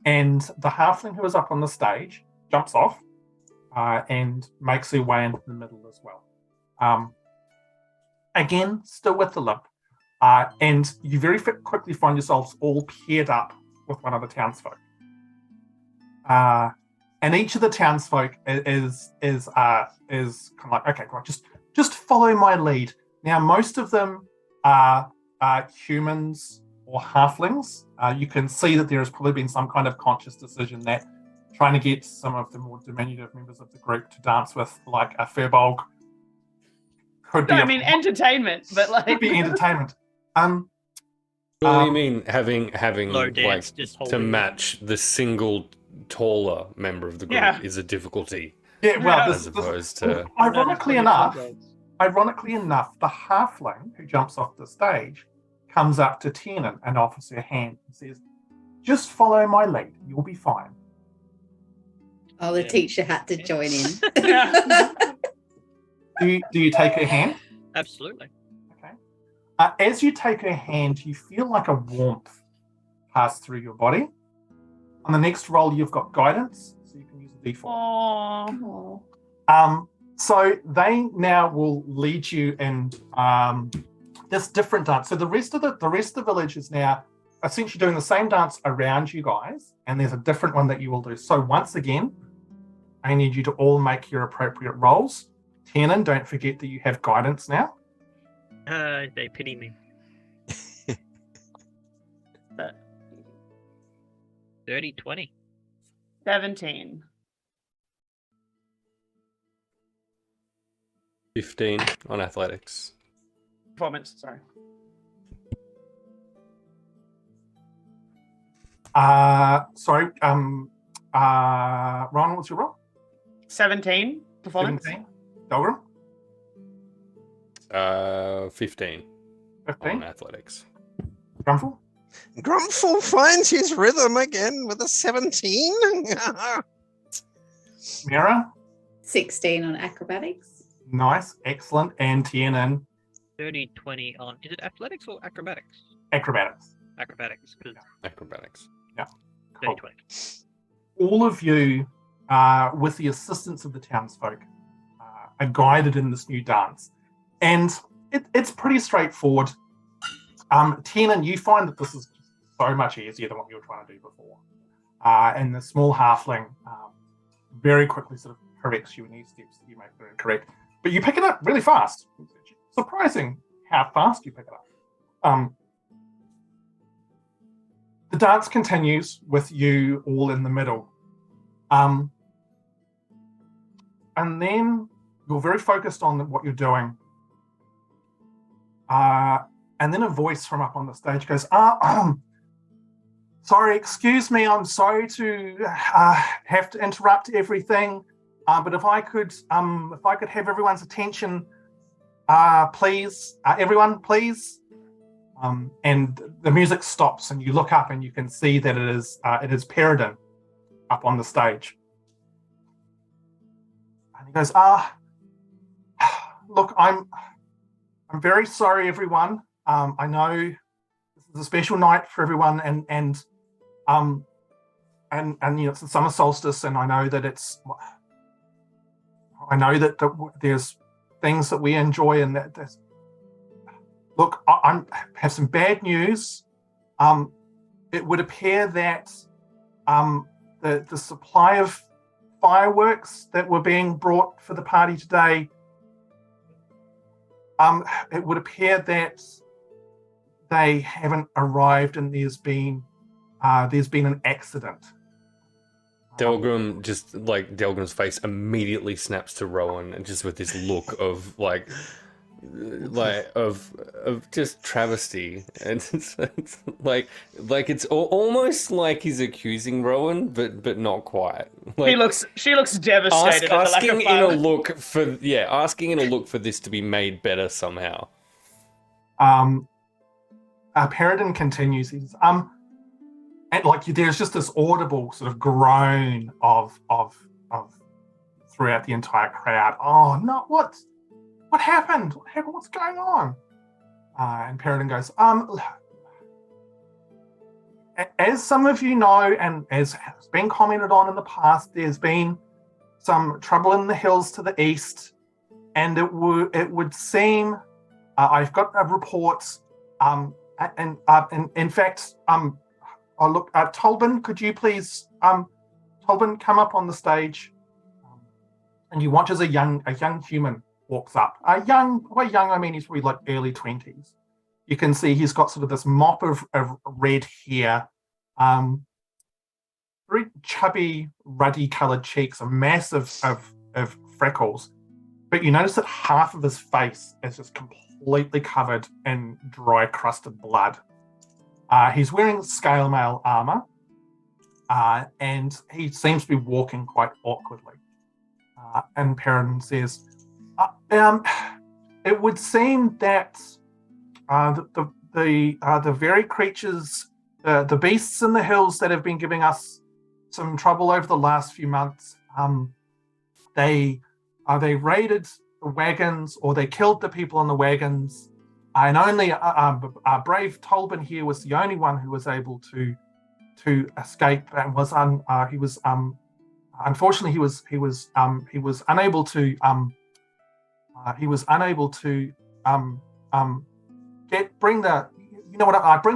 And the halfling who is up on the stage jumps off and makes her way into the middle as well. Again, still with the limp. And you very quickly find yourselves all paired up with one of the townsfolk. And each of the townsfolk is kind of like, okay, right, just follow my lead. Now, most of them are humans or halflings. You can see that there has probably been some kind of conscious decision that trying to get some of the more diminutive members of the group to dance with, like a Firbolg, could be. Entertainment, but could be entertainment. Well, you mean having low dance, just to match the single taller member of the group is a difficulty. Yeah, well, as opposed to ironically enough, the halfling who jumps off the stage comes up to Tiernan and offers her hand and says, "Just follow my lead, you'll be fine." Oh, the teacher had to join in. Do you take her hand? Absolutely. Okay. As you take her hand, you feel like a warmth pass through your body. On the next roll, you've got guidance, so you can use a D4. Aww. So they now will lead you in this different dance. So the rest of the village is now essentially doing the same dance around you guys, and there's a different one that you will do. So once again, I need you to all make your appropriate rolls. Tiernan, don't forget that you have guidance now. They pity me. 30-20. 17. 15 on athletics. Performance, sorry. Sorry. Ron, what's your roll? 17. Performance. 17. Delgrim? 15 15. on athletics. Grumpfel? Grumpfel finds his rhythm again with a 17. Miera? 16 on acrobatics. Nice. Excellent. And Tiernan? 30-20 on. Is it athletics or acrobatics? Acrobatics. Acrobatics. Good. Acrobatics. Cool. 30-20. All of you, with the assistance of the townsfolk, are guided in this new dance. And it's pretty straightforward. Tiernan, you find that this is so much easier than what you were trying to do before. And the small halfling very quickly sort of corrects you in these steps that you make that are incorrect. But you pick it up really fast. It's surprising how fast you pick it up. The dance continues with you all in the middle. And then you're very focused on what you're doing. And then a voice from up on the stage goes, sorry, excuse me, I'm sorry to have to interrupt everything. But if I could have everyone's attention, please, everyone, please. And the music stops, and you look up, and you can see that it is Peridin up on the stage. And he goes, look, I'm very sorry, everyone. I know this is a special night for everyone, and you know, it's the Summer Solstice, and I know that there's things that we enjoy, and that there's. Look, I have some bad news. It would appear that the supply of fireworks that were being brought for the party today, it would appear that they haven't arrived, and there's been an accident. Delgrim's face immediately snaps to Rowan, and just with this look of of just travesty, and it's almost like he's accusing Rowan, but not quite. She looks devastated. Asking in a look for this to be made better somehow. Peridin continues. He says, and there's just this audible sort of groan of throughout the entire crowd. Oh no! What happened? What's going on? And Peridin goes, as some of you know, and as has been commented on in the past, there's been some trouble in the hills to the east, and it would seem I've got a report. And in fact, Tolbin, could you please, Tolbin, come up on the stage? And you watch as a young human walks up. By young, I mean he's probably like early 20s. You can see he's got sort of this mop of red hair, very chubby, ruddy-coloured cheeks, a mass of freckles. But you notice that half of his face is just completely covered in dry, crusted blood. He's wearing scale mail armour, and he seems to be walking quite awkwardly. And Peridin says, it would seem that the very creatures, the beasts in the hills that have been giving us some trouble over the last few months, they raided the wagons, or they killed the people on the wagons, and only brave Tolbin here was the only one who was able to escape, and unfortunately he was unable to bring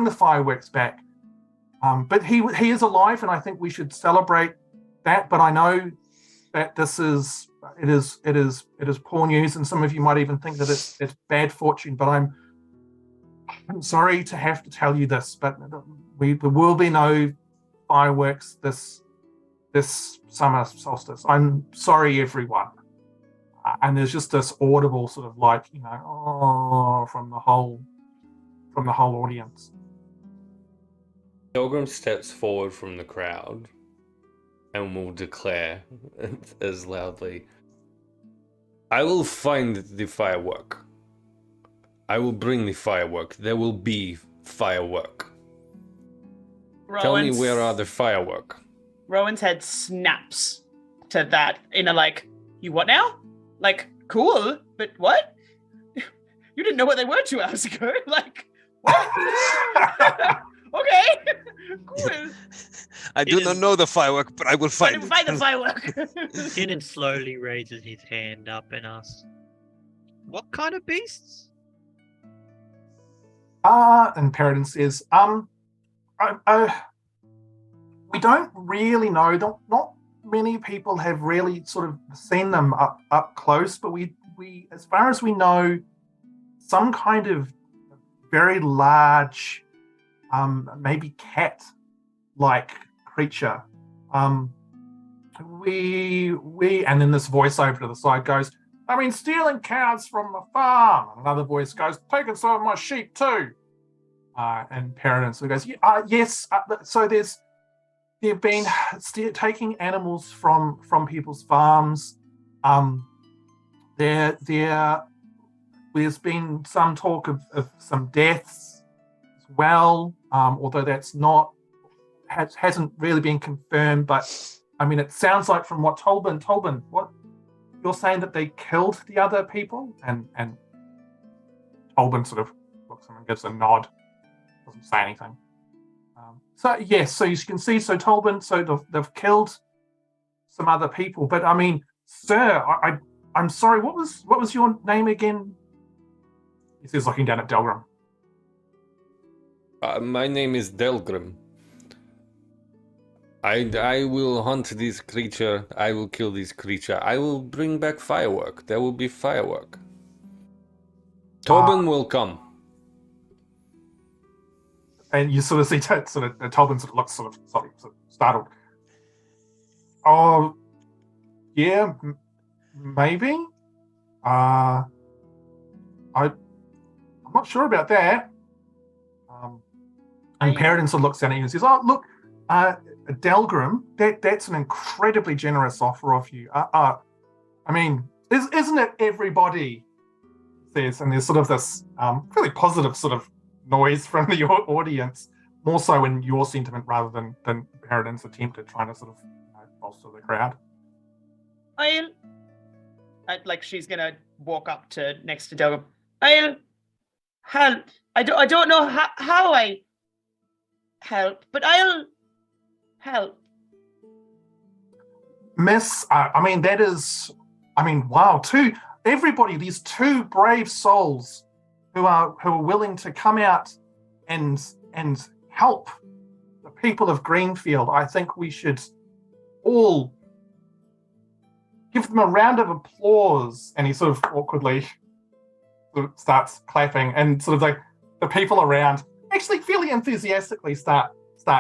the fireworks back, but he is alive, and I think we should celebrate that. But I know that this is poor news, and some of you might even think that it's bad fortune. But I'm sorry to have to tell you this, but there will be no fireworks this summer solstice. I'm sorry, everyone. And there's just this audible sort of like, oh, from the whole audience. Delgrim steps forward from the crowd and will declare as loudly, I will find the firework. I will bring the firework. There will be firework. Tell me, where are the firework? Rowan's head snaps to that in a like, you what now? Like, cool, but what? You didn't know what they were 2 hours ago. Like, what? Okay, cool. I do not know the firework, but I will find it. Find the firework. Tiernan slowly raises his hand up and asks, what kind of beasts? And Peridin says, we don't really know. Not many people have really sort of seen them up close, but we as far as we know, some kind of very large, maybe cat-like creature. We and then this voice over to the side goes, I mean, stealing cows from the farm. And another voice goes, taking some of my sheep too. And Peridin sort of goes, yes. So they've been taking animals from people's farms. There's been some talk of some deaths as well, although that's hasn't really been confirmed. But I mean, it sounds like from what Tolbin, what you're saying, that they killed the other people, and Tolbin sort of looks at him and gives a nod, doesn't say anything. So yes, so you can see, so Tolbin, so they've killed some other people, but I mean, sir, I'm sorry, what was your name again? He says, looking down at Delgrim. My name is Delgrim. I will hunt this creature. I will kill this creature. I will bring back firework. There will be firework. Tobin will come. And you sort of see Tolbin sort of looks sort of startled. Oh, yeah, maybe. I'm not sure about that. And Peridin sort of looks down at you and says, "Oh, look, Delgrim, that's an incredibly generous offer of you. I mean, isn't it everybody?" Says, and there's sort of this really positive sort of noise from the audience, more so in your sentiment rather than Peridin's attempt at trying to sort of bolster the crowd. She's gonna walk up to next to Delgrim. I'll help. I don't know how I help, but I'll help. Miss, wow, these two brave souls who are willing to come out and help the people of Greenfield. I think we should all give them a round of applause. And he sort of awkwardly sort of starts clapping, and sort of like the people around actually fairly enthusiastically start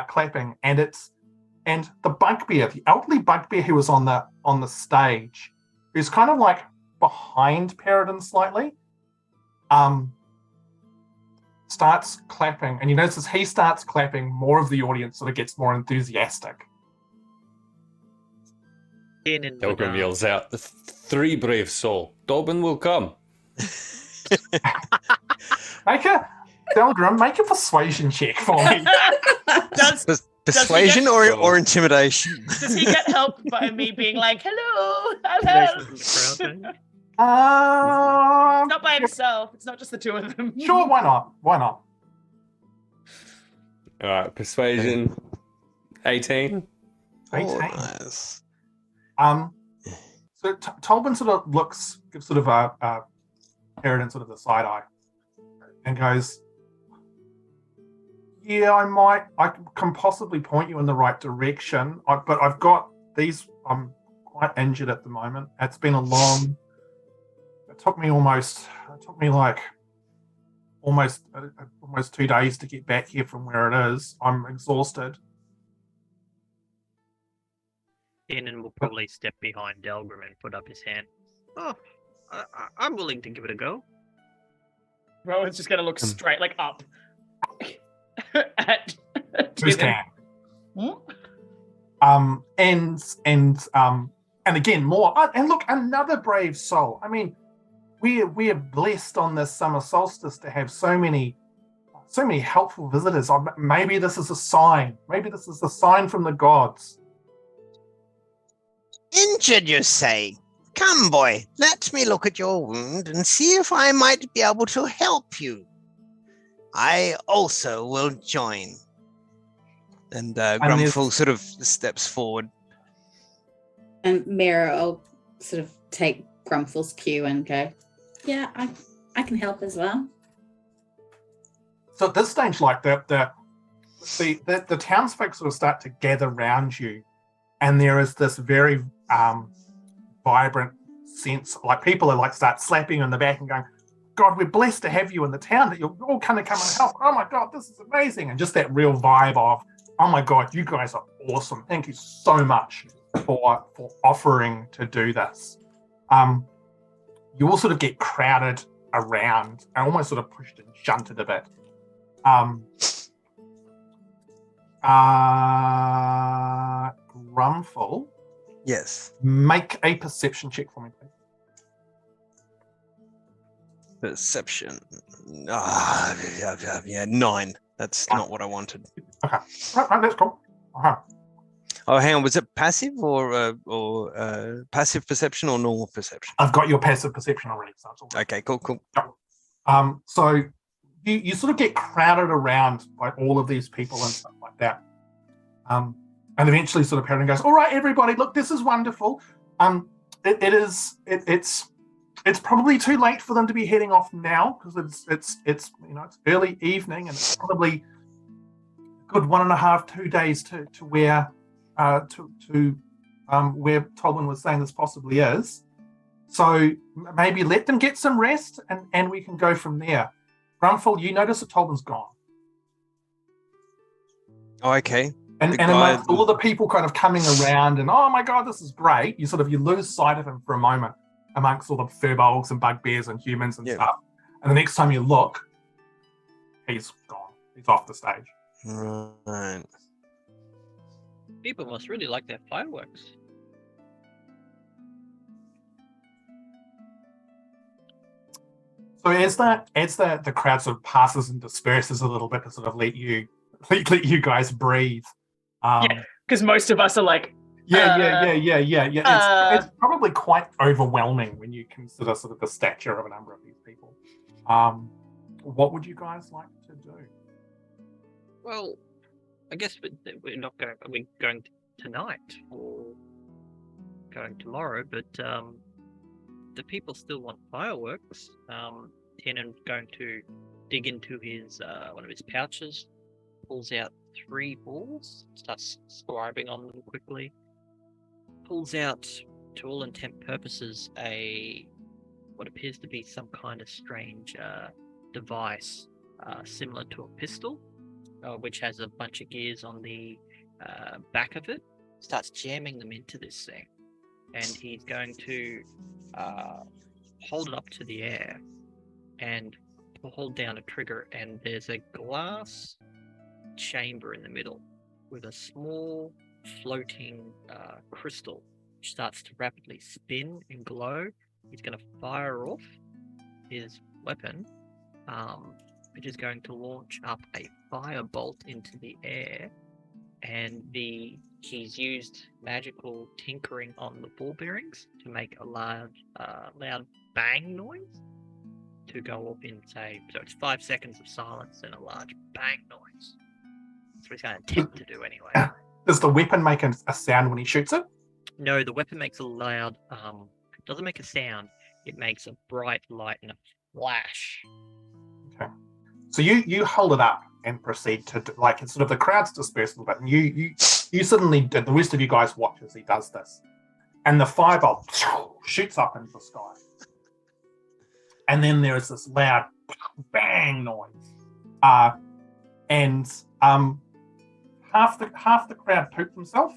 clapping. And the bugbear, the elderly bugbear who was on the stage, who's kind of like behind Peridin slightly, starts clapping, and you notice as he starts clapping, more of the audience sort of gets more enthusiastic. Delgrim yells out, "The three brave soul. Tobin will come." Delgrim, make a persuasion check for me. Persuasion or intimidation? Does he get help by me being like, "Hello, I'll help"? Not by himself. It's not just the two of them. Sure, why not? All right, persuasion, 18. 18. Nice. So Tolbin sort of gives sort of a Peridin sort of the side eye, and goes, "Yeah, I can possibly point you in the right direction, but I've got these. I'm quite injured at the moment. It's been a long. It took me like almost 2 days to get back here from where it is. I'm exhausted. Tiernan will probably step behind Delgrim and put up his hand. Oh, I'm willing to give it a go. Rowan's just going to look straight, like, up. At Who's Tiernan. And again, more. And look, another brave soul. I mean, we are blessed on this summer solstice to have so many helpful visitors. Maybe this is a sign. Maybe this is a sign from the gods. Injured, you say? Come, boy, let me look at your wound and see if I might be able to help you. I also will join. And Grumpfel sort of steps forward. And Miera will sort of take Grumpfel's cue and go, yeah, I can help as well. So at this stage, like the townsfolk sort of start to gather around you, and there is this very vibrant sense, like people are like start slapping you in the back and going, God, we're blessed to have you in the town, that you're all kind of come and help. Oh my God, this is amazing. And just that real vibe of, oh my God, you guys are awesome. Thank you so much for offering to do this. You all sort of get crowded around and almost sort of pushed and shunted a bit. Grumpfel, Yes. make a perception check for me, please. Perception. Yeah, 9. That's not what I wanted. Okay, right, that's cool. Uh-huh. Oh, hang on. Was it passive or passive perception or normal perception? I've got your passive perception already, so it's all right. Okay, cool. So you sort of get crowded around by all of these people and stuff like that. And eventually sort of Perrin goes, all right, everybody, look, this is wonderful. It's probably too late for them to be heading off now, because it's early evening, and it's probably a good 1.5, 2 days to where where Tolwyn was saying this possibly is. So maybe let them get some rest, and we can go from there. Grumpfel, you notice that Tolwyn's gone. Oh, okay. And amongst all of the people kind of coming around and, oh my God, this is great, you lose sight of him for a moment amongst all the furbolgs and bugbears and humans and stuff. And the next time you look, he's gone. He's off the stage. Right. People must really like their fireworks. So as the crowd sort of passes and disperses a little bit to sort of let you guys breathe. Because most of us are like, yeah. It's probably quite overwhelming when you consider sort of the stature of a number of these people. What would you guys like to do? Well, I guess we're not going. Are we going tonight or going tomorrow? But the people still want fireworks. Tiernan's going to dig into his one of his pouches, pulls out 3 balls, starts scribing on them quickly, pulls out, to all intent purposes, what appears to be some kind of strange device similar to a pistol, which has a bunch of gears on the back of it. Starts jamming them into this thing, and he's going to hold it up to the air and hold down a trigger, and there's a glass chamber in the middle with a small floating crystal which starts to rapidly spin and glow. He's going to fire off his weapon, which is going to launch up a firebolt into the air, and he's used magical tinkering on the ball bearings to make a loud bang noise to go off in, so it's 5 seconds of silence and a large bang noise. That's what he's going to attempt to do anyway. Does the weapon make a sound when he shoots it? No, the weapon makes a loud, doesn't make a sound. It makes a bright light and a flash. Okay. So you hold it up and proceed to, like, sort of the crowd's dispersed a little bit, and you suddenly, the rest of you guys watch as he does this. and the firebolt shoots up into the sky. And then there is this loud bang noise. And half the crowd poop themselves.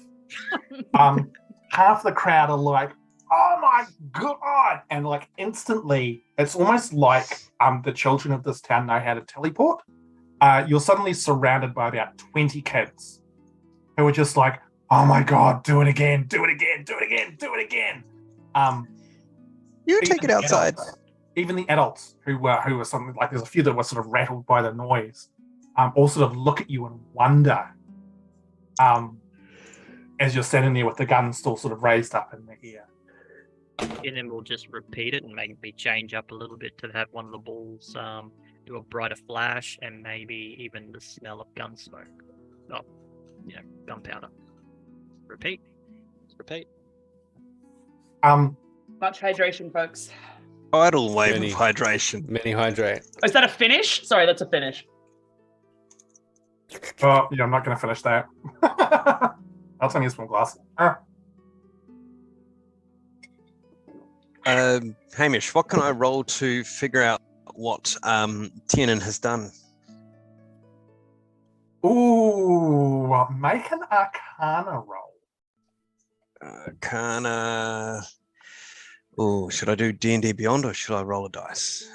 Half the crowd are like, oh my God. And like instantly, it's almost like the children of this town know how to teleport. You're suddenly surrounded by about 20 kids who are just like, oh my God, do it again, do it again, do it again, do it again. You take it outside. Even the adults who were something like, there's a few that were sort of rattled by the noise, all sort of look at you and wonder as you're standing there with the gun still sort of raised up in the air. And then we'll just repeat it and maybe change up a little bit to have one of the balls do a brighter flash and maybe even the smell of gun smoke. Oh, gunpowder. Repeat. Repeat. Much hydration, folks. Tidal wave of hydration. Many hydrate. Oh, is that a finish? Sorry, that's a finish. Oh, yeah, I'm not going to finish that. I'll turn you some glass. Hamish, what can I roll to figure out what Tiernan has done? Ooh, make an Arcana roll. Arcana. Oh, should I do D&D Beyond or should I roll a dice?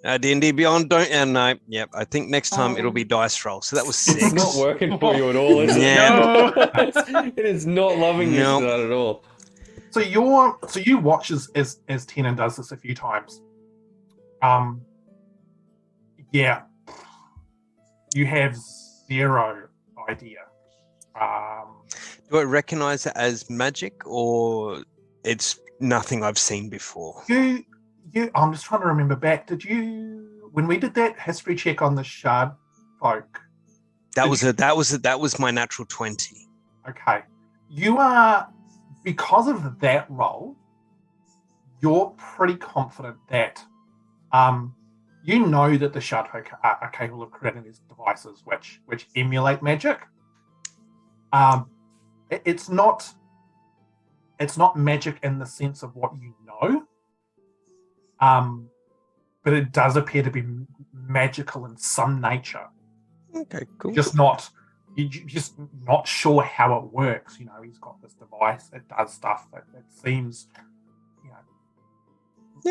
D&D Beyond, don't. And no, yep. I think next time it'll be dice roll. So that was 6. It's not working for you at all, is it? Yeah. No. It is not loving you at all. So you watch as Tiernan does this a few times. Yeah. You have zero idea. Do I recognize it as magic or it's nothing I've seen before? I'm just trying to remember back. When we did that history check on the shard folk? That was my natural 20. Okay. You are, because of that role, you're pretty confident that you know that the shard folk are capable of creating these devices which emulate magic. It's not magic in the sense of what you know. But it does appear to be magical in some nature. Okay, cool. You're just not sure how it works. He's got this device. It does stuff. It seems,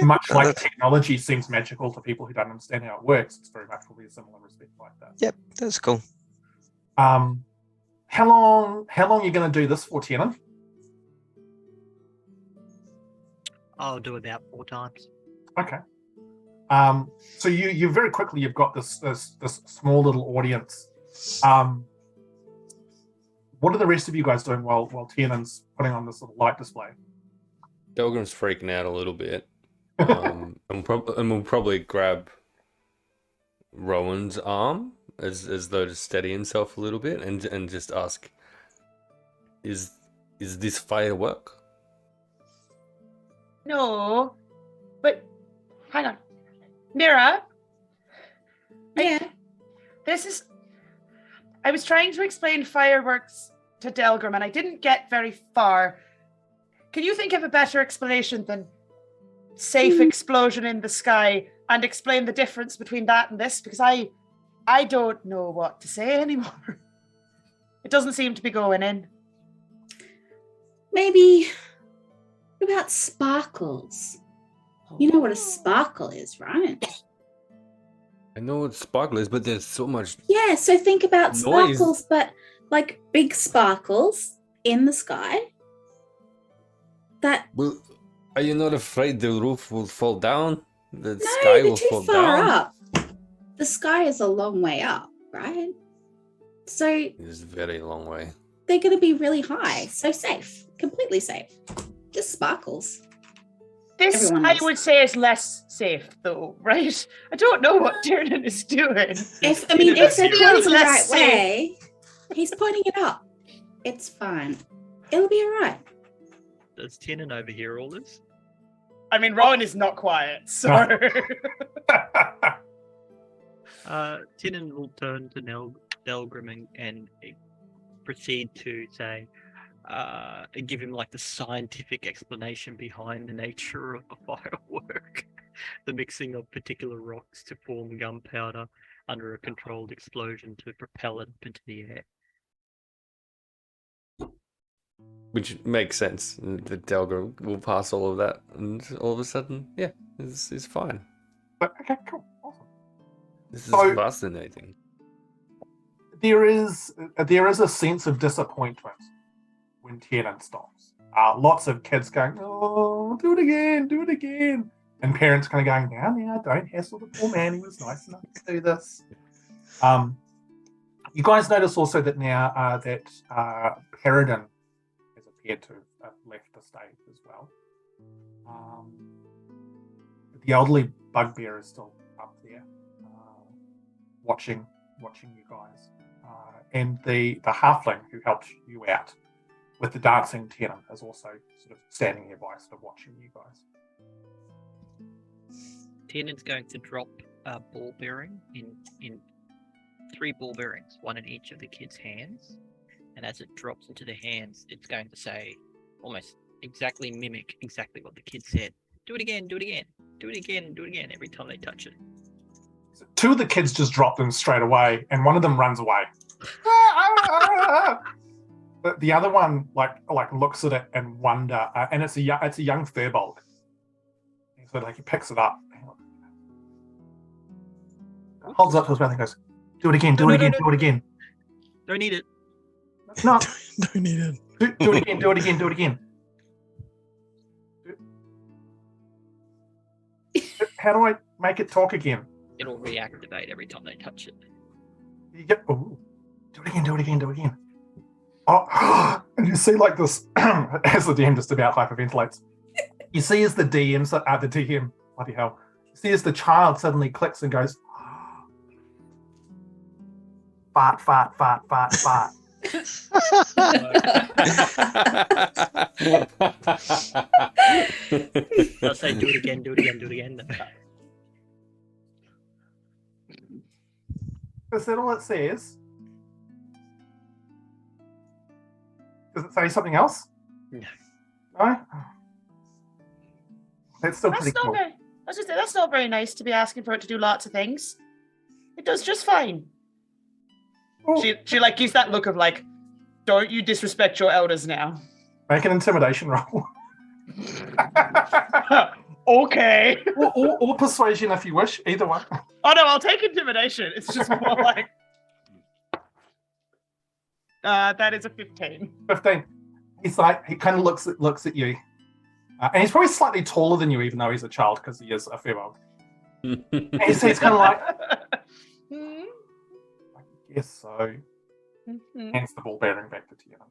much like technology seems magical to people who don't understand how it works. It's very much probably a similar respect like that. Yep, that's cool. How long are you going to do this for, Tiernan? I'll do about 4 times. Okay. So you very quickly you've got this small little audience. What are the rest of you guys doing while Tiernan's putting on this little light display? Delgrim's freaking out a little bit, and we'll probably grab Rowan's arm as though to steady himself a little bit, and just ask, "Is this firework?" No, but hang on, Miera. Yeah. I was trying to explain fireworks to Delgrim, and I didn't get very far. Can you think of a better explanation than safe explosion in the sky, and explain the difference between that and this? Because I don't know what to say anymore. It doesn't seem to be going in. Maybe about sparkles. You know what a sparkle is, right? I know what sparkle is, but there's so much. Yeah, so think about noise. sparkles, but like big sparkles in the sky. Well, are you not afraid the roof will fall down? The sky they're will too fall far down? up. The sky is a long way up, right? So It's a very long way. they're going to be really high, so safe, completely safe. Just sparkles. This, Everyone I knows. would say, is less safe, though, right? I don't know what Tiernan is doing. If they're It pointing feels the less right safe. way, he's pointing it up. It's fine. It'll be all right. Does Tiernan overhear all this? I mean, Rowan is not quiet, so... Tiernan will turn to Delgrim and proceed to say, and give him like the scientific explanation behind the nature of a firework. The mixing of particular rocks to form gunpowder under a controlled explosion to propel it up into the air. Which makes sense. The Delgrim will pass all of that, and all of a sudden, yeah, it's fine. Okay, cool, awesome. This is So- fascinating. There is a sense of disappointment when Tiernan stops. Lots of kids going, "Oh, do it again," and parents kind of going, "Now, don't hassle the poor man. He was nice enough to do this." You guys notice also that now that Peridin has appeared to have left the stage as well. The elderly bugbear is still up there, watching you guys. And the halfling who helped you out with the dancing Tiernan is also sort of standing nearby, sort of watching you guys. Tiernan's going to drop a ball bearing in 3 ball bearings, one in each of the kids' hands. And as it drops into the hands, it's going to say, almost exactly mimic exactly what the kid said. Do it again, do it again, do it again, do it again, every time they touch it. So 2 of the kids just drop them straight away, and one of them runs away. But the other one like looks at it and wonder, and it's a young furbolg. So he picks it up, holds it up to his mouth and goes, "Do it again, do it again, do it again." Don't need it. No, Don't need it. do it again, do it again, do it again. How do I make it talk again? It'll reactivate every time they touch it. You get, do it again, do it again, do it again. Oh, and you see like this, as the DM just about hyperventilates. You see as the DM, bloody hell. You see as the child suddenly clicks and goes, fart, fart, fart, fart, fart. I'll say do it again, do it again, do it again. Is that all it says? Does it say something else? No. No? That's still That's pretty not cool. very. I was just say that's not very nice to be asking for it to do lots of things. It does just fine. Oh, She like gives that look of like, don't you disrespect your elders now. make an intimidation roll. Okay. or persuasion if you wish, either one. Oh no, I'll take intimidation. It's just more like that is a 15. 15. He's like, he kind of looks at you. And he's probably slightly taller than you, even though he's a child, because he is a furbolg. And he's kind of like, Hmm? I guess so. Mhm. Hands the ball bearing back to Tiernan.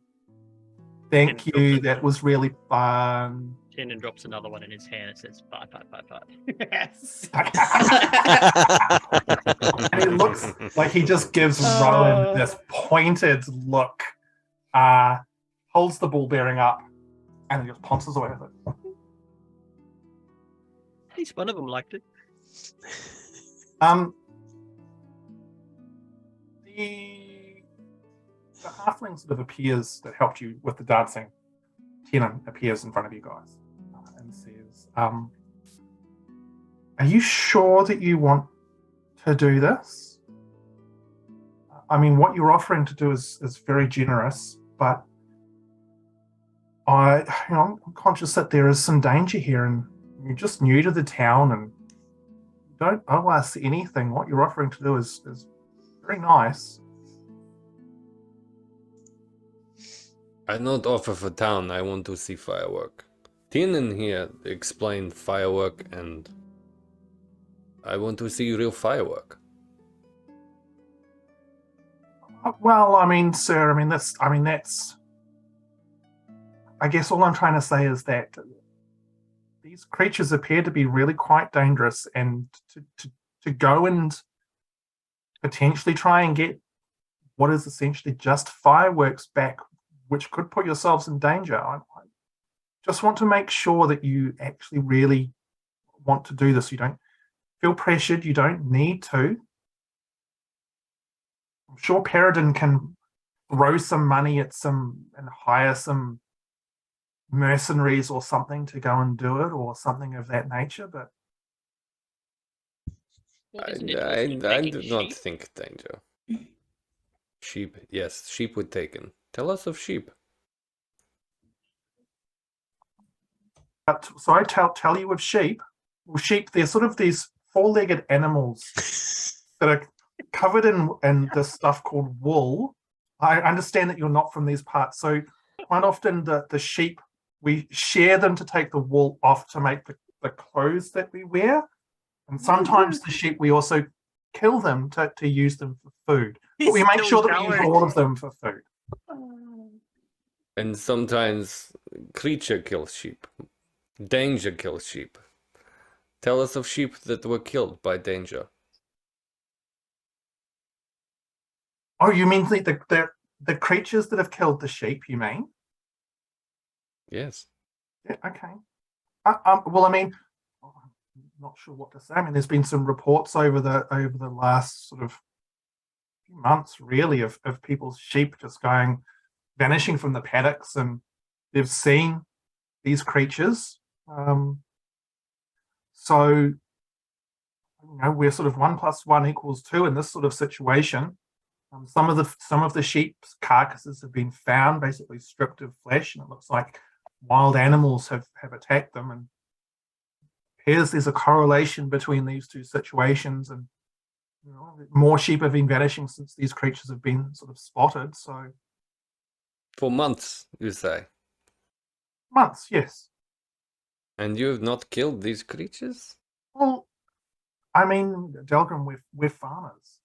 Thank you. That was really fun. Tiernan drops another one in his hand and says, "Fart, fart, fart, fart." Yes. And he looks like he just gives Rowan this pointed look, holds the ball bearing up, and then just pounces away with it. At least one of them liked it. The halfling sort of appears that helped you with the dancing. Tiernan appears in front of you guys and says, "Are you sure that you want to do this? I mean, what you're offering to do is very generous, but I'm conscious that there is some danger here, and you're just new to the town, and you don't owe us anything. What you're offering to do is very nice." I not offer for town, I want to see firework. Tiernan here explained firework, and I want to see real firework. Well, I mean, sir, that's. I guess all I'm trying to say is that these creatures appear to be really quite dangerous, and to go and potentially try and get what is essentially just fireworks back, which could put yourselves in danger. I just want to make sure that you actually really want to do this. You don't feel pressured. You don't need to. I'm sure Peridin can throw some money at some and hire some mercenaries or something to go and do it, or something of that nature. But Isn't it I also taking do not sheep? think danger. Sheep, yes, sheep were taken. Tell us of sheep. so I tell you of sheep. Well, sheep, they're sort of these four-legged animals that are covered in this stuff called wool. I understand that you're not from these parts, so quite often the sheep, we share them to take the wool off to make the clothes that we wear. And sometimes the sheep, we also kill them to use them for food. But we make sure that we use all of them for food. And sometimes creature kills sheep. Danger kills sheep. Tell us of sheep that were killed by danger. Oh, you mean the creatures that have killed the sheep, you mean? Yes. Yeah, okay. Well, I mean, I'm not sure what to say. I mean, there's been some reports over the last sort of few months, really, of people's sheep just vanishing from the paddocks, and they've seen these creatures. So, we're sort of 1 + 1 = 2 in this sort of situation. Some of the sheep's carcasses have been found, basically stripped of flesh, and it looks like wild animals have attacked them. And there's a correlation between these two situations, and more sheep have been vanishing since these creatures have been sort of spotted. So, For months, you say. months, yes. And you have not killed these creatures? Well, I mean, Delgrim, we're farmers.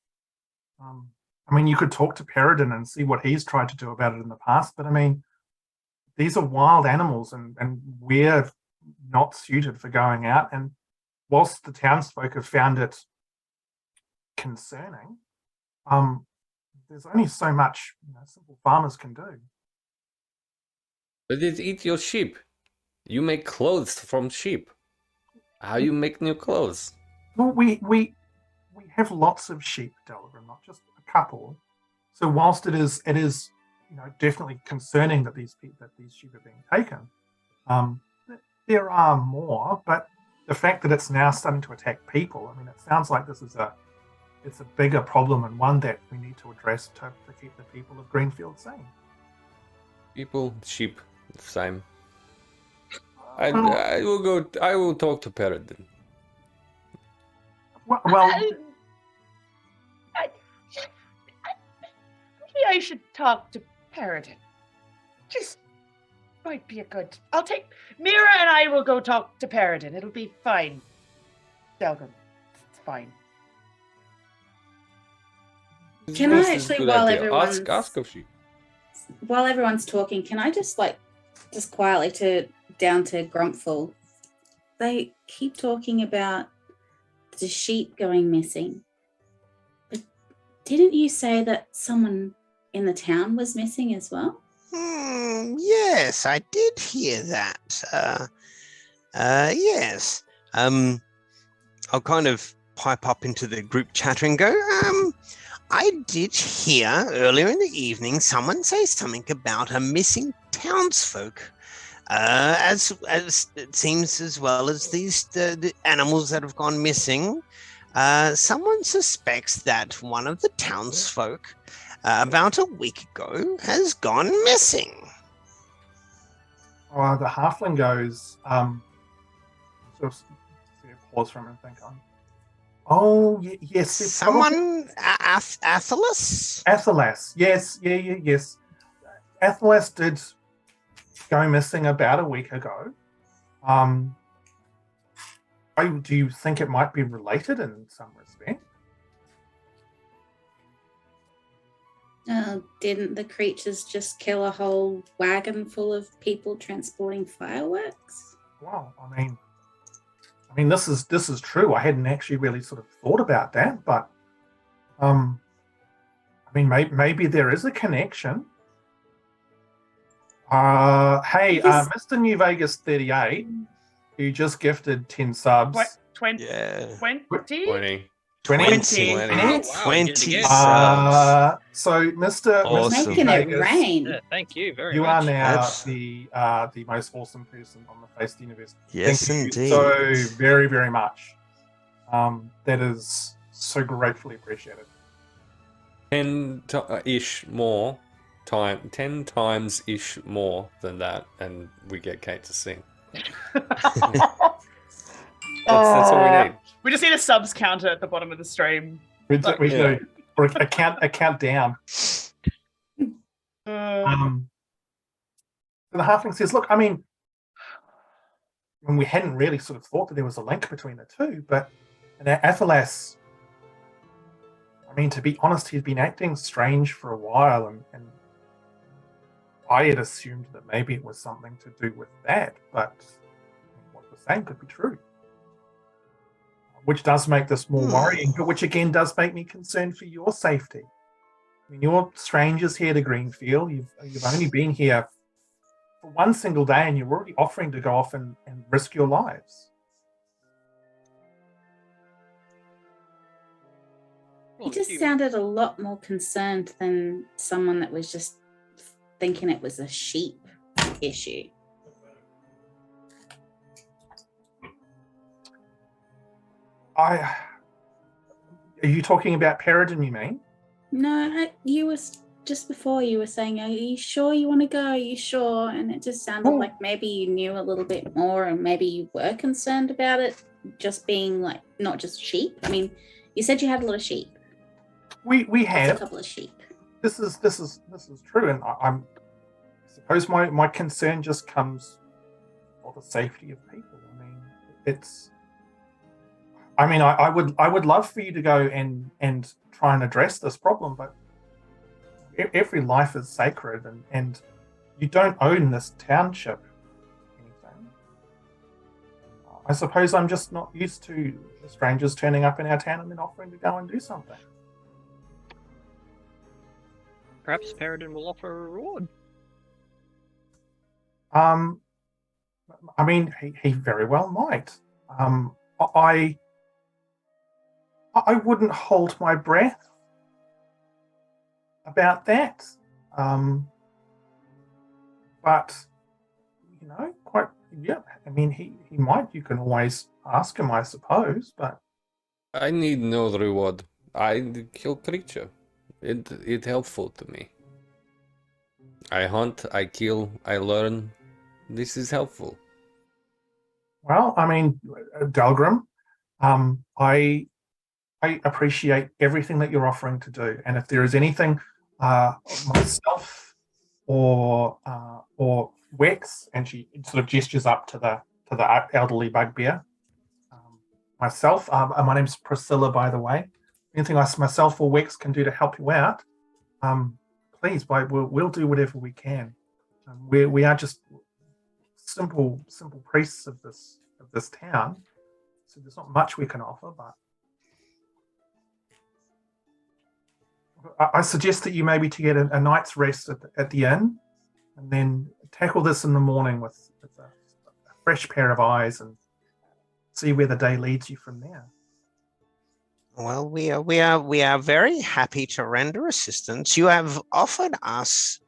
I mean, you could talk to Peridin and see what he's tried to do about it in the past, but I mean, these are wild animals, and we're not suited for going out. And whilst the townsfolk have found it concerning, there's only so much simple farmers can do. But they eat your sheep. You make clothes from sheep. How you make new clothes? Well, we have lots of sheep, Delgrim, not just a couple. So whilst it is definitely concerning that these sheep are being taken, there are more. But the fact that it's now starting to attack people, I mean, it sounds like it's a bigger problem, and one that we need to address to keep the people of Greenfield sane. People, sheep, same. I will talk to Peridin. Well, Maybe I should talk to Peridin. Just might be a good. I'll take Miera and I will go talk to Peridin. It'll be fine. Delgrim, it's fine. Can I actually, while everyone's ask of sheep. While everyone's talking, can I just quietly down to Grumpfel? They keep talking about the sheep going missing. But didn't you say that someone in the town was missing as well? Yes, I did hear that. Yes. I'll kind of pipe up into the group chatter and go, I did hear earlier in the evening someone say something about a missing townsfolk. As it seems, as well as the animals that have gone missing, someone suspects that one of the townsfolk about a week ago has gone missing. the halfling goes, sort of pause for a minute and think, oh, yes. Someone, Athelas? Athelas, yes, yes. Athelas did go missing about a week ago. Do you think it might be related in some respect? Didn't the creatures just kill a whole wagon full of people transporting fireworks? Well, I mean, this is true. I hadn't actually really sort of thought about that, but I mean, maybe there is a connection. Hey, Mr. New Vegas 38, who just gifted 10 subs. 20? Yeah. 20. 20. What? 20 Wow. subs. So, Mr. Awesome. Making it Vegas, rain. Yeah, thank you very you much. are now Abs- the most awesome person on the face of the universe. Yes, Thank indeed. you so very, very much. That is so gratefully appreciated. 10 ish more time, 10 times ish more than that, and we get Kate to sing. That's all we need. We just need a subs counter at the bottom of the stream. We Yeah. do, or a countdown. Uh, The halfling says, "Look, I mean, when we hadn't really sort of thought that there was a link between the two, but Athalas, I mean, to be honest, he'd been acting strange for a while, and I had assumed that maybe it was something to do with that, but what we're saying could be true. Which does make this more worrying, but which again does make me concerned for your safety. I mean, you're strangers here to Greenfield. You've only been here for one single day, and you're already offering to go off and risk your lives." You just sounded a lot more concerned than someone that was just thinking it was a sheep issue. Are you talking about Peridin, you mean? No, you was just before you were saying, "Are you sure you want to go? Are you sure?" And it just sounded like maybe you knew a little bit more, and maybe you were concerned about it just being like not just sheep. I mean, you said you had a lot of sheep. We Just have a couple of sheep. this is true, and I suppose my concern just comes for the safety of people. I mean, it's. I mean, I would love for you to go and try and address this problem, but every life is sacred, and you don't own this township. Anything. I suppose I'm just not used to strangers turning up in our town and then offering to go and do something. Perhaps Peridin will offer a reward. I mean, he very well might. I wouldn't hold my breath about that. But quite yeah. I mean, he might. You can always ask him, I suppose. But I need no reward. I kill creature. It's helpful to me. I hunt, I kill, I learn. This is helpful. well, I mean, Delgrim, I appreciate everything that you're offering to do, and if there is anything myself or Wex, and she sort of gestures up to the elderly bugbear. Myself, my name's Priscilla, by the way. Anything myself or Wex can do to help you out, please, we'll do whatever we can. We are just simple priests of this town, so there's not much we can offer, but I suggest that you maybe to get a night's rest at the inn, and then tackle this in the morning with a fresh pair of eyes and see where the day leads you from there. Well, we are very happy to render assistance. You have offered us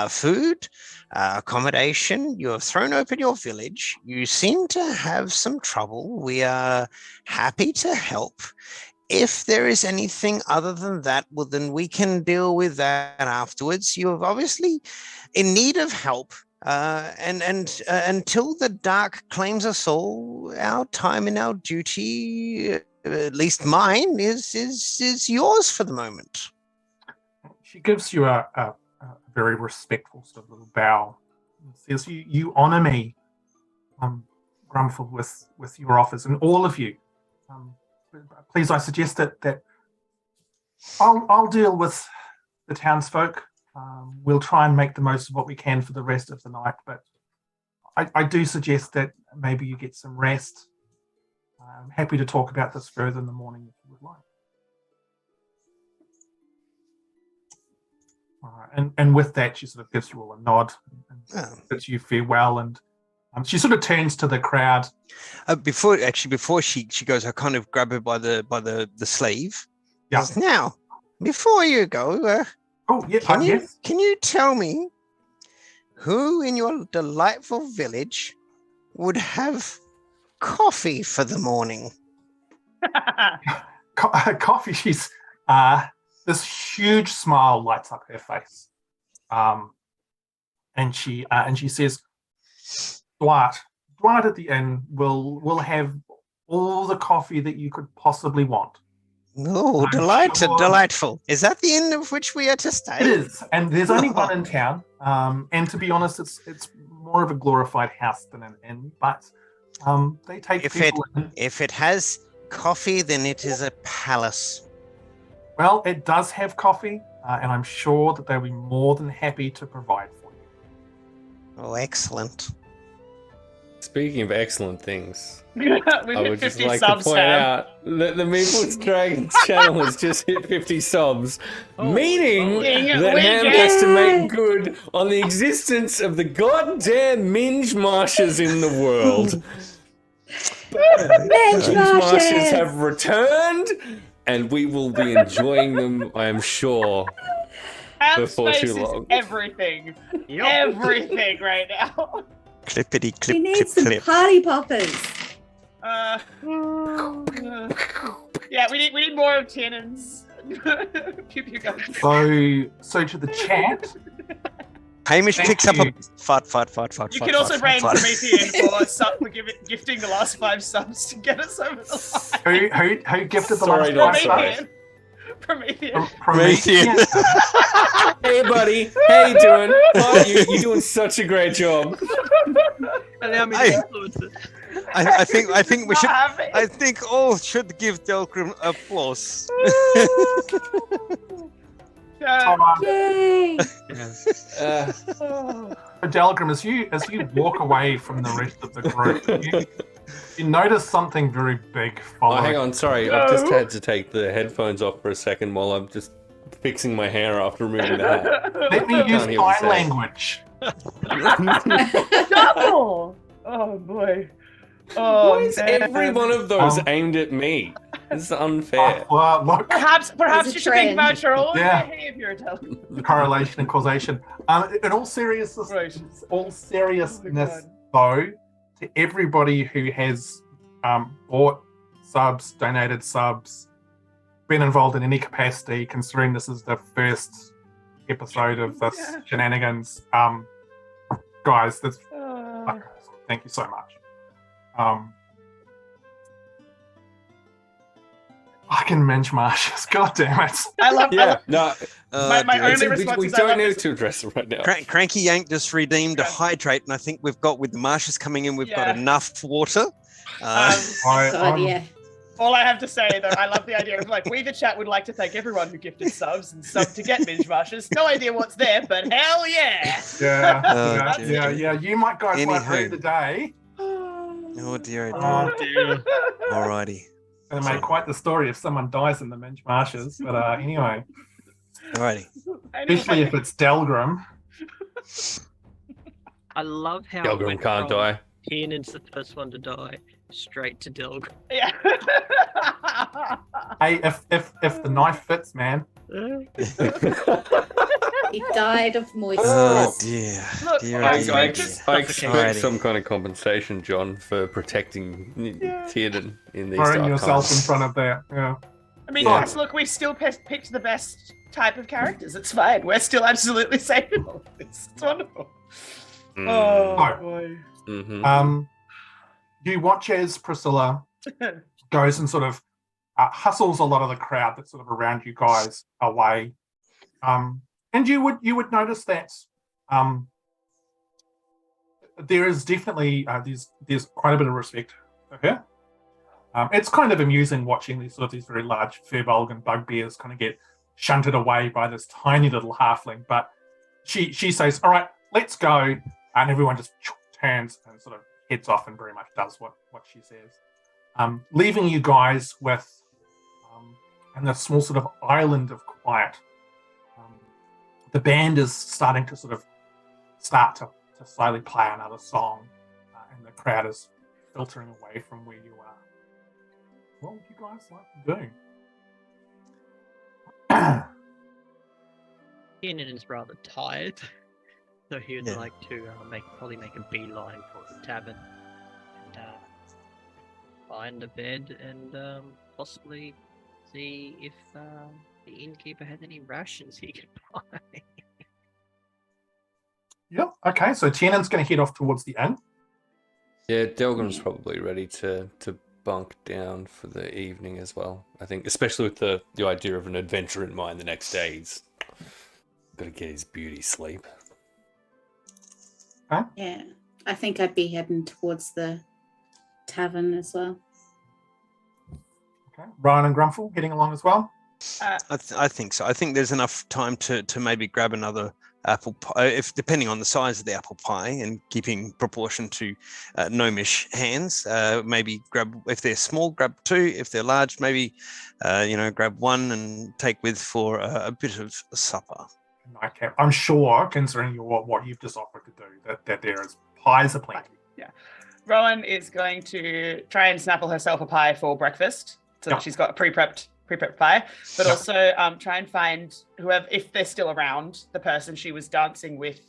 food, accommodation. You have thrown open your village. You seem to have some trouble. We are happy to help. If there is anything other than that, well, then we can deal with that afterwards. You are obviously in need of help. And until the dark claims us all, our time and our duty, at least mine, is yours for the moment. She gives you a very respectful sort of little bow and says, "You honor me, Grumpfel, with your offers, and all of you. Please, I suggest that I'll deal with the townsfolk. We'll try and make the most of what we can for the rest of the night, but I do suggest that maybe you get some rest. I'm happy to talk about this further in the morning if you would like." And with that, she sort of gives you all a nod and bids you farewell. And She sort of turns to the crowd. Before she goes, I kind of grab her by the sleeve. Yeah. Goes, now, before you go, can you tell me who in your delightful village would have coffee for the morning? Coffee. She's this huge smile lights up her face, and she says, Dwight at the inn will have all the coffee that you could possibly want. Oh, delightful. Is that the inn of which we are to stay? It is, and there's only one in town. And to be honest, it's more of a glorified house than an inn, but they take people in. If it has coffee, then it is a palace. Well, it does have coffee, and I'm sure that they'll be more than happy to provide for you. Oh, excellent. Speaking of excellent things, we I would just like to point out that the Meeples Dragons channel has just hit 50 subs, meaning that Ham has to make good on the existence of the goddamn minge marshes in the world. Minge marshes have returned, and we will be enjoying them, I am sure, before too long. Everything right now. Clippity clip. We need some party poppers. Yeah, we need more of Tiernan's pew pew guns. So to the chat. Hamish picks up a fart. You can also blame Promethean for gifting the last 5 subs to get us over the line. Who gifted the last 5 subs? Promethean. Hey, buddy. How you doing? Oh, you're doing such a great job. Allow me to influence it. I think we should. I think all should give Delgrim applause. Yay! Delgrim, as you walk away from the rest of the group, you notice something very big following. Oh, hang on, sorry. I've just had to take the headphones off for a second while I'm just fixing my hair after removing the hat. Let me use sign language. Double! Oh boy. Oh, why is every one of those aimed at me? This is unfair. Well, look, perhaps you should think about your own behavior. Correlation and causation. In all seriousness, though, to everybody who has bought subs, donated subs, been involved in any capacity, considering this is the first episode of this shenanigans, guys, thank you so much. Fucking minge marshes, god damn it. I love no. My only response we is don't need to address it right now. Cranky Yank just redeemed a hydrate, and I think we've got, with the marshes coming in, we've got enough water. All I have to say, though, I love the idea of, like, we the chat would like to thank everyone who gifted subs and subbed to get minge marshes. No idea what's there, but hell yeah! Yeah. You might go quite through the day. Oh dear. Alrighty. It's going to make quite the story if someone dies in the minge marshes, but anyway. Alrighty. Especially if it's Delgrim. I love how Delgrim can't die. Tiernan's the first one to die, straight to Delgrim. Yeah. Hey, if the knife fits, man. He died of moisture. Oh dear. Look, I expect some kind of compensation, John, for protecting Tiernan in these throwing dark yourself times. in front of that. Yeah. I mean, guys, look, we still picked the best type of characters. It's fine. We're still absolutely safe in all of this. It's wonderful. Oh boy. Mm-hmm. You watch as Priscilla goes and sort of hustles a lot of the crowd that's sort of around you guys away. And you would notice that there is definitely there's quite a bit of respect for her. It's kind of amusing watching these very large furbolg and bugbears kind of get shunted away by this tiny little halfling. But she says, "All right, let's go," and everyone just turns and sort of heads off and very much does what she says, leaving you guys with in this small sort of island of quiet. The band is starting to start to slowly play another song, and the crowd is filtering away from where you are. What would you guys like to do? Tiernan is rather tired, so he would Yeah. like to probably make a beeline for the tavern and find a bed and possibly see if the innkeeper had any rations he could buy. Yep. Okay. So Tiernan's going to head off towards the inn. Yeah, Delgrim's probably ready to bunk down for the evening as well. I think, especially with the idea of an adventure in mind the next day, he's got to get his beauty sleep. Yeah, I think I'd be heading towards the tavern as well. Okay. Rowan and Grumpfel heading along as well. I think so. I think there's enough time to maybe grab another apple pie, if depending on the size of the apple pie and keeping proportion to gnomish hands. Maybe grab, if they're small, grab two. If they're large, maybe grab one and take with for a bit of supper. Nightcap. I'm sure, considering what you've just offered to do, that there is pies aplenty. Yeah. Rowan is going to try and snapple herself a pie for breakfast, so that she's got a pre-prepped pie, but also try and find whoever, if they're still around, the person she was dancing with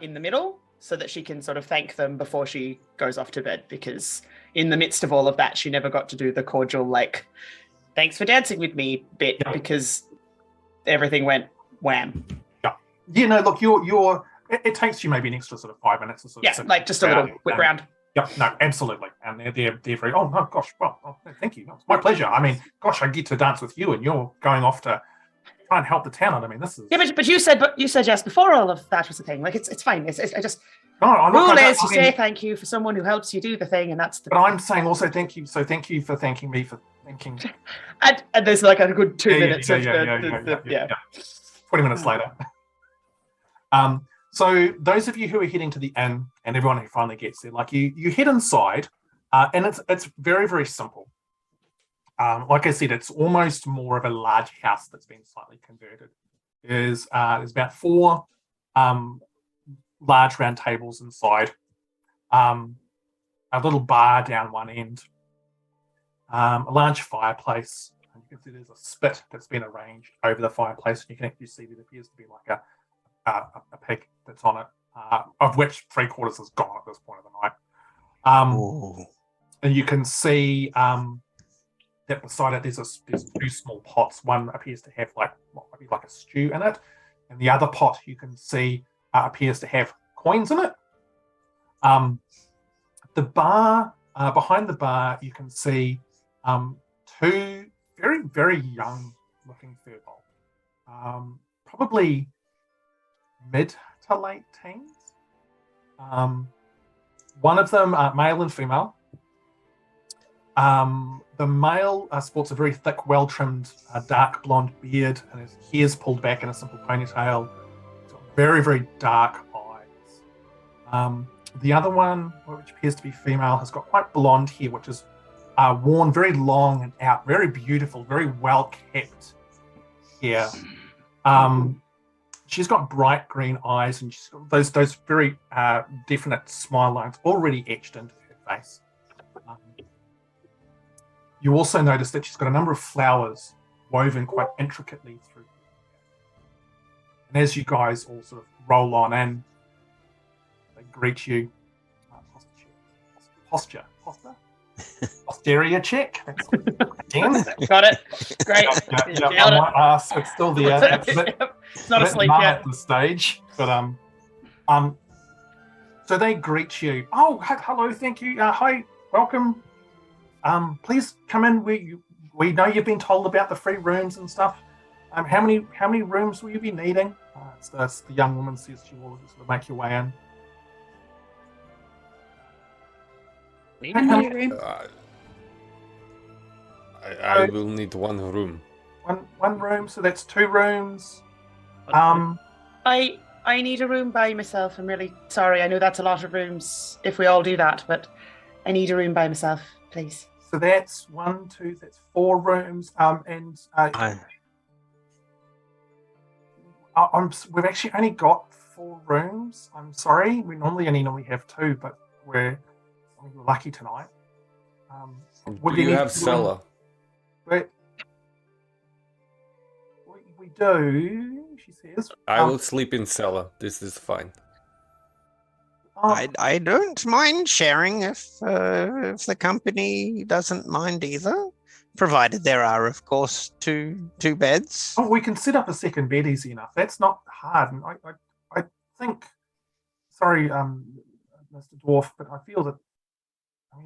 in the middle, so that she can sort of thank them before she goes off to bed, because in the midst of all of that, she never got to do the cordial, like, thanks for dancing with me bit, because everything went wham. Yeah, no, look, you're it takes you maybe an extra sort of 5 minutes or so. Yeah, like just a little whip round. Yep, no, absolutely. And they're very, oh, no, gosh, well, thank you. It's my pleasure. I mean, gosh, I get to dance with you and you're going off to try and help the town. I mean, this is... Yeah, but you said yes before all of that was the thing. Like, it's fine. I just... No, I'm not rule gonna, is you say thank you for someone who helps you do the thing, and that's the... But I'm saying also thank you. So thank you for thanking me for thanking... And there's like a good 2 minutes of 20 minutes later. So those of you who are heading to the inn, and everyone who finally gets there, like you head inside, and it's very, very simple. Like I said, it's almost more of a large house that's been slightly converted. There's about 4 large round tables inside, a little bar down one end, a large fireplace. And you can see there's a spit that's been arranged over the fireplace, and you can actually see there appears to be like a pig that's on it, of which 3/4 is gone at this point of the night. And you can see that beside it there's 2 small pots. One appears to have like a stew in it, and the other pot you can see appears to have coins in it. The bar, behind the bar, you can see 2 very, very young looking furbolg, probably mid to late teens. One of them, male and female. The male sports a very thick, well-trimmed, dark blonde beard, and his hair's pulled back in a simple ponytail. He's got very, very dark eyes. The other one, which appears to be female, has got quite blonde hair, which is worn very long and out, very beautiful, very well-kept hair. She's got bright green eyes, and she's got those very definite smile lines already etched into her face. You also notice that she's got a number of flowers woven quite intricately through her hair. And as you guys all sort of roll on in, they greet you. Posterior check. Again. Got it. Great. I might ask. It's still there. It's not asleep yet at the stage, but so they greet you. Oh, hello, thank you. Hi, welcome. Please come in. We know you've been told about the free rooms and stuff. How many rooms will you be needing? It's the young woman says she will sort of make your way in. How many rooms? I will need 1 room. One room, so that's 2 rooms. I need a room by myself. I'm really sorry. I know that's a lot of rooms if we all do that, but I need a room by myself, please. So that's that's 4 rooms. We've actually only got full rooms. I'm sorry. We normally have 2, but we're lucky tonight. Would Do you need have to cellar? We do, she says. I will sleep in cellar. This is fine. I don't mind sharing if the company doesn't mind either, provided there are, of course, two beds. Oh, we can set up a second bed easy enough. That's not hard. And I think, sorry, Mr. Dwarf, but I feel that,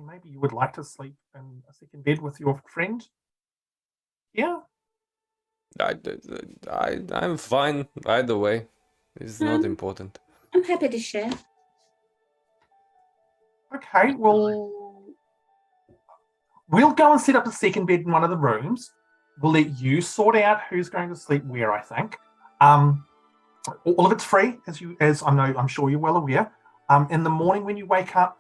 maybe you would like to sleep in a second bed with your friend. Yeah. I'm fine either way. It's not important. I'm happy to share. Okay, well, we'll go and set up a second bed in one of the rooms. We'll let you sort out who's going to sleep where, I think. All of it's free, as I'm sure you're well aware. In the morning when you wake up,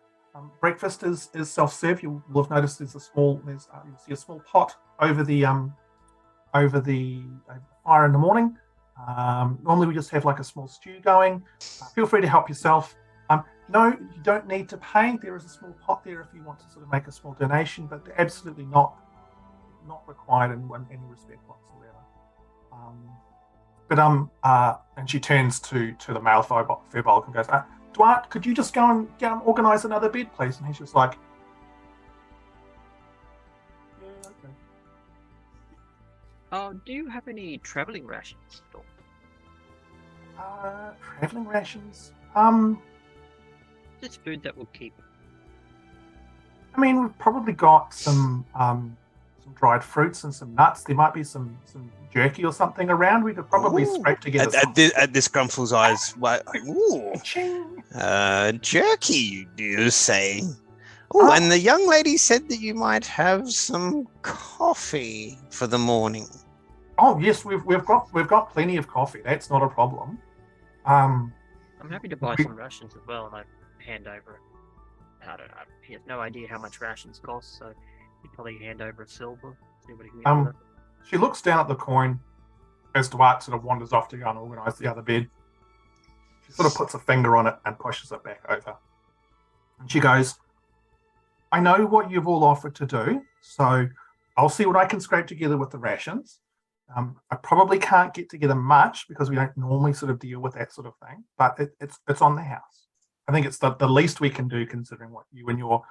breakfast is self-serve. You'll have noticed you'll see a small pot over the fire in the morning. Normally we just have like a small stew going. Feel free to help yourself. No, you don't need to pay. There is a small pot there if you want to sort of make a small donation, but they're absolutely not required in any respect whatsoever. And she turns to the male Firbolg and goes, Dwight, could you just go and organise another bed, please? And he's just like, yeah, okay. Oh, do you have any travelling rations at all? Travelling rations? Just food that will keep. We've probably got some dried fruits and some nuts. There might be some jerky or something around. We could probably scrape together. At this Grumpfel's eyes, ooh, jerky, do you say? Oh, and the young lady said that you might have some coffee for the morning. Oh yes, we've got plenty of coffee. That's not a problem. I'm happy to buy some rations as well, and I hand over. I don't know. He has no idea how much rations cost, so he'd probably hand over a silver. See what he can get with it. She looks down at the coin as Dwight sort of wanders off to go and organise the other bed. She sort of puts a finger on it and pushes it back over. And she goes, I know what you've all offered to do, so I'll see what I can scrape together with the rations. I probably can't get together much because we don't normally sort of deal with that sort of thing, but it's on the house. I think it's the least we can do considering what you and your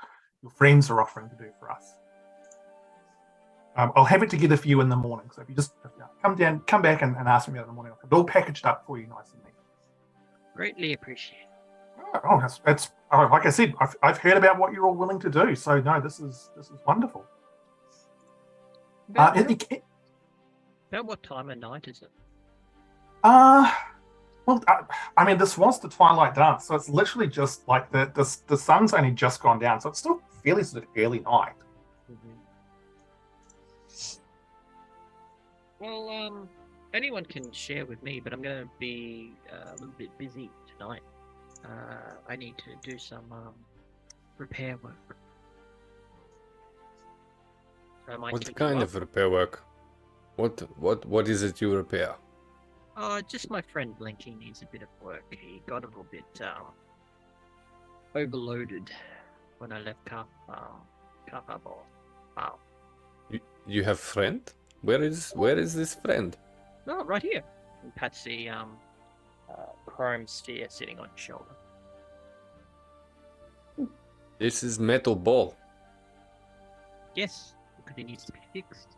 friends are offering to do for us. I'll have it together for you in the morning. So if you just come back and ask me about it in the morning, I'll have it all packaged up for you nice and neat. Greatly appreciate. Oh, that's like I said, I've heard about what you're all willing to do. So no, this is wonderful. About what time of night is it? Well, this was the twilight dance, so it's literally just like the sun's only just gone down, so it's still fairly sort of early night. Mm-hmm. Well, anyone can share with me, but I'm going to be a little bit busy tonight. I need to do some repair work. So what kind of repair work? What is it you repair? Just my friend Blinky needs a bit of work. He got a little bit overloaded when I left Carpabor. Wow. You have friend? Where is this friend? Oh, right here. And pats the chrome sphere sitting on his shoulder. This is metal ball. Yes, because it needs to be fixed.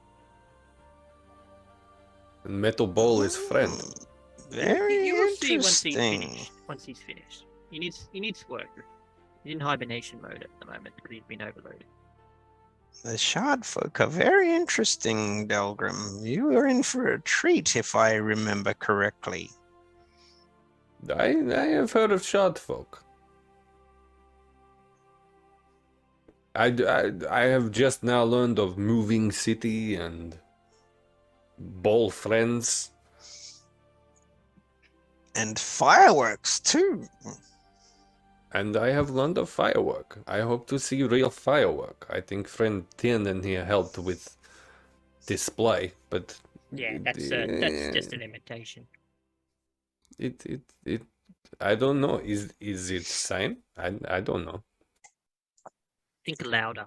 And metal ball is friend. Very you will see interesting. once he's finished. He needs work. He's in hibernation mode at the moment because he's been overloaded. The shard folk are very interesting, Delgrim. You were in for a treat, if I remember correctly. I have heard of shard folk. I have just now learned of moving city and ball friends. And fireworks, too. And I have learned of firework. I hope to see real firework. I think friend Tiernan here helped with display, but yeah, that's just an imitation. It I don't know. Is it same? I don't know. Think louder.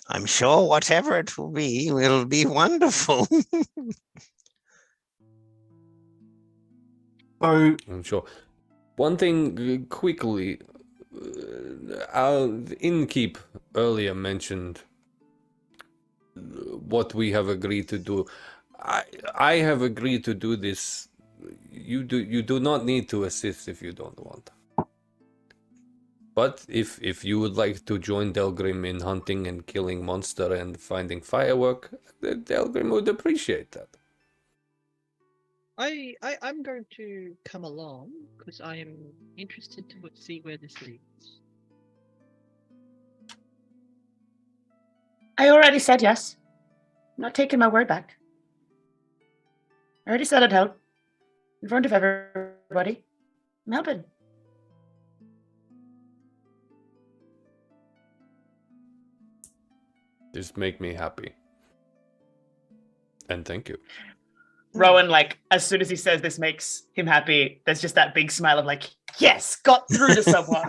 I'm sure whatever it will be wonderful. So I'm sure. One thing quickly, our innkeep earlier mentioned what we have agreed to do. I have agreed to do this. You do not need to assist if you don't want. But if you would like to join Delgrim in hunting and killing monster and finding firework, Delgrim would appreciate that. I'm going to come along because I am interested to see where this leads. I already said yes. I'm not taking my word back. I already said I'd help. In front of everybody. I'm helping. Just make me happy. And thank you. Rowan, like, as soon as he says this makes him happy, there's just that big smile of like, yes, got through to someone.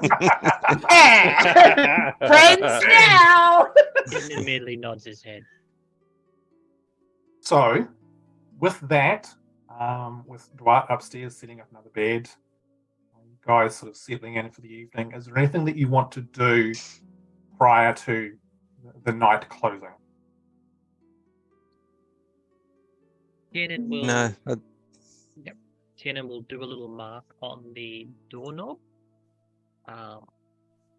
Friends now. He immediately nods his head. So, with that, with Dwight upstairs setting up another bed, you guys sort of settling in for the evening, is there anything that you want to do prior to the night closing? Tiernan will. No. Yep. Tiernan will do a little mark on the doorknob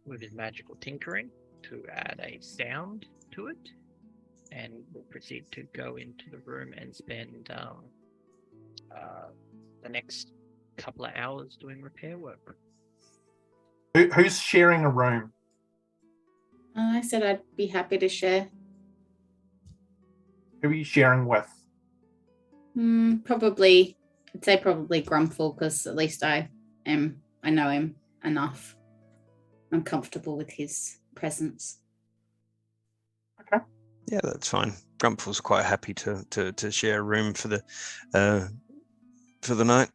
with his magical tinkering to add a sound to it, and will proceed to go into the room and spend the next couple of hours doing repair work. Who's sharing a room? I said I'd be happy to share. Who are you sharing with? Probably, I'd say probably Grumpfel, because at least I know him enough. I'm comfortable with his presence. Okay. Yeah, that's fine. Grumpfel's quite happy to share a room for the night.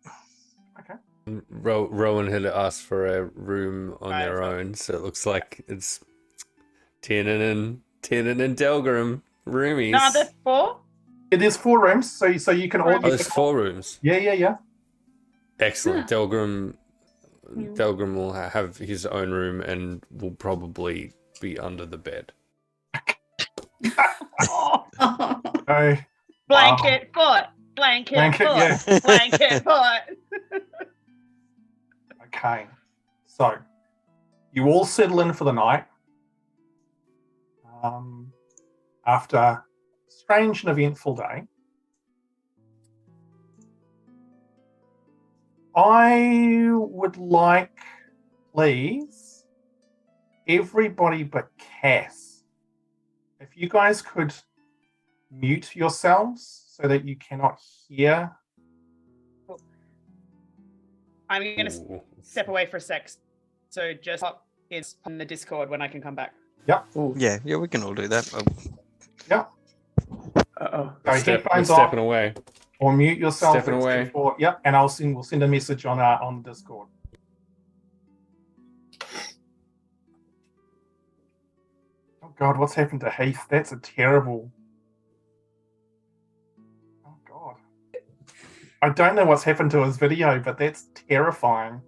Okay. Rowan had asked for a room on Right, their so- own, so it looks like it's Tiernan and Delgrim roomies. No, there's 4. It is 4 rooms, so you can all. Oh, there's 4 rooms. Yeah. Excellent. Yeah. Delgrim will have his own room and will probably be under the bed. Okay. Blanket foot. Blanket foot. yeah. Blanket foot. Okay. So, you all settle in for the night. After a strange and eventful day. I would like, please, everybody but Cass, if you guys could mute yourselves so that you cannot hear. I'm going to Ooh. step away for a sec. So just pop is on the Discord when I can come back. Yep. Yeah, we can all do that. Yep. Uh-oh. So headphones off Stepping away. or mute yourself. Stepping away. Yep. And we'll send a message on Discord. Oh God, what's happened to Heath? That's a terrible. Oh God. I don't know what's happened to his video, but that's terrifying.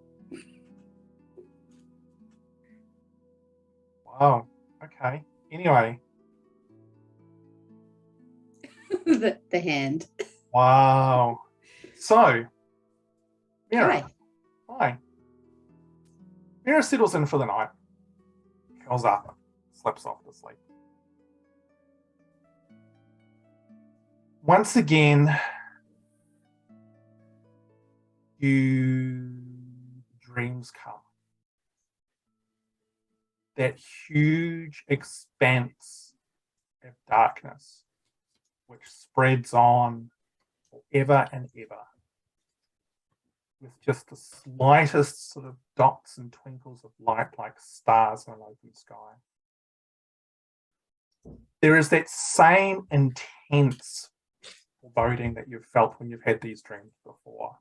Wow. Okay. Anyway. the hand. Wow. So, Miera. Hi. Miera settles in for the night. Curls up. Slips off to sleep. Once again, dreams come. That huge expanse of darkness which spreads on forever and ever with just the slightest sort of dots and twinkles of light like stars in an open sky. There is that same intense foreboding that you've felt when you've had these dreams before.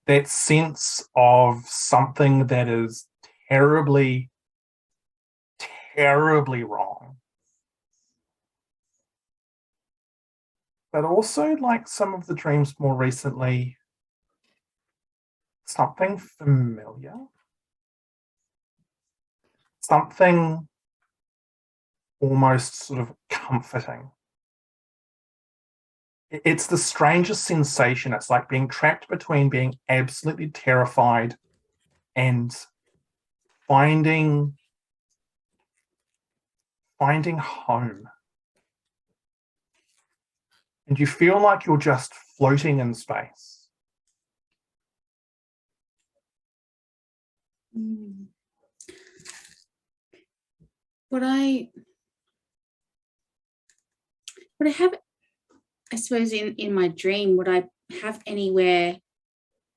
that sense of something that is terribly, terribly wrong. But also, like some of the dreams more recently, something familiar. Something almost sort of comforting. It's the strangest sensation. It's like being trapped between being absolutely terrified and finding home. And you feel like you're just floating in space. Would I have, I suppose in my dream, would I have anywhere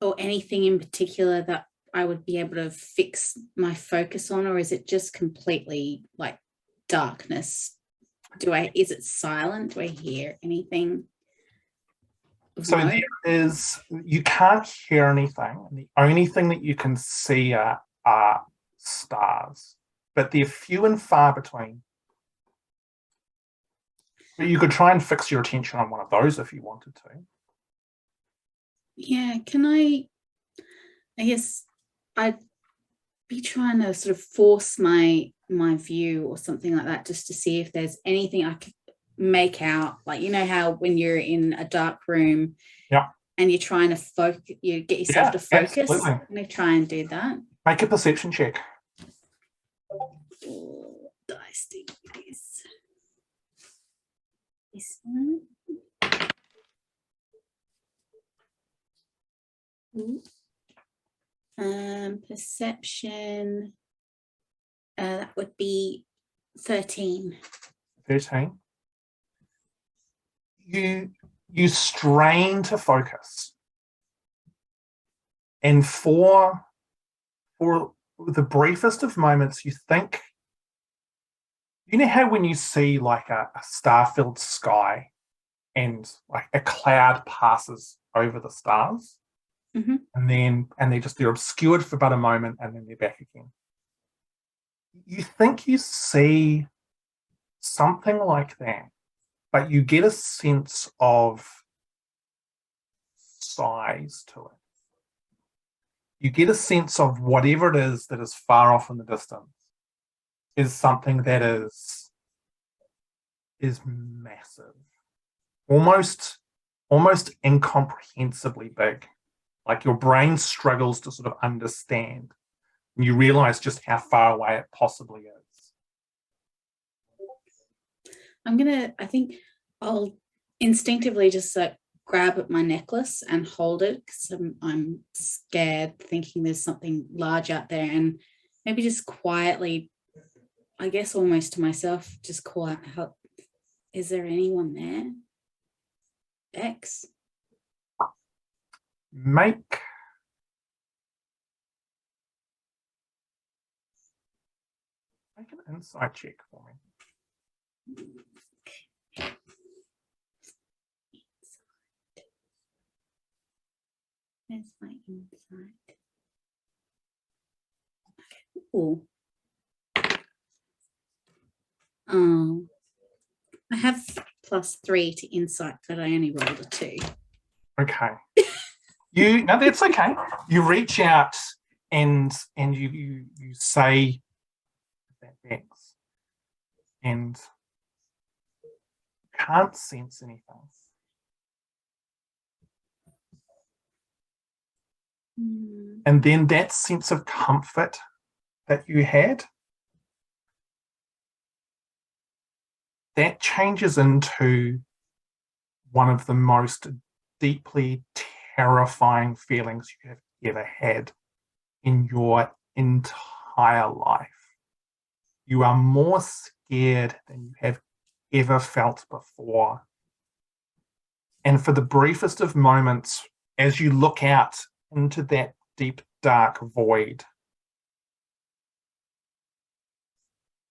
or anything in particular that I would be able to fix my focus on, or is it just completely like darkness? Is it silent? Do I hear anything? So there is, you can't hear anything. The only thing that you can see are stars, but they're few and far between. But you could try and fix your attention on one of those if you wanted to. Yeah, can I guess I'd be trying to sort of force my view or something like that, just to see if there's anything I could make out. Like, you know how when you're in a dark room, and you're trying to focus, you get yourself to focus. Absolutely. I'm going to try and do that. Make a perception check. Dice this. This one. Perception. That would be 13. 13. You strain to focus, and for the briefest of moments, you think, you know how when you see like a star-filled sky and like a cloud passes over the stars, and they're obscured for about a moment, and then they're back again. You think you see something like that, but you get a sense of size to it. You get a sense of whatever it is that is far off in the distance is something that is massive, almost incomprehensibly big. Like your brain struggles to sort of understand. And you realize just how far away it possibly is. I think I'll instinctively just grab at my necklace and hold it, because I'm scared, thinking there's something large out there, and maybe just quietly, I guess almost to myself, just call out, help. Is there anyone there? X. Make an insight check for me. There's my insight. Ooh. I have +3 to insight, but I only rolled a 2. Okay. No, that's okay. You reach out and you say that X, and can't sense anything. And then that sense of comfort that you had, that changes into one of the most deeply terrifying feelings you have ever had in your entire life. You are more scared than you have ever felt before. And for the briefest of moments, as you look out into that deep, dark void,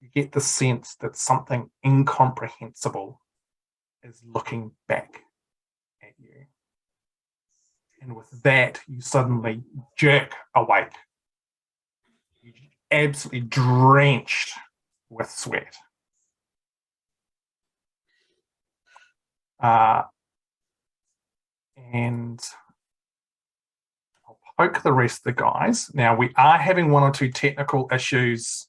you get the sense that something incomprehensible is looking back at you. and with that, you suddenly jerk awake. You're absolutely drenched with sweat. And I'll poke the rest of the guys. Now, we are having one or two technical issues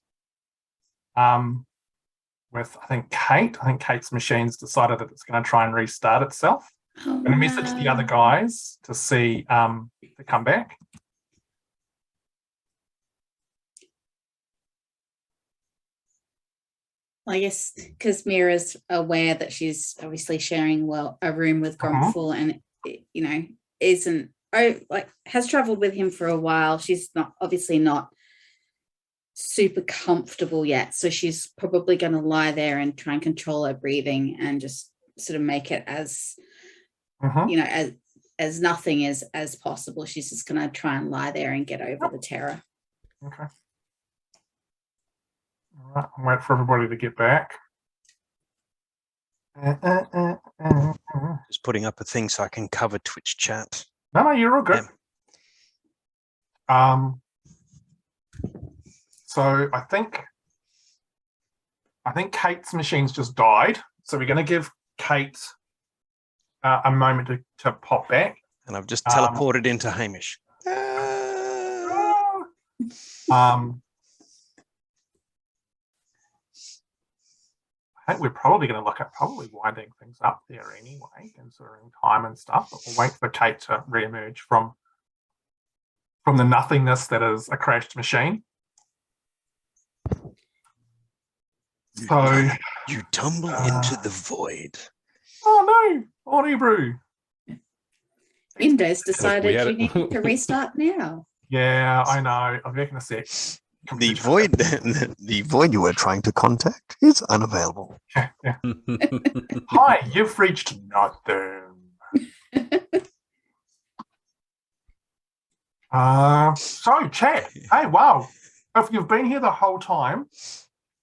with, I think, Kate. I think Kate's machine's decided that it's going to try and restart itself. I'm going to message the other guys to see to come back. I guess because Miera's aware that she's obviously sharing a room with Grumpfel and has travelled with him for a while. She's obviously not super comfortable yet, so she's probably going to lie there and try and control her breathing and just sort of make it as as nothing as possible. She's just going to try and lie there and get over the terror. Okay. All right, I'm waiting for everybody to get back. Just putting up a thing so I can cover Twitch chat. No, you're all good. Yeah. So I think Kate's machine's just died. So we're going to give Kate a moment to pop back. And I've just teleported into Hamish. I think we're probably going to look at winding things up there anyway, considering time and stuff. But we'll wait for Kate to re-emerge from the nothingness that is a crashed machine. So you tumble into the void. Oh no, Ori Brew. Windows decided you need to restart now. Yeah, I know. I'll be back in a sec. The void you were trying to contact is unavailable. Yeah. Hi, you've reached nothing. So chat. Hey, wow. If you've been here the whole time,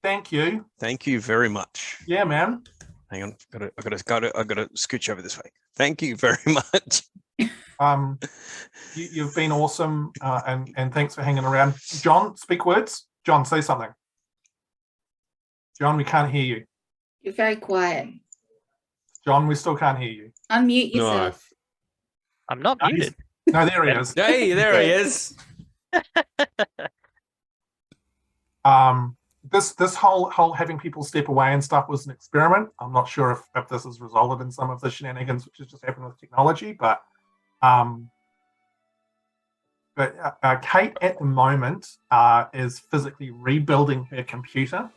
thank you. Thank you very much. Yeah, man. Hang on, I gotta scooch over this way. Thank you very much. You've been awesome, and thanks for hanging around. John, speak words. John, say something. John, we can't hear you. You're very quiet. John, we still can't hear you. Unmute yourself. No. I'm not muted. No, there he is. Hey, there he is. This whole having people step away and stuff was an experiment. I'm not sure if this has resulted in some of the shenanigans which has just happened with technology, but Kate at the moment is physically rebuilding her computer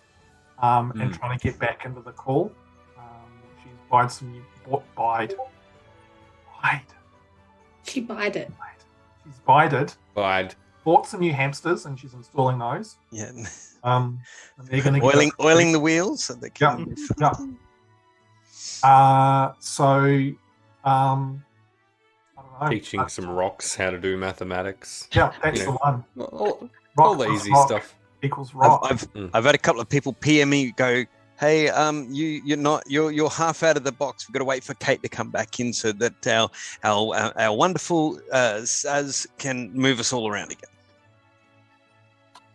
and trying to get back into the call. She's buyed some new She buyed it. She's bought some new hamsters and she's installing those. Yeah. And they're going to oiling the wheels so they can. Yeah. I don't know. Teaching some rocks how to do mathematics. Yeah, that's the one. All the easy stuff. Equals rock. I've had a couple of people PM me go, hey, you're half out of the box. We've got to wait for Kate to come back in so that our wonderful Saz can move us all around again.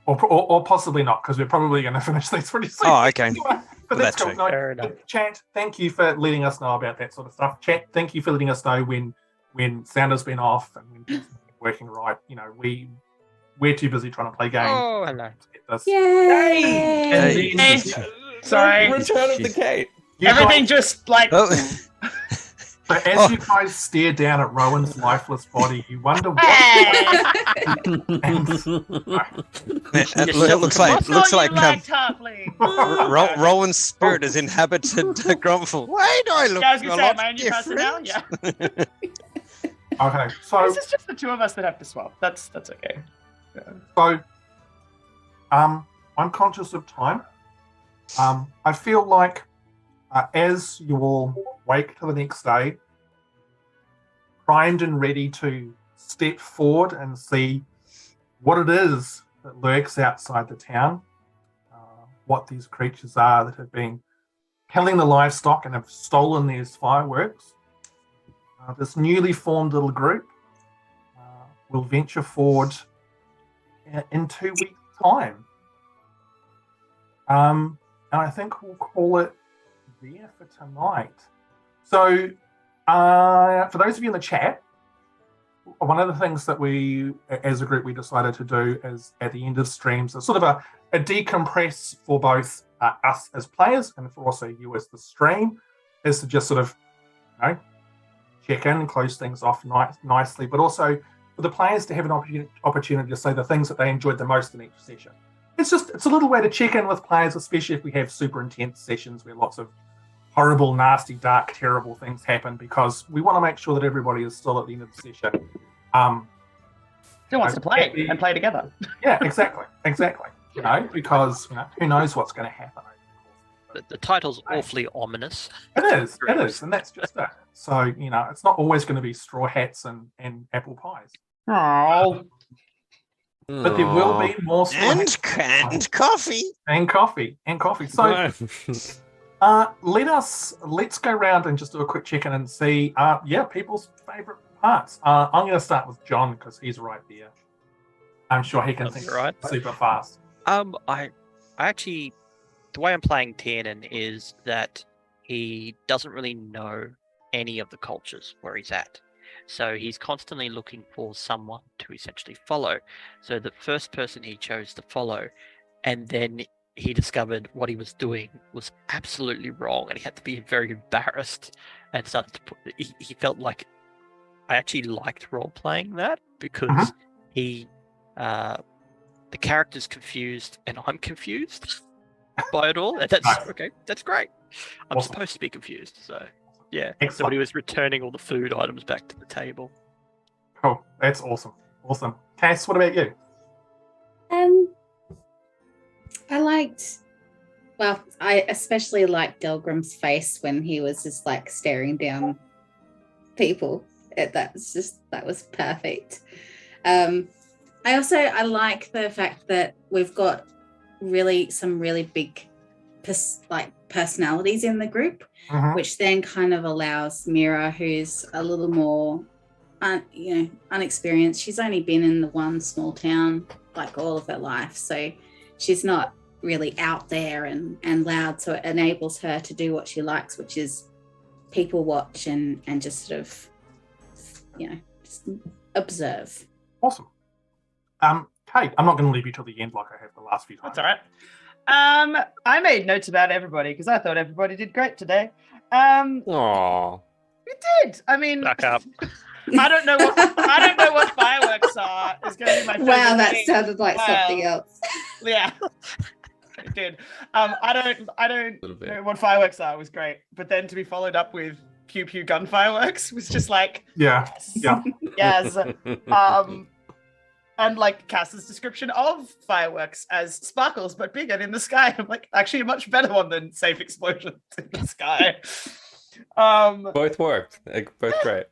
Or possibly not, because we're probably going to finish these pretty soon. Oh, okay. But that's cool. No, Fair enough. Chat, thank you for letting us know about that sort of stuff. Chat, thank you for letting us know when sound has been off and when things are working right. You know, we're too busy trying to play games. Oh, hello. Yay! Hey. Sorry. Return of the Kate. Everything just like... So as you guys stare down at Rowan's lifeless body, you wonder what. It looks like Rowan's spirit has inhabited Grumpfel. Why do I look a lot different? Yeah. Okay, so This is just the two of us that have to swap. That's okay. Yeah. So, I'm conscious of time. I feel like as you all wake to the next day, primed and ready to step forward and see what it is that lurks outside the town, what these creatures are that have been killing the livestock and have stolen these fireworks. This newly formed little group we'll venture forward in 2 weeks' time. And I think we'll call it there for tonight. So, for those of you in the chat, one of the things that we, as a group, we decided to do is at the end of streams, sort of a decompress for both us as players and for also you as the stream, is to just sort of, check in and close things off nicely, but also for the players to have an opportunity to say the things that they enjoyed the most in each session. It's a little way to check in with players, especially if we have super intense sessions where lots of horrible, nasty, dark, terrible things happen, because we want to make sure that everybody is still at the end of the session. Still wants to play and play together. Yeah, exactly. Because who knows what's going to happen. The title's awfully ominous. It is, and that's just it. So, it's not always going to be straw hats and apple pies. Oh. But there will be more straw hats. And coffee. And coffee. So, let's go around and just do a quick check-in and see, people's favourite parts. I'm going to start with John because he's right there. I'm sure he can think super fast. I actually, the way I'm playing Tiernan is that he doesn't really know any of the cultures where he's at. So he's constantly looking for someone to essentially follow. So the first person he chose to follow, and then he discovered what he was doing was absolutely wrong, and he had to be very embarrassed and started to he felt like I actually liked role-playing that because the character's confused and I'm confused by it all. And that's okay. That's great. I'm supposed to be confused. So, yeah. So he was returning all the food items back to the table. Cool. That's awesome. Cass, what about you? I especially liked Delgrim's face when he was just like staring down people. That was perfect. I like the fact that we've got some really big personalities in the group, which then kind of allows Miera, who's a little more unexperienced. She's only been in the one small town like all of her life, so she's not really out there and loud, so it enables her to do what she likes, which is people watch and just sort of just observe. Awesome. Kate, I'm not going to leave you till the end like I have the last few times. That's all right. I made notes about everybody because I thought everybody did great today. Aww. We did. I mean, Back up. I don't know what fireworks are. Is going to be my favorite That thing. sounded like something else. Yeah, it did. I don't know what fireworks are. It was great, but then to be followed up with pew pew gun fireworks was just like yes. And like Cass's description of fireworks as sparkles but bigger in the sky. I'm like, actually a much better one than safe explosions in the sky. Both worked. Both great.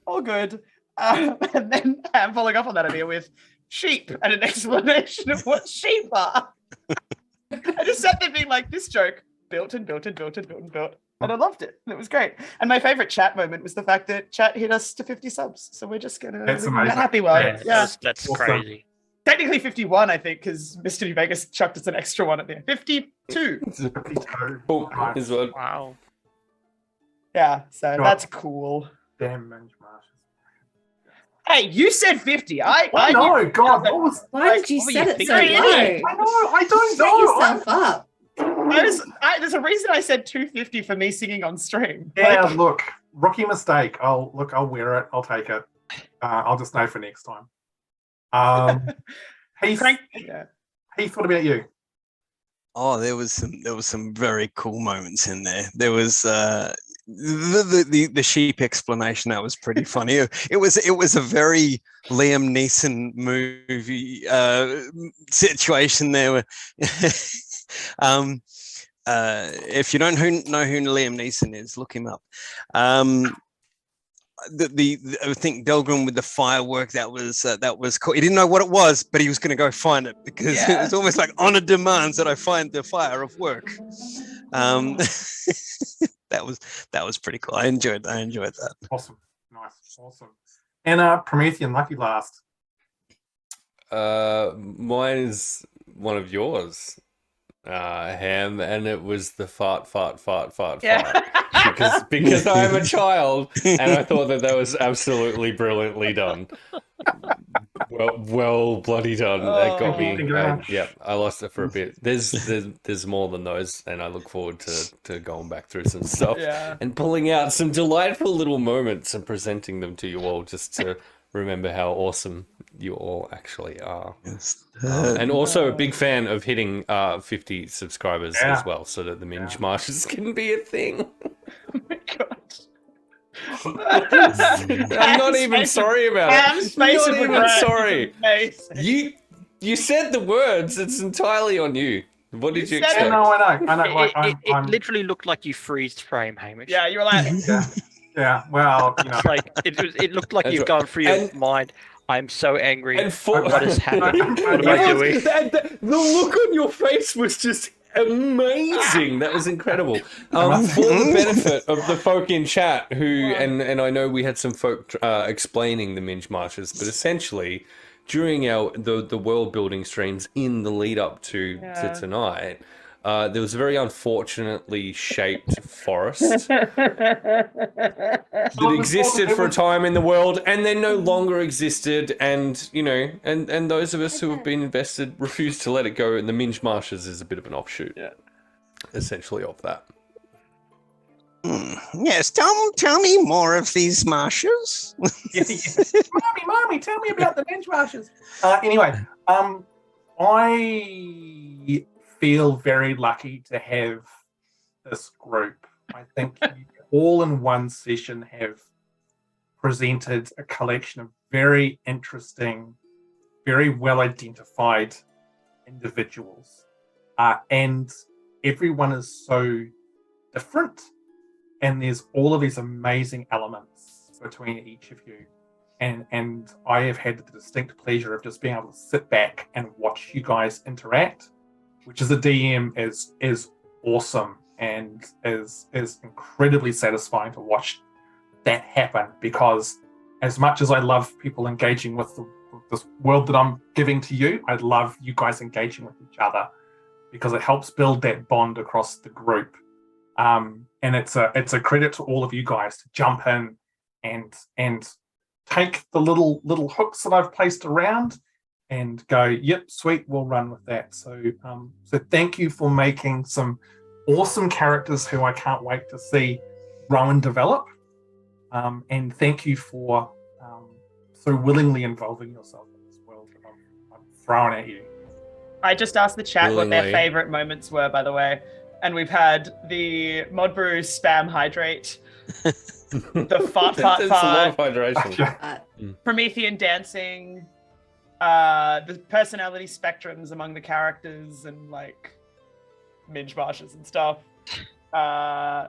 All good. And then I'm following up on that idea with sheep and an explanation of what sheep are. I just sat there being like, this joke built and built and built and built and built. And I loved it. And it was great. And my favorite chat moment was the fact that chat hit us to 50 subs. So we're just going to live in that happy world. Yeah. That's awesome. crazy. Technically 51, I think, because Mr. New Vegas chucked us an extra one at the end. 52. 52. Oh, as well. Wow. Yeah, so that's cool. Damn Minge Marsh. Hey, you said 50. I know. God, what was... Why did you set it so low? I know. I don't Set know. yourself up. There's a reason I said 250 for me singing on stream. Yeah, look, rookie mistake. I'll wear it. I'll take it. I'll just know for next time. Heath, Heath, what about you? Oh, there was some very cool moments in there. There was the sheep explanation that was pretty funny. It was a very Liam Neeson movie situation there. If you don't know who Liam Neeson is, look him up. I think Delgrim with the firework that was cool. He didn't know what it was, but he was going to go find it because it was almost like honor demands that I find the fire of work. That was pretty cool. I enjoyed that. Awesome, nice, awesome. And Promethean, lucky last. Mine is one of yours, Ham, and it was the fart. Because I am a child, and I thought that was absolutely brilliantly done. Well, bloody done. That got me. I lost it for a bit. There's more than those, and I look forward to going back through some stuff and pulling out some delightful little moments and presenting them to you all, just to remember how awesome you all actually are. Yes. And also a big fan of hitting 50 subscribers as well, so that the Minge Marshes can be a thing. Oh my god. I'm not even sorry about it. I'm not even sorry. You said the words. It's entirely on you. What did you expect? No, I know. It literally looked like you freeze frame, Hamish. Yeah, you were like, yeah. Well, you know. It's like it looked like you've gone through your mind. I'm so angry. And what has happened? What am I doing? The look on your face was just amazing. That was incredible. For the benefit of the folk in chat who, and I know we had some folk explaining the Minge Marshes, but essentially during the world building streams in the lead up to tonight, there was a very unfortunately shaped forest that existed for a time in the world and then no longer existed, and and those of us who have been invested refuse to let it go, and the Minge Marshes is a bit of an offshoot essentially of that. Yes, tell me more of these marshes. Mommy, tell me about the Minge Marshes. Anyway, I feel very lucky to have this group. I think you all in one session have presented a collection of very interesting, very well identified individuals, and everyone is so different, and there's all of these amazing elements between each of you, and I have had the distinct pleasure of just being able to sit back and watch you guys interact, which as a DM is awesome and is incredibly satisfying to watch that happen, because as much as I love people engaging with this world that I'm giving to you, I love you guys engaging with each other, because it helps build that bond across the group. And it's a credit to all of you guys to jump in and take the little hooks that I've placed around and go, yep, sweet, we'll run with that. So thank you for making some awesome characters who I can't wait to see Rowan develop. And thank you for so willingly involving yourself in this world that I'm throwing at you. I just asked the chat what their favorite moments were, by the way. And we've had the Mod Brew spam hydrate, the fart, It's a lot of hydration. Promethean dancing, the personality spectrums among the characters, and like Minge Marshes and stuff. Yeah,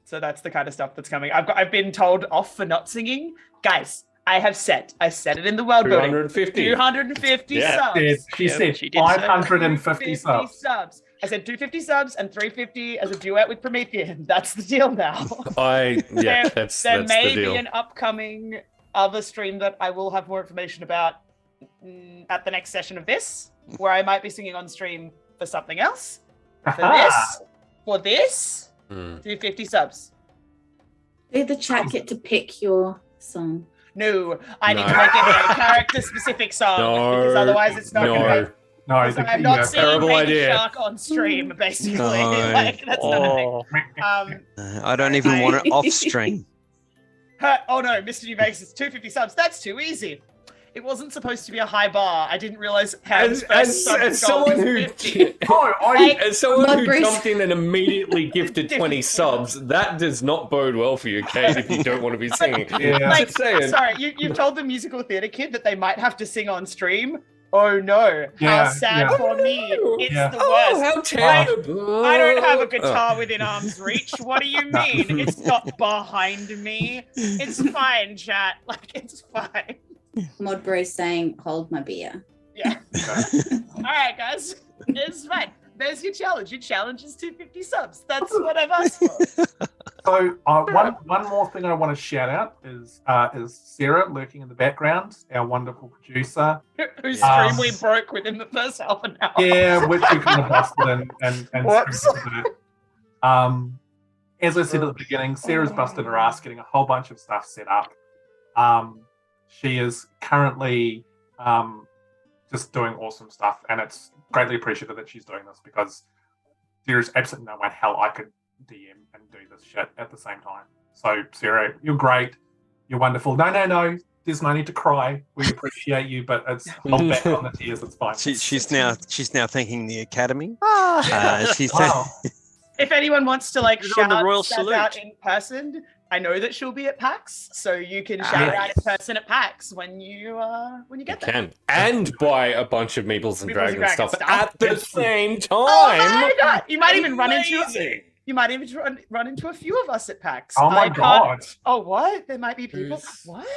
so that's the kind of stuff that's coming. I've been told off for not singing. Guys, I said it in the world building. 250 subs. She said 550 subs. I said 250 subs and 350 as a duet with Promethean. That's the deal now. That's there may the deal. be an upcoming other stream that I will have more information about at the next session of this, where I might be singing on stream for something else. For this, 250 subs. Did the chat get to pick your song? No, I need to make it a character-specific song, because otherwise it's not going to be. No, so I'm not seeing Baby Shark on stream, basically. Like, that's not a thing. I don't even want it off stream. Oh no, Mr. New Vegas is 250 subs. That's too easy. It wasn't supposed to be a high bar. I didn't realize as someone who jumped in and immediately gifted 20 subs, that does not bode well for you, Kate, if you don't want to be singing. Like, sorry, you've told the musical theatre kid that they might have to sing on stream. Oh no, how sad for me. It's the worst. How terrible. I don't have a guitar within arm's reach. What do you mean? It's not behind me. It's fine, chat. Like, it's fine. Mod Bro saying, hold my beer. Yeah. All right, guys. It's fine. There's your challenge. Your challenge is 250 subs. That's what I've asked for. So one more thing I want to shout out is Sarah lurking in the background, our wonderful producer. Whose stream we broke within the first half an hour. Yeah, which we kind of busted and Whoops. as I said at the beginning, Sarah's busted her ass getting a whole bunch of stuff set up. She is currently just doing awesome stuff, and it's greatly appreciated that she's doing this because there's absolutely no way in hell I could DM and do this shit at the same time. So Sarah, you're great. You're wonderful. No. There's no need to cry. We appreciate you, but hold back on the tears. It's fine. She's now thanking the Academy. If anyone wants to shout the royal out in person, I know that she'll be at PAX, so you can shout out in person at PAX when you get there. Can and buy a bunch of Meeples and Dragons stuff at the same time. Oh my god! You might even run into a few of us at PAX. Oh my god! Oh what? There might be people. What?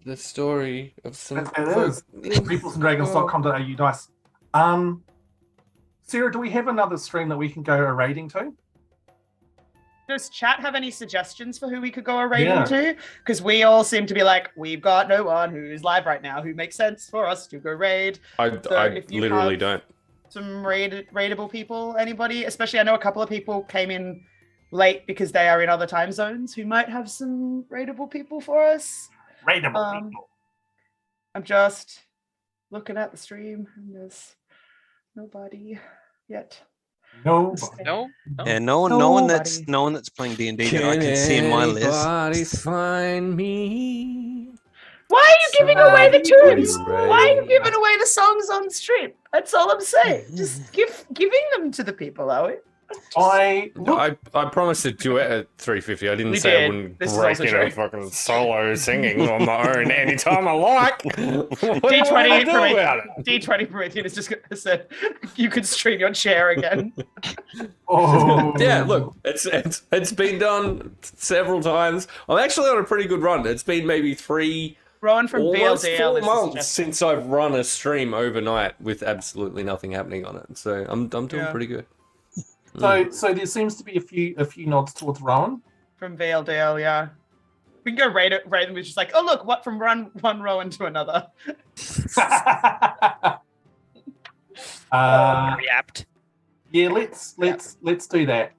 The story of some. It is. Meeplesanddragons.com.au. Nice. Sarah, do we have another stream that we can go a raiding to? Does chat have any suggestions for who we could go a raiding to? Because we all seem to be we've got no one who's live right now who makes sense for us to go raid. I literally don't. Some raidable people, anybody? Especially, I know a couple of people came in late because they are in other time zones who might have some raidable people for us. Raidable people. I'm just looking at the stream and there's nobody yet. No. Yeah, no one that's playing D&D that I can see in my list. Anybody find me? Why are you giving away the tunes? Why are you giving away the songs on stream? That's all I'm saying. Just giving them to the people, are we? I promised a duet at 350. I didn't say I wouldn't break into fucking solo singing on my own anytime I like. D20 Promethean has just said you could string your chair again. Yeah, look, it's been done several times. I'm actually on a pretty good run. It's been maybe Rowan from almost BLDL 4 months since I've run a stream overnight with absolutely nothing happening on it. So I'm doing pretty good. So there seems to be a few nods towards Rowan. From VLDL, yeah. We can go raid them. We're just oh look, what from one Rowan to another. Very apt. Yeah, let's do that.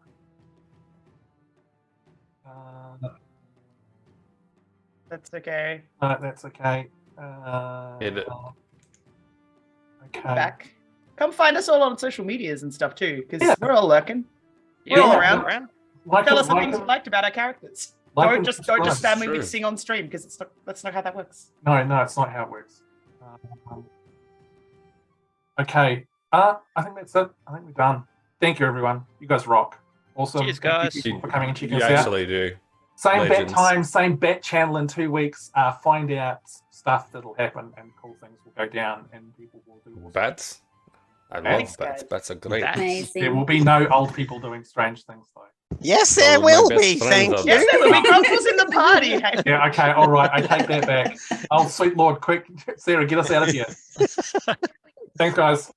That's okay. That's okay. Okay. Back. Come find us all on social medias and stuff too, because we're all lurking. We're all around. Tell us something you liked about our characters. Don't just stand when we sing on stream, because that's not how that works. No, it's not how it works. Okay. I think that's it. I think we're done. Thank you, everyone. You guys rock. Awesome. Cheers, guys. Thank you for coming and checking us You out. actually do. Same bat time, same bat channel in 2 weeks. Find out stuff that'll happen and cool things will go down and people will do awesome. Bats? I love bats. Bats are great. Amazing. There will be no old people doing strange things though. Yes, there will be. Thank you. Yes, there will be. Grumpfel's in the party. Yeah, okay, all right. I take that back. Oh, sweet Lord, quick. Sarah, get us out of here. Thanks, guys.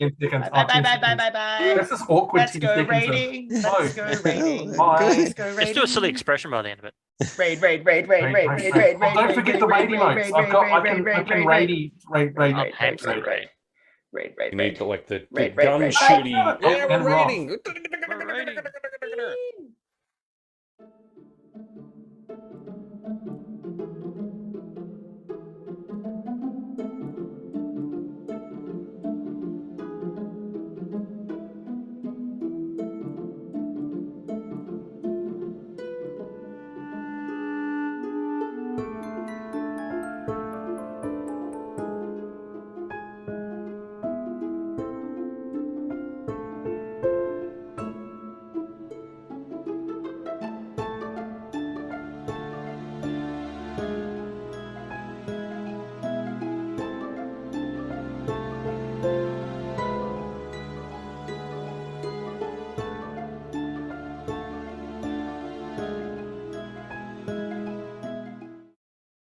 10 seconds. Bye. This is awkward. Let's go raiding. Let's go raiding. Bye. Let's do a silly expression by the end of it. Raid. Don't forget the raid emotes. I can raid. You need to the gun shooty. Yeah, we're and raiding. We're raiding.